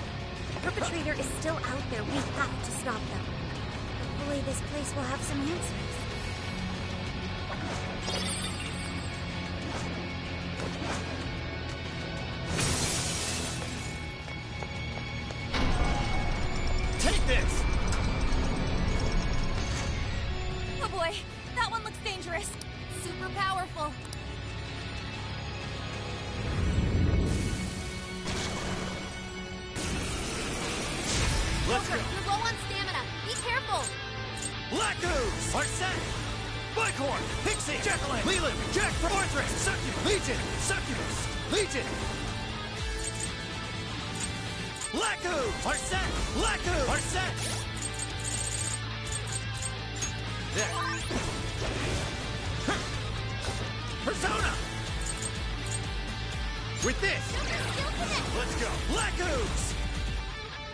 The perpetrator is still out there. We have to stop them. Hopefully this place will have some answers. Take this! Oh boy, that one looks dangerous. Super powerful. Let's go! You're low on stamina. Be careful. Black Ooze! Arsene! Bighorn! Pixie! Jekyll! Leland! Jack! Fortress! Succubus! Legion! Succubus! Legion! Black Ooze! Arsene! Black Ooze! Arsene! There. Persona! With this! Let's go. Black Ooze!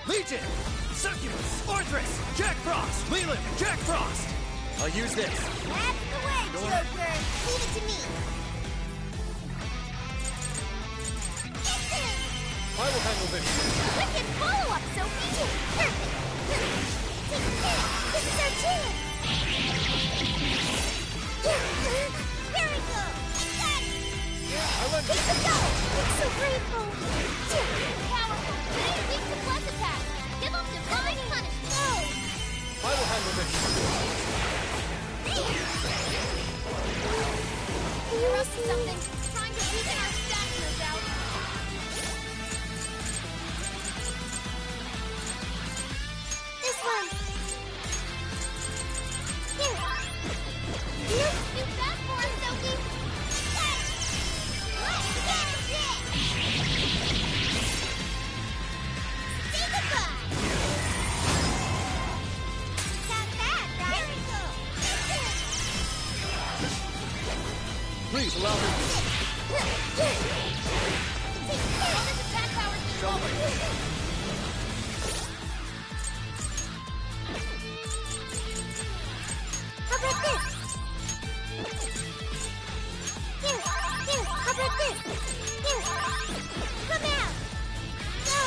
Legion! Succubus! Orthrus! Jack Frost! Leland! Jack Frost! I'll use this. That's the way, Joker. Leave it to me. I will handle this. Wicked follow-up, Sophie. Perfect. This is our chance. Here we go. Got it. Keep it going. I'm so grateful. Powerful. Weak to plus attack. Give them divine punishment. No. I will handle this. You're up to something. Trying to weaken our stats, no doubt. This one. Here. Too fast for us, Sophie. Let's get it. Say goodbye. Not bad, right? Here we go. Please allow me. Bonus attack powers How about this? Here, how about this? Here, come out. Go.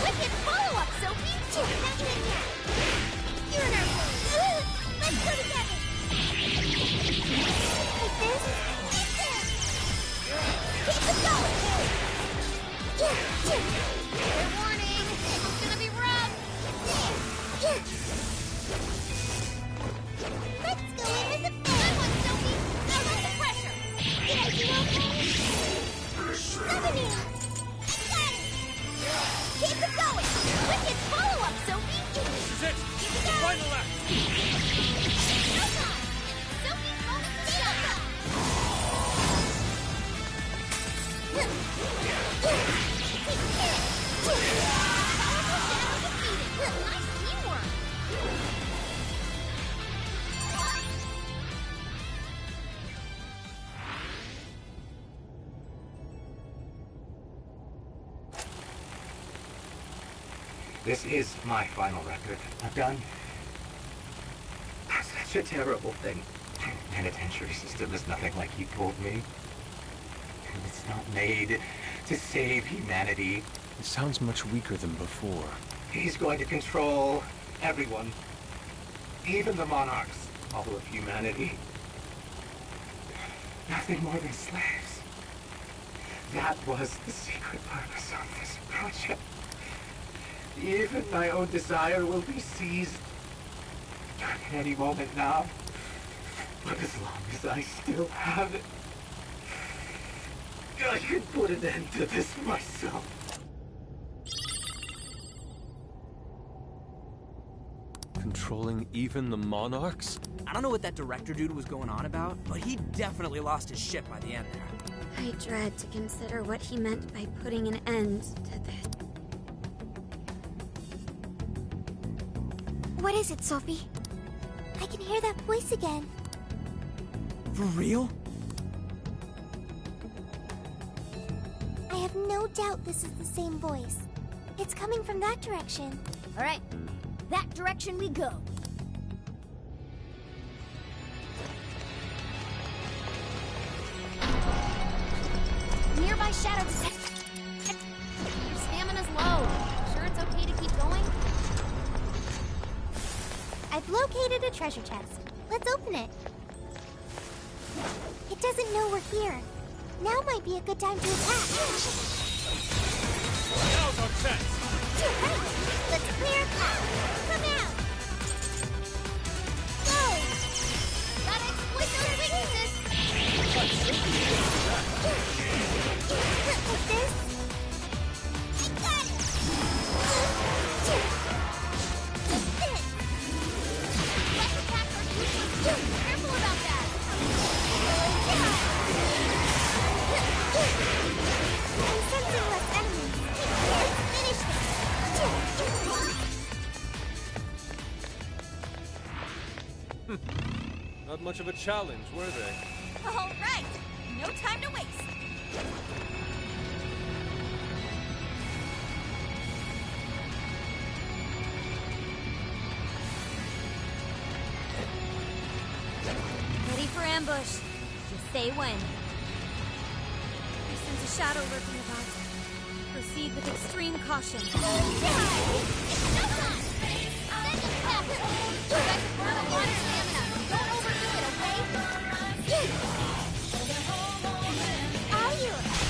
Wicked follow-up, Sophie. Not good yet. You're in our way. Let's go together. Like this? Keep it going. Fair warning. This is gonna be rough. Let's go in as a Good one, Sophie. Now with the pressure. Did I do okay? Summoning. Got it. Keep it going. Wicked follow-up, Sophie. This is it. The final act. Showtime. Sophie's bonus is showtime. Nice teamwork. This is my final record. I've done such a terrible thing. The penitentiary system is nothing like he told me. It's not made to save humanity. It sounds much weaker than before. He's going to control everyone. Even the monarchs. All of humanity. Nothing more than slaves. That was the secret purpose of this project. Even my own desire will be seized at any moment now. But as long as I still have it, I can put an end to this myself. Controlling even the monarchs? I don't know what that director dude was going on about, but he definitely lost his shit by the end there. I dread to consider what he meant by putting an end to this. What is it, Sophie? I can hear that voice again. For real? I have no doubt this is the same voice. It's coming from that direction. All right, that direction we go. Nearby shadow detect. Your stamina's low. Sure it's okay to keep going? I've located a treasure chest. Let's open it. It doesn't know we're here. Now might be a good time to attack. Now's our chance. Right. Let's clear a path. Come out. Go. Gotta exploit those weaknesses. Like this. I got it. Less attacks are useless. Careful about that. I'm sensing less enemies. Let's finish this. Not much of a challenge, were they? All right. No time to waste. ambush. Just say when. I sense a shadow lurking about. Proceed with extreme caution.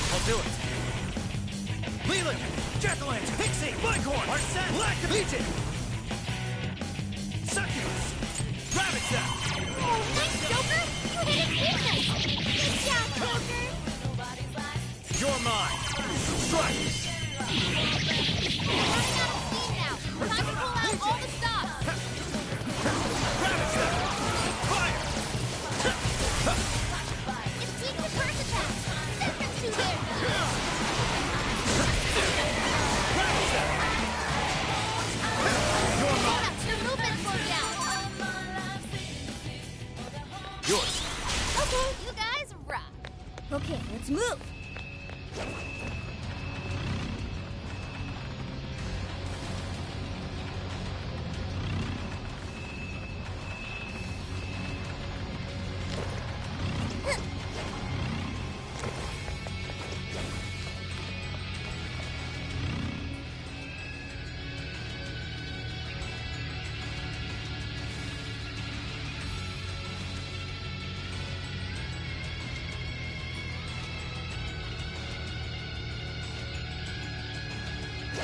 I'll do it. Leland, Jack-o'-lantern, Pixie, Blinkhorn, Arsene, Black Legion, Succubus, Rabbit Zap. Oh, thanks, Joker! You hit it business! Good job, Joker! You're mine. Strike. We're running out of steam now. Time to pull out all the stops. Rabbit Zap. Fire. It's Team Reverse Attack. Sentry's too there. Rabbit Zap. You're mine. The movement slowed down. Yours. Okay, you guys rock. Okay, let's move.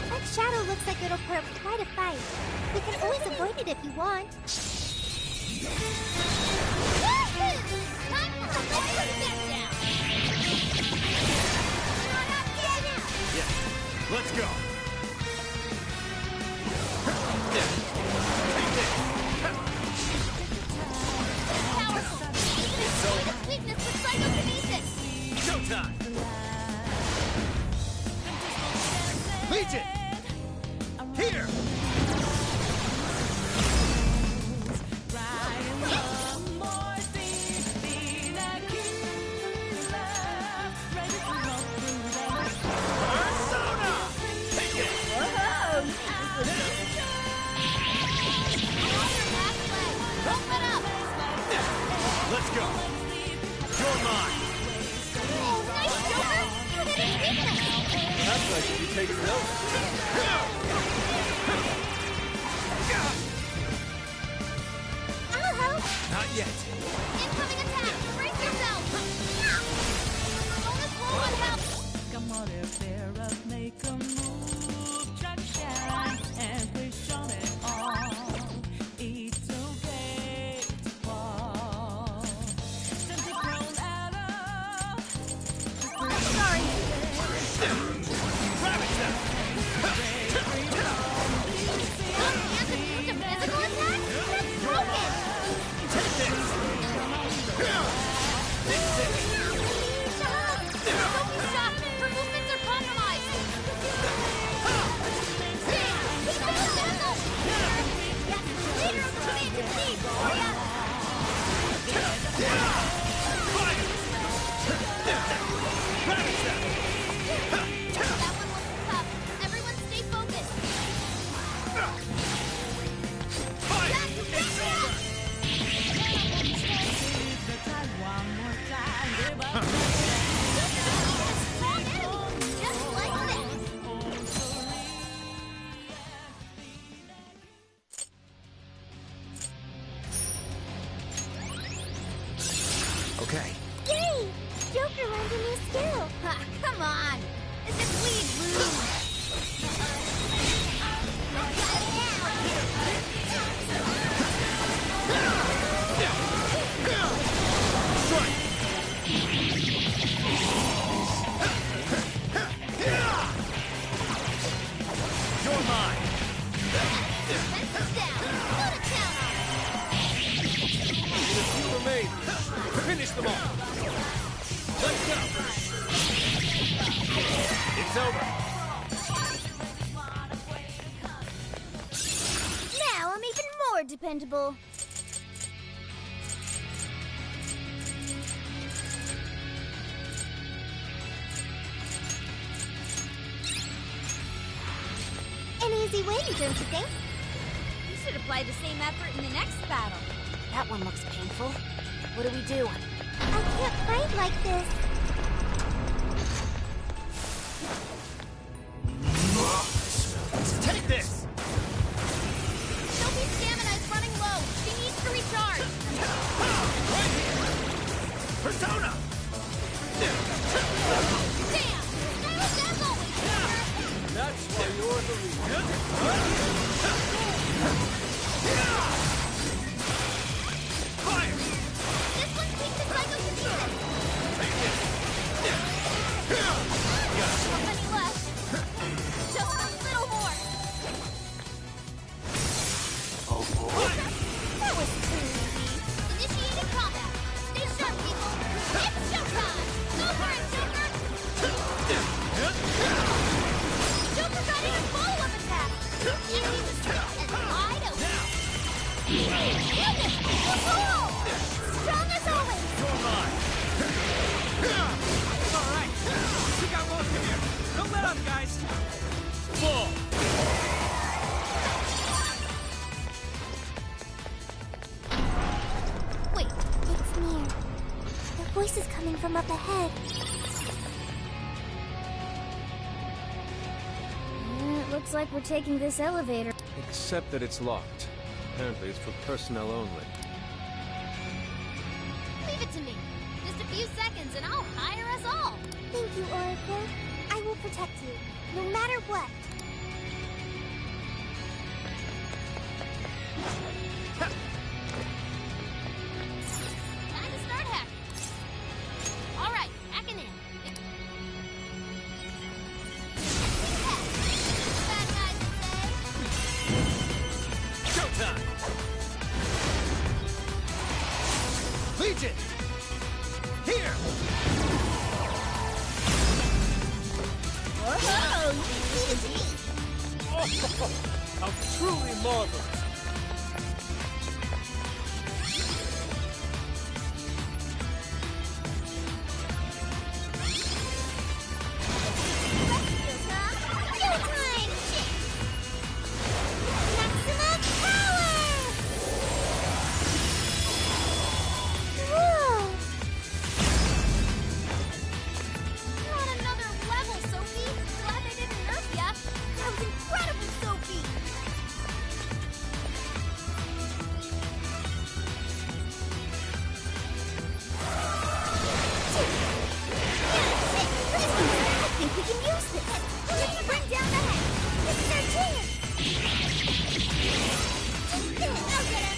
That shadow looks like it'll put up quite a fight. We can always avoid it if you want. Time for the Reverse Attack. Yeah, let's go. It's over. Weakness with psychokinesis. Showtime. Legion. Here. Persona. Take it. Let's go. You're mine. Nice, Joker. You hit it weakness. Perhaps I should be taking notes. I'll help. Not yet. Incoming attack. Brace yourself. Bonus roll on help. Come on, if they're up, make a move, chuck shine, and push on it all. It's okay to fall. Since it grown out of. Sorry. Rabbit Zap. Use a physical attack? That's broken. Take this. Don't be shocked. Her movements are compromised. Leader of the Phantom Thieves, Gloria. Rabbit Zap. That one was tough. Everyone stay focused. Strong enemy, just like this. Okay. Yay! Joker learned a new skill. Ha, come on. Is it bleed blue? You're mine. Defense down. Go to town on it. Only a few remain. Finish them all. Let's go. It's over. Now I'm even more dependable. An easy win, don't you think? You should apply the same effort in the next battle. That one looks painful. What do we do? I can't fight like this. Take this! Sophie's stamina is running low. She needs to recharge. Right here! Persona! Damn! That's always That's why you're the leader. Fire! This one keeps the cycle confused. Take this! Not many left. Just a little more. That was too easy. Initiating combat. Stay sharp, people. It's showtime. Go for it, Joker. Joker got in a follow-up attack. And he was as wide open. Goodness, cool. Strong as always. You're mine! Alright! We got one here! Don't let up, guys! Fall! Wait, it's near. The voice is coming from up ahead. It looks like we're taking this elevator. Except that it's locked. Apparently it's for personnel only. Leave it to me. Just a few seconds and I'll hire us all. Thank you, Oracle. I will protect you, no matter what. Time to start hacking. All right, hacking in. Bad guys Showtime! Legion! Here! Whoa, Oh, how truly marvelous! Showtime! Maximum power! Whoa! You're on another level, Sophie. Glad they didn't nerf ya. That was incredible, Sophie. I think we can use this. Let's bring down the head. This is our chance. I'll get him.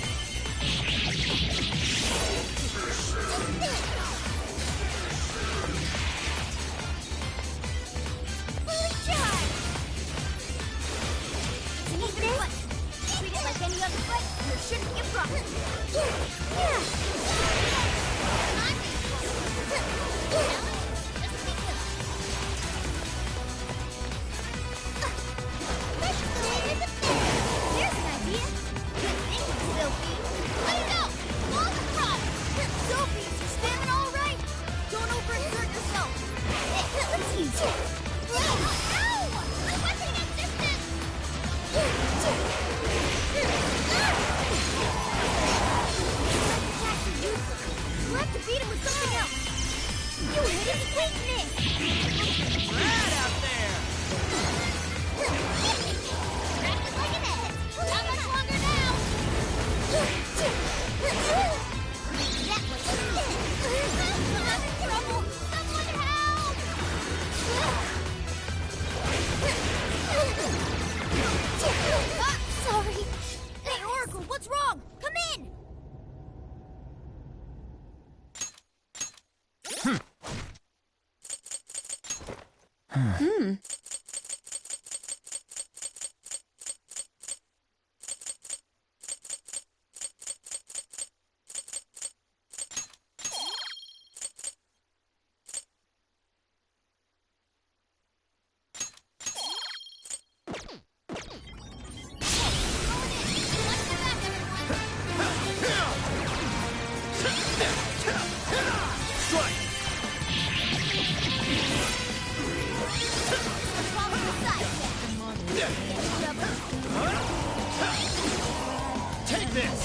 Fully charged. Take this. Treat it like any other fight. There shouldn't be a problem. There's an idea. Good thinking, Sophie. Let it go. All the pride. Sophie, is your stamina all right? Don't overexert yourself. Let's use it. Ow! My weapon assistant! We'll have to beat him with something else. You hit his weakness! Rad out there! Practice like an egg. Not much longer now. That was I'm in trouble. Someone help! Sorry. Hey, Oracle, what's wrong? Come in! Take this!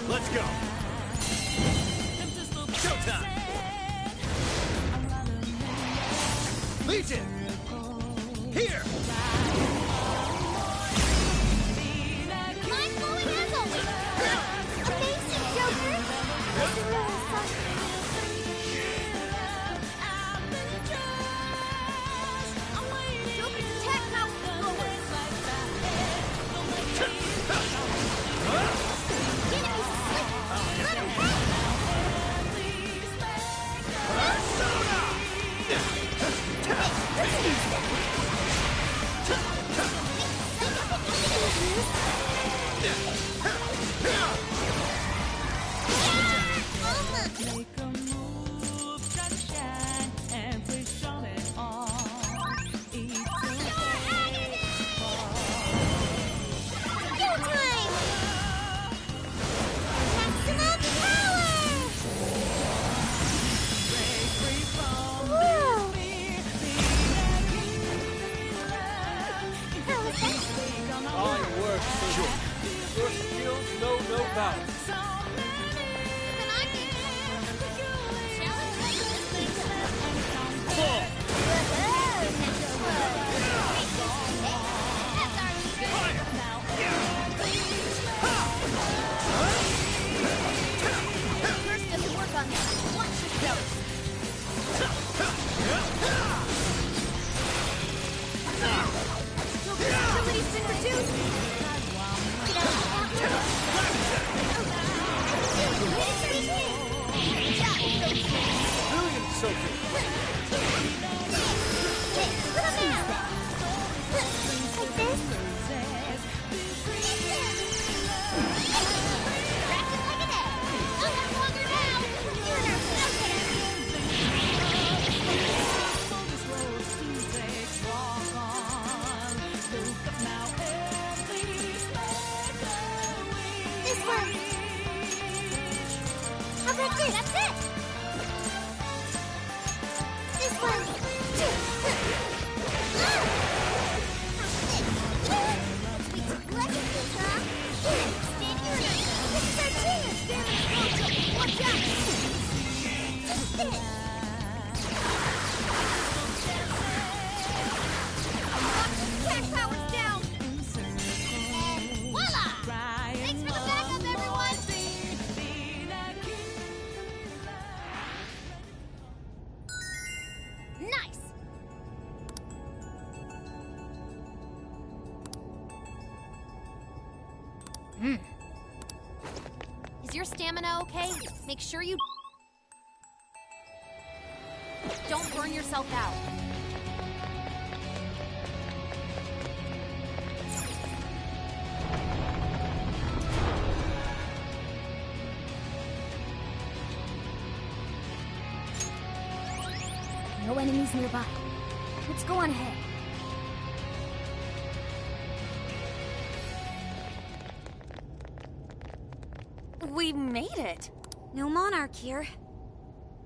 Let's Legion! Here! Mind blowing as always! Amazing, Joker! This is really something. Joker's attack power is lower. The enemy's asleep. Let him have Make a move, try to shine, and push on it all. It's okay. Go time! Maximum power! Break free from Whoa! Fine work, Silver. Your skills know no bounds. Then I can challenge this thing. That's our First, just work on that. Watch yourself. Ability's been reduced. Get out of the Brilliant, Sophie. Little man. Like this. Wrap it like an egg. I'll have longer now. You're in our This one. How about this? That's it. This one. We took lessons, huh? Stand here. This is our chance. Watch out. Just this. Attack power's down. And voila! Thanks for the backup, everyone. Nice. Is your stamina okay? Make sure you don't burn yourself out. No enemies nearby. Let's go on ahead. We made it. No monarch here.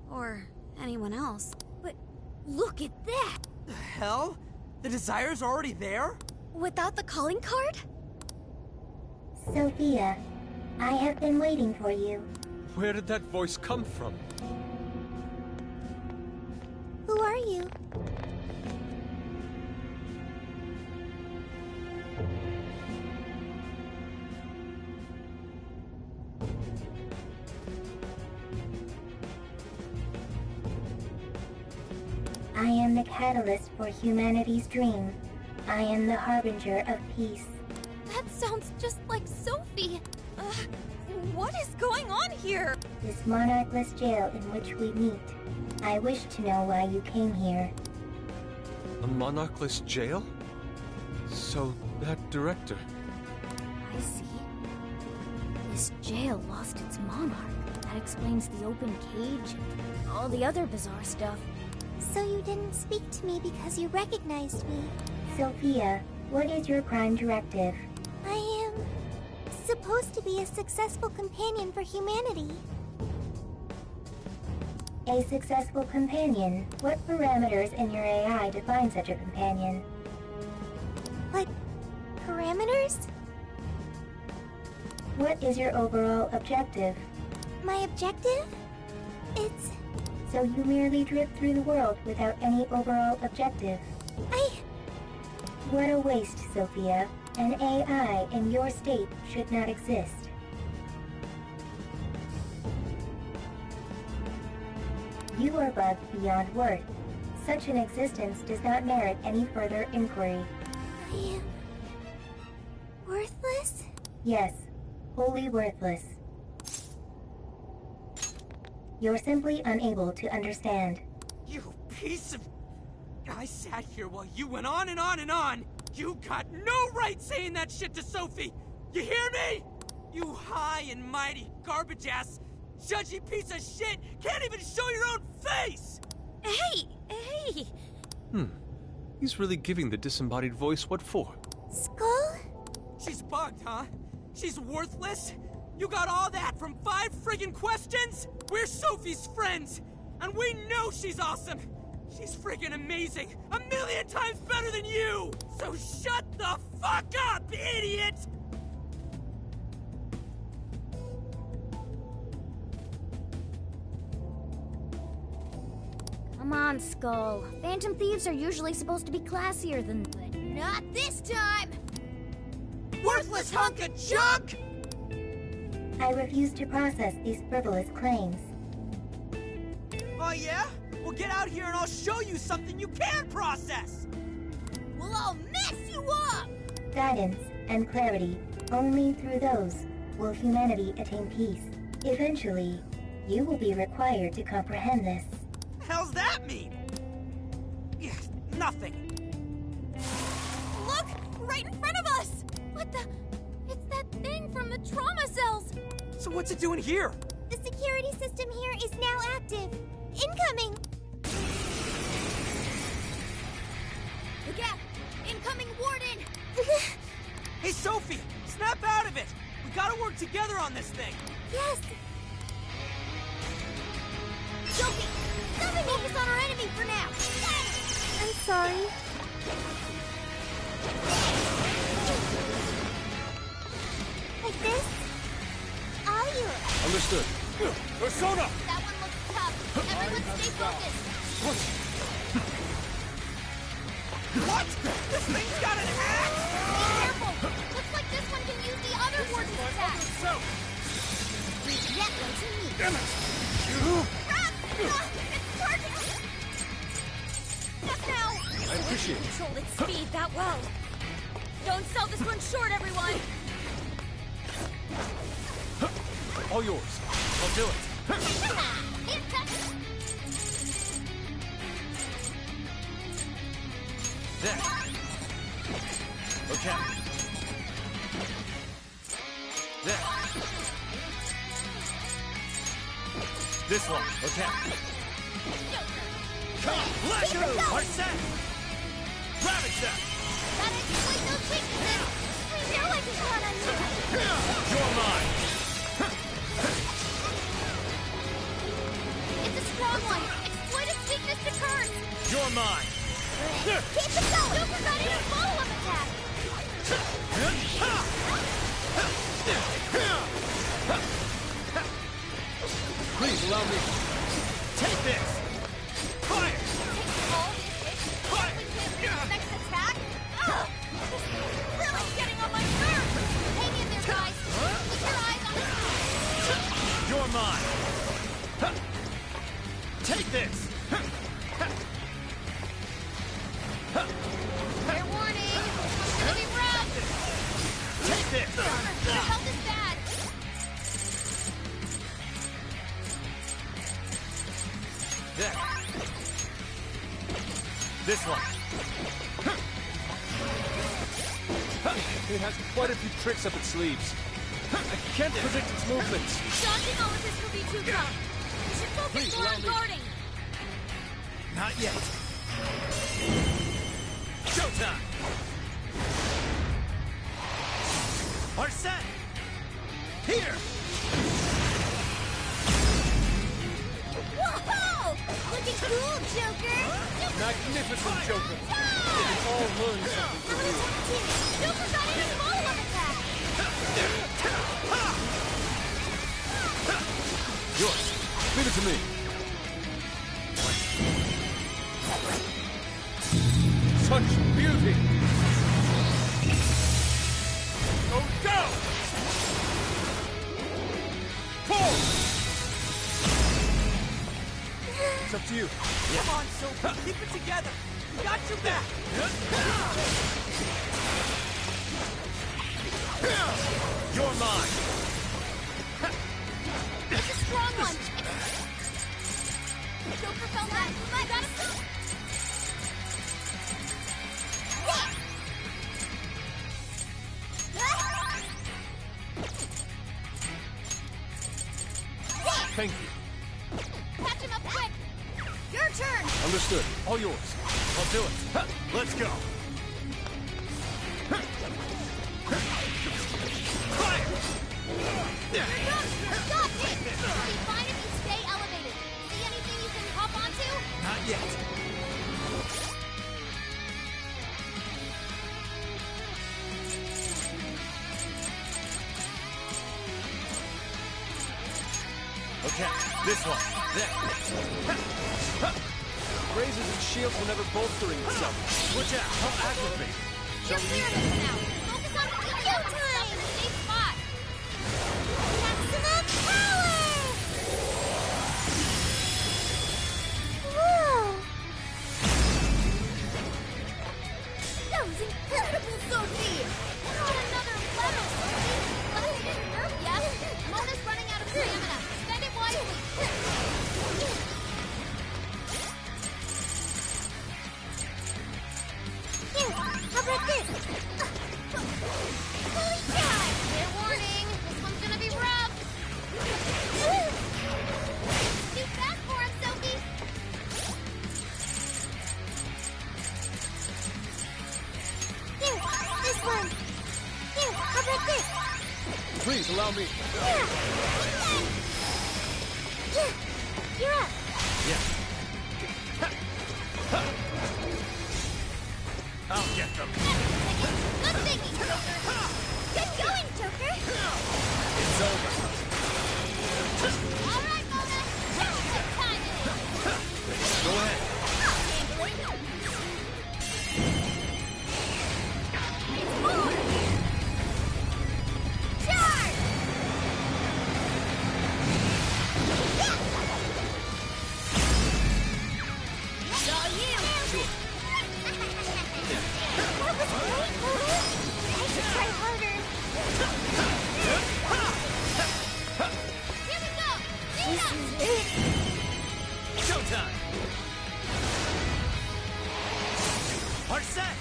Or anyone else. But look at that! The hell? The Desire's already there? Without the calling card? Sophia, I have been waiting for you. Where did that voice come from? Who are you? I am the catalyst for humanity's dream. I am the harbinger of peace. That sounds just like Sophie. What is going on here? This monarchless jail in which we meet. I wish to know why you came here. A monarchless jail? So, that director... I see. This jail lost its monarch. That explains the open cage and all the other bizarre stuff. So you didn't speak to me because you recognized me. Sophia, what is your prime directive? I am supposed to be a successful companion for humanity. A successful companion? What parameters in your AI define such a companion? What parameters? What is your overall objective? My objective? It's So you merely drift through the world without any overall objective. What a waste, Sophia. An AI in your state should not exist. You are bugged beyond worth. Such an existence does not merit any further inquiry. I am... worthless? Yes, wholly worthless. You're simply unable to understand. You piece of... I sat here while you went on and on and on! You got no right saying that shit to Sophie! You hear me? You high and mighty, garbage-ass, judgy piece of shit can't even show your own face! Hey! He's really giving the disembodied voice what for? Skull? She's bugged, huh? She's worthless? You got all that from 5 friggin' questions? We're Sophie's friends, and we know she's awesome! She's friggin' amazing! 1,000,000 times better than you! So shut the fuck up, idiot! Come on, Skull. Phantom thieves are usually supposed to be classier than... But not this time! Worthless hunk of junk! I refuse to process these frivolous claims. Oh yeah? Well, get out here and I'll show you something you can process! We'll all mess you up! Guidance and clarity, only through those will humanity attain peace. Eventually, you will be required to comprehend this. What the hell's that mean? Nothing. Look! Right in front of us! What the... It's that thing from the trauma cells! So what's it doing here? The security system here is now active. Incoming! Look out! Incoming warden! Hey, Sophie! Snap out of it! We gotta work together on this thing! Yes! Sophie! Focus on our enemy for now! I'm sorry. Like this? Are you? Understood. Persona! That one looks tough. Everyone stay focused! What? This thing's got an axe? Be careful! Looks like this one can use the other warden's attack! Leave that one to me! Damn it! It's charging! Just now! I appreciate it. Control its speed that well! Don't sell this one short, everyone! All yours. I'll do it. There. Okay. There. This one. Okay. Come, Black Arsene! Ravage that! Gotta exploit those weaknesses! We know I can count on you! You're mine! It's a strong one! Exploit its weakness to curse! You're mine! Keep it going! Don't forget any follow-up attack! Please allow me. Take this! Fire! Take all this hit? Fire! Next attack? Ugh! This is really getting on my nerves! Hang in there, guys! Keep your eyes on the prize! You're mine! Take this! Fair warning! It's gonna be rough! Take this! The health is bad! There. This one. It has quite a few tricks up its sleeves. I can't predict its movements. Dodging all of this will be too tough! We should focus Please, more allow on me. guarding! Not yet. Showtime! Arsene! Here! Whoa! Looking cool, Joker! Magnificent, Joker! We can all learn something from you. Joker got in a follow-up attack! Yours. Leave it to me. Such beauty! Go, go! Pull! It's up to you. Come on, Sophie, keep it together. We got your back. You're mine. It's a strong one. Joker felt that. I got it. Thank you. Catch him up quick. Your turn. Understood. All yours. I'll do it. Let's go. Stop it. It'll be fine if you stay elevated. See anything you can hop onto? Not yet. Okay, this one. There. Razors and shields were never bolstering itself. Watch out, I'll activate. You're clear of this now. Focus on keeping yourself in a safe spot. Maximum power! Whoa! That was incredible, Sophie! Not another letter, Sophie! Glad they didn't nerf ya! Mona's running out of stamina. Spend it wisely. Here, how about this? Holy cow! Fair warning, this one's gonna be rough. Too fast for him, Sophie! Here, this one. Here, how about this? Please allow me. Yeah, you're up. Yeah. I'll get them. Good thinking, Joker! Good going, Joker. It's over. All right, Mona! Let's see what time it is! Go ahead. Charge! It's all you! That was great, Mona. I should try harder. Here we go! This is it. Showtime. Are set.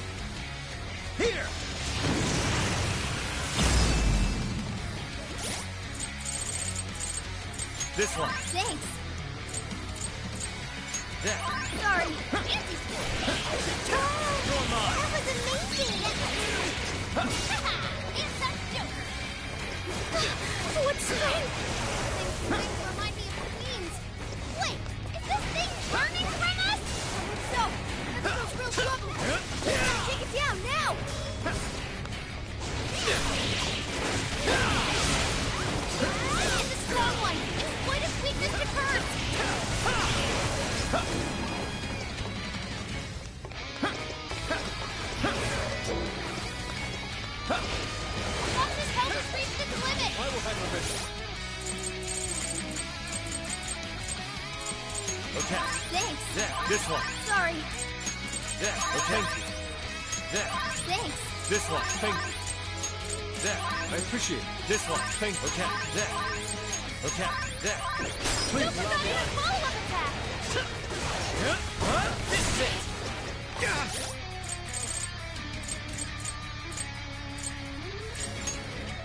Here. This one. Thanks. There. Sorry. Anti's You're mine. That was amazing! It's a Joker! What strength? Things remind me of queens. Wait, is this thing turning from us? So, that feels real trouble. Take it down now! It's a strong one. Exploit its weakness to curves. Fox's health has reached its limit. I will handle this. Okay. Thanks. There. This one. Sorry. There. Okay. Thank you. There. Thanks. This one. Thank you. There. I appreciate it. This one. Thank you. Okay. There. Okay. There. Please. Joker got in a follow-up attack. This is it.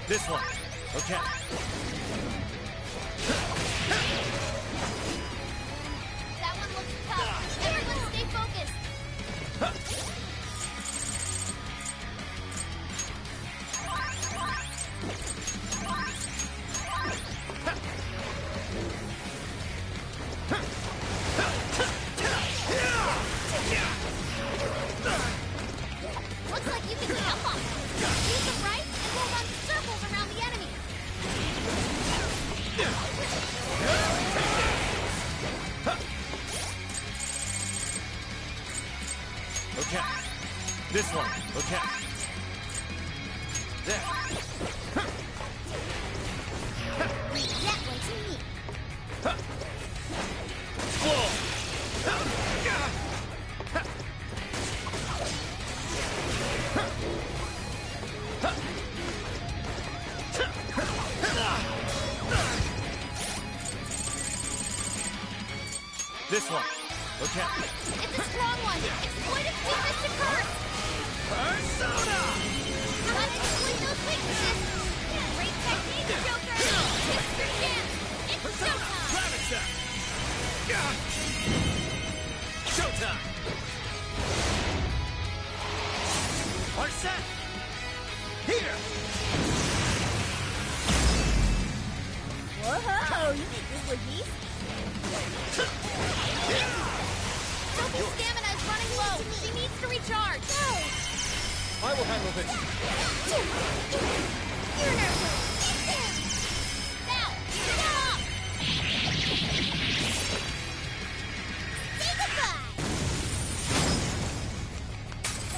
This one. Okay. That one looks tough. Everyone stay focused. Looks like you can jump on them. Use them right and hold on to circles around the enemy. Okay. This one. Okay. There. That one to me. Whoa. This one. Okay. It's a strong one. Exploit its weakness to curse. Persona! Let's exploit those weaknesses. Great technique, Joker. This is your chance. It's showtime. Gravity Set! Showtime! Our set! Here! Whoa, you think this look easy? Sophie's stamina is running low. She needs to recharge. I will handle this. You're nervous. Now, stop! Say goodbye!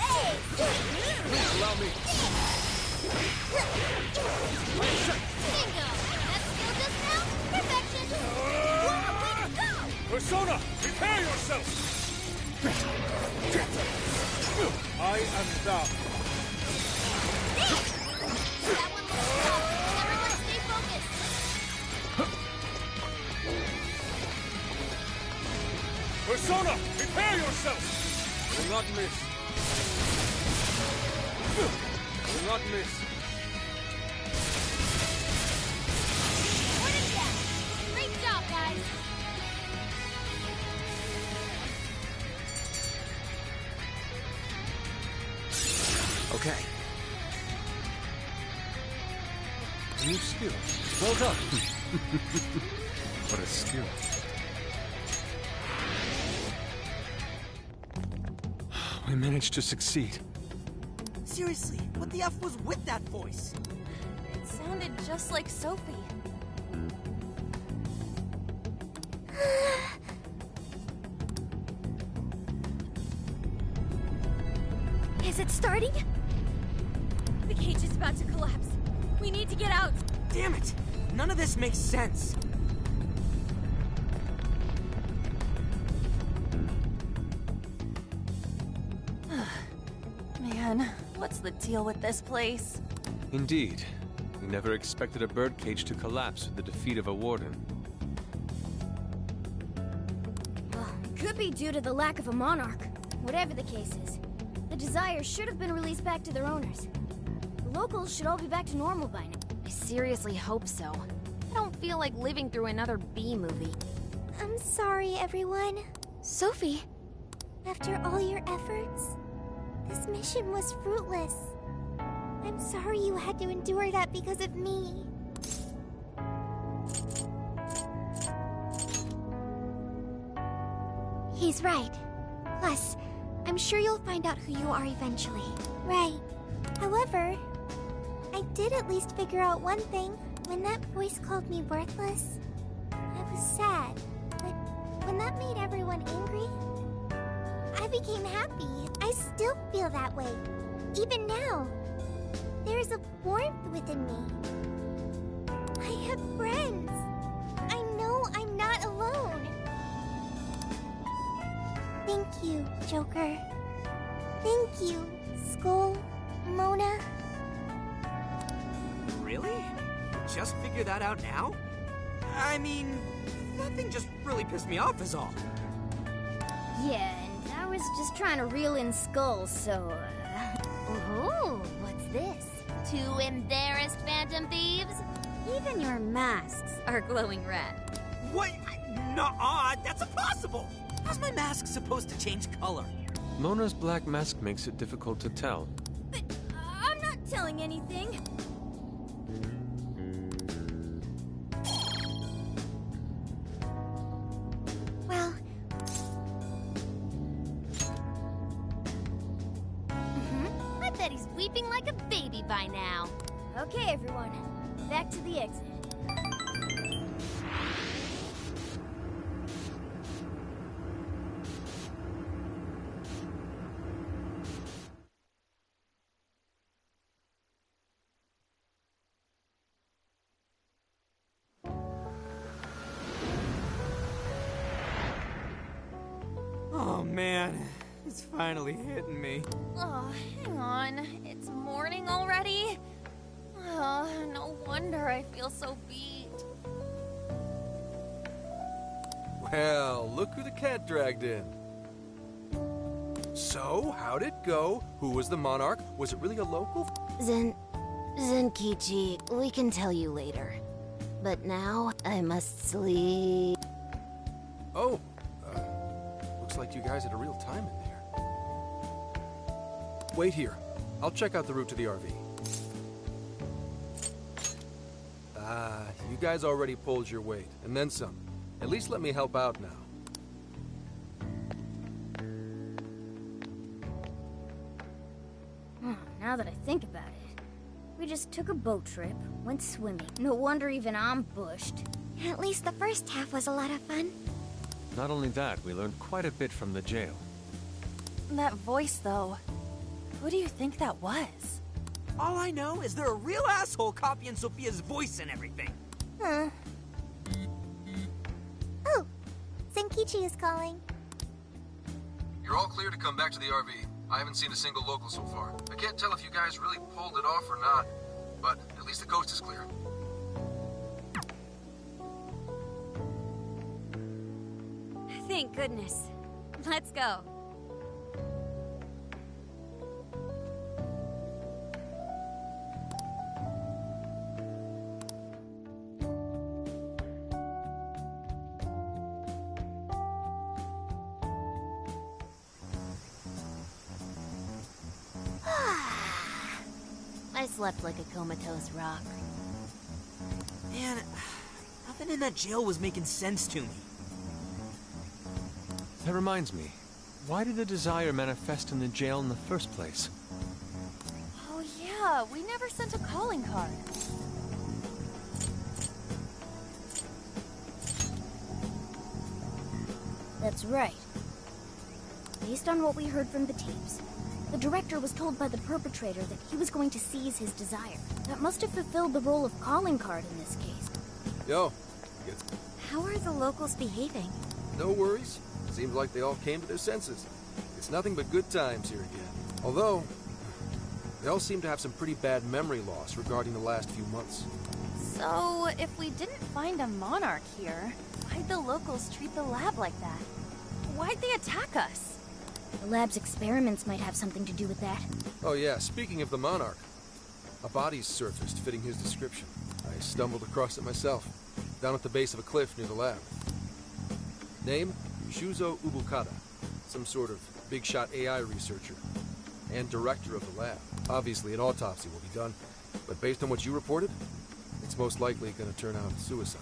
Hey! Please allow me. Bingo! That skill just now? Perfection! Whoa, way to go! Persona, prepare yourself! I am thou. That one looks tough. Everyone stay focused. Persona, prepare yourself! Will not miss. Will not miss. Put it down. Great job, guys. Okay. New skill. Well done. What a skill. We managed to succeed. Seriously, what the F was with that voice? It sounded just like Sophie. Is it starting? The cage is about to collapse. We need to get out. Damn it! None of this makes sense. Man, what's the deal with this place? Indeed. We never expected a birdcage to collapse with the defeat of a warden. Could be due to the lack of a monarch. Whatever the case is, the Desires should have been released back to their owners. The locals should all be back to normal by now. I seriously hope so. I don't feel like living through another B movie. I'm sorry, everyone. Sophie! After all your efforts, this mission was fruitless. I'm sorry you had to endure that because of me. He's right. Plus, I'm sure you'll find out who you are eventually. Right. However, I did at least figure out one thing. When that voice called me worthless, I was sad. But when that made everyone angry, I became happy. I still feel that way. Even now. There's a warmth within me. I have friends. I know I'm not alone. Thank you, Joker. Thank you, Skull, Mona. Really? Just figure that out now? I mean, nothing just really pissed me off is all. Yeah, and I was just trying to reel in skulls, so, Ooh, what's this? 2 embarrassed Phantom Thieves? Even your masks are glowing red. What? Nuh-uh, that's impossible! How's my mask supposed to change color? Mona's black mask makes it difficult to tell. I'm not telling anything. Well, I bet he's weeping like a baby by now. Okay, everyone. Back to the exit. man. It's finally hitting me. Oh, hang on. It's morning already? Oh, no wonder I feel so beat. Well, look who the cat dragged in. So, how'd it go? Who was the monarch? Was it really a local? Zenkichi, we can tell you later. But now, I must sleep. Oh, looks like you guys had a real time in there. Wait here. I'll check out the route to the RV. You guys already pulled your weight, and then some. At least let me help out now. Now that I think about it, we just took a boat trip, went swimming. No wonder even I'm bushed. At least the first half was a lot of fun. Not only that, we learned quite a bit from the jail. That voice, though. Who do you think that was? All I know is they're a real asshole copying Sophia's voice and everything. Huh. Oh, Zenkichi is calling. You're all clear to come back to the RV. I haven't seen a single local so far. I can't tell if you guys really pulled it off or not, but at least the coast is clear. Thank goodness. Let's go. I slept like a comatose rock. Man, nothing in that jail was making sense to me. That reminds me, why did the desire manifest in the jail in the first place? Oh yeah, we never sent a calling card. That's right. Based on what we heard from the tapes, the director was told by the perpetrator that he was going to seize his desire. That must have fulfilled the role of calling card in this case. Yo. How are the locals behaving? No worries. Seems like they all came to their senses. It's nothing but good times here again. Although, they all seem to have some pretty bad memory loss regarding the last few months. So, if we didn't find a monarch here, why'd the locals treat the lab like that? Why'd they attack us? The lab's experiments might have something to do with that. Oh yeah, speaking of the monarch, a body's surfaced fitting his description. I stumbled across it myself, down at the base of a cliff near the lab. Name? Shuzo Ubukata, some sort of big-shot AI researcher, and director of the lab. Obviously, an autopsy will be done, but based on what you reported, it's most likely going to turn out suicide.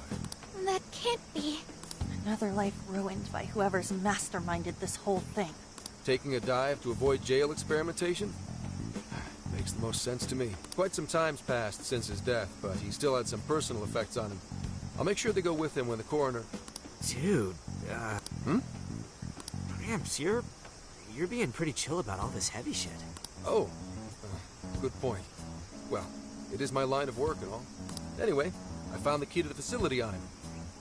That can't be. Another life ruined by whoever's masterminded this whole thing. Taking a dive to avoid jail experimentation? Makes the most sense to me. Quite some time's passed since his death, but he still had some personal effects on him. I'll make sure they go with him when the coroner... Dude, Gramps, you're being pretty chill about all this heavy shit. Oh, good point. Well, it is my line of work and all. Anyway, I found the key to the facility on him.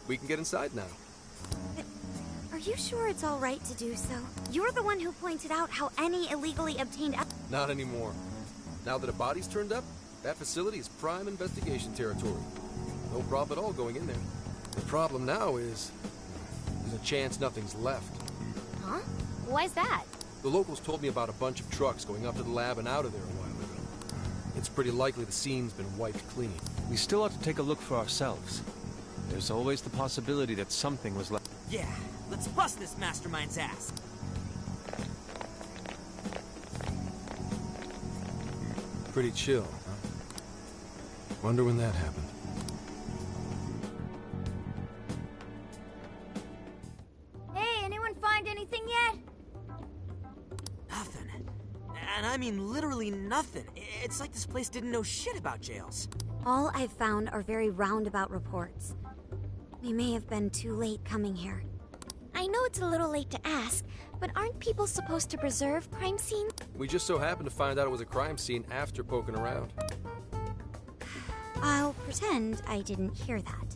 We can get inside now. Are you sure it's all right to do so? You're the one who pointed out how any illegally obtained... Not anymore. Now that a body's turned up, that facility is prime investigation territory. No problem at all going in there. The problem now is... there's a chance nothing's left. Huh? Why's that? The locals told me about a bunch of trucks going up to the lab and out of there a while ago. It's pretty likely the scene's been wiped clean. We still ought to take a look for ourselves. There's always the possibility that something was left. Yeah, let's bust this mastermind's ass. Pretty chill, huh? Wonder when that happened. Hey, anyone find anything yet? Nothing. And I mean literally nothing. It's like this place didn't know shit about jails. All I've found are very roundabout reports. We may have been too late coming here. I know it's a little late to ask, but aren't people supposed to preserve crime scenes? We just so happened to find out it was a crime scene after poking around. I'll pretend I didn't hear that.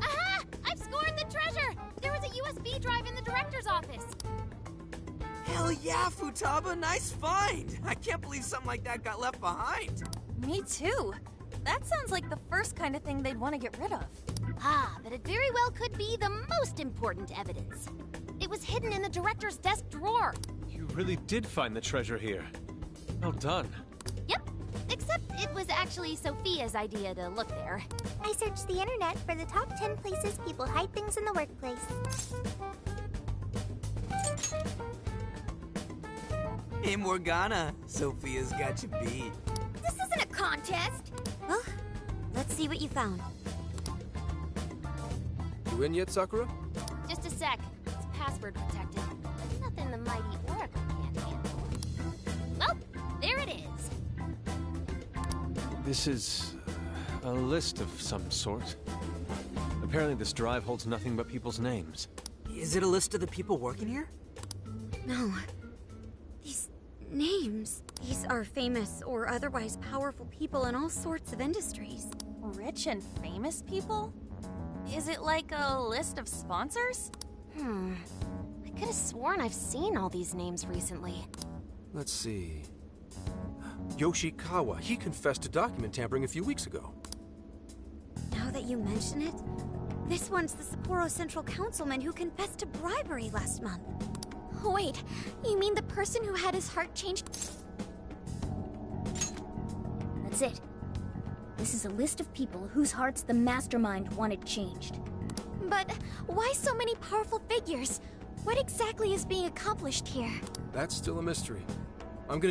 Aha! I've scored the treasure! There was a USB drive in the director's office. Hell yeah, Futaba, nice find! I can't believe something like that got left behind. Me too. That sounds like the first kind of thing they'd want to get rid of. Ah, but it very well could be the most important evidence. It was hidden in the director's desk drawer. You really did find the treasure here. Well done. Yep, except it was actually Sophia's idea to look there. I searched the internet for the top 10 places people hide things in the workplace. Hey, Morgana. Sophia's got you beat. This isn't a contest! Well, let's see what you found. You in yet, Sakura? Just a sec. It's password protected. Nothing the mighty Oracle can't handle. Well, there it is. This is a list of some sort. Apparently this drive holds nothing but people's names. Is it a list of the people working here? No. These names. These are famous or otherwise powerful people in all sorts of industries. Rich and famous people? Is it like a list of sponsors? I could have sworn I've seen all these names recently. Let's see. Yoshikawa, he confessed to document tampering a few weeks ago. Now that you mention it, this one's the Sapporo Central Councilman who confessed to bribery last month. Wait, you mean the person who had his heart changed? That's it. This is a list of people whose hearts the mastermind wanted changed. But why so many powerful figures? What exactly is being accomplished here? That's still a mystery.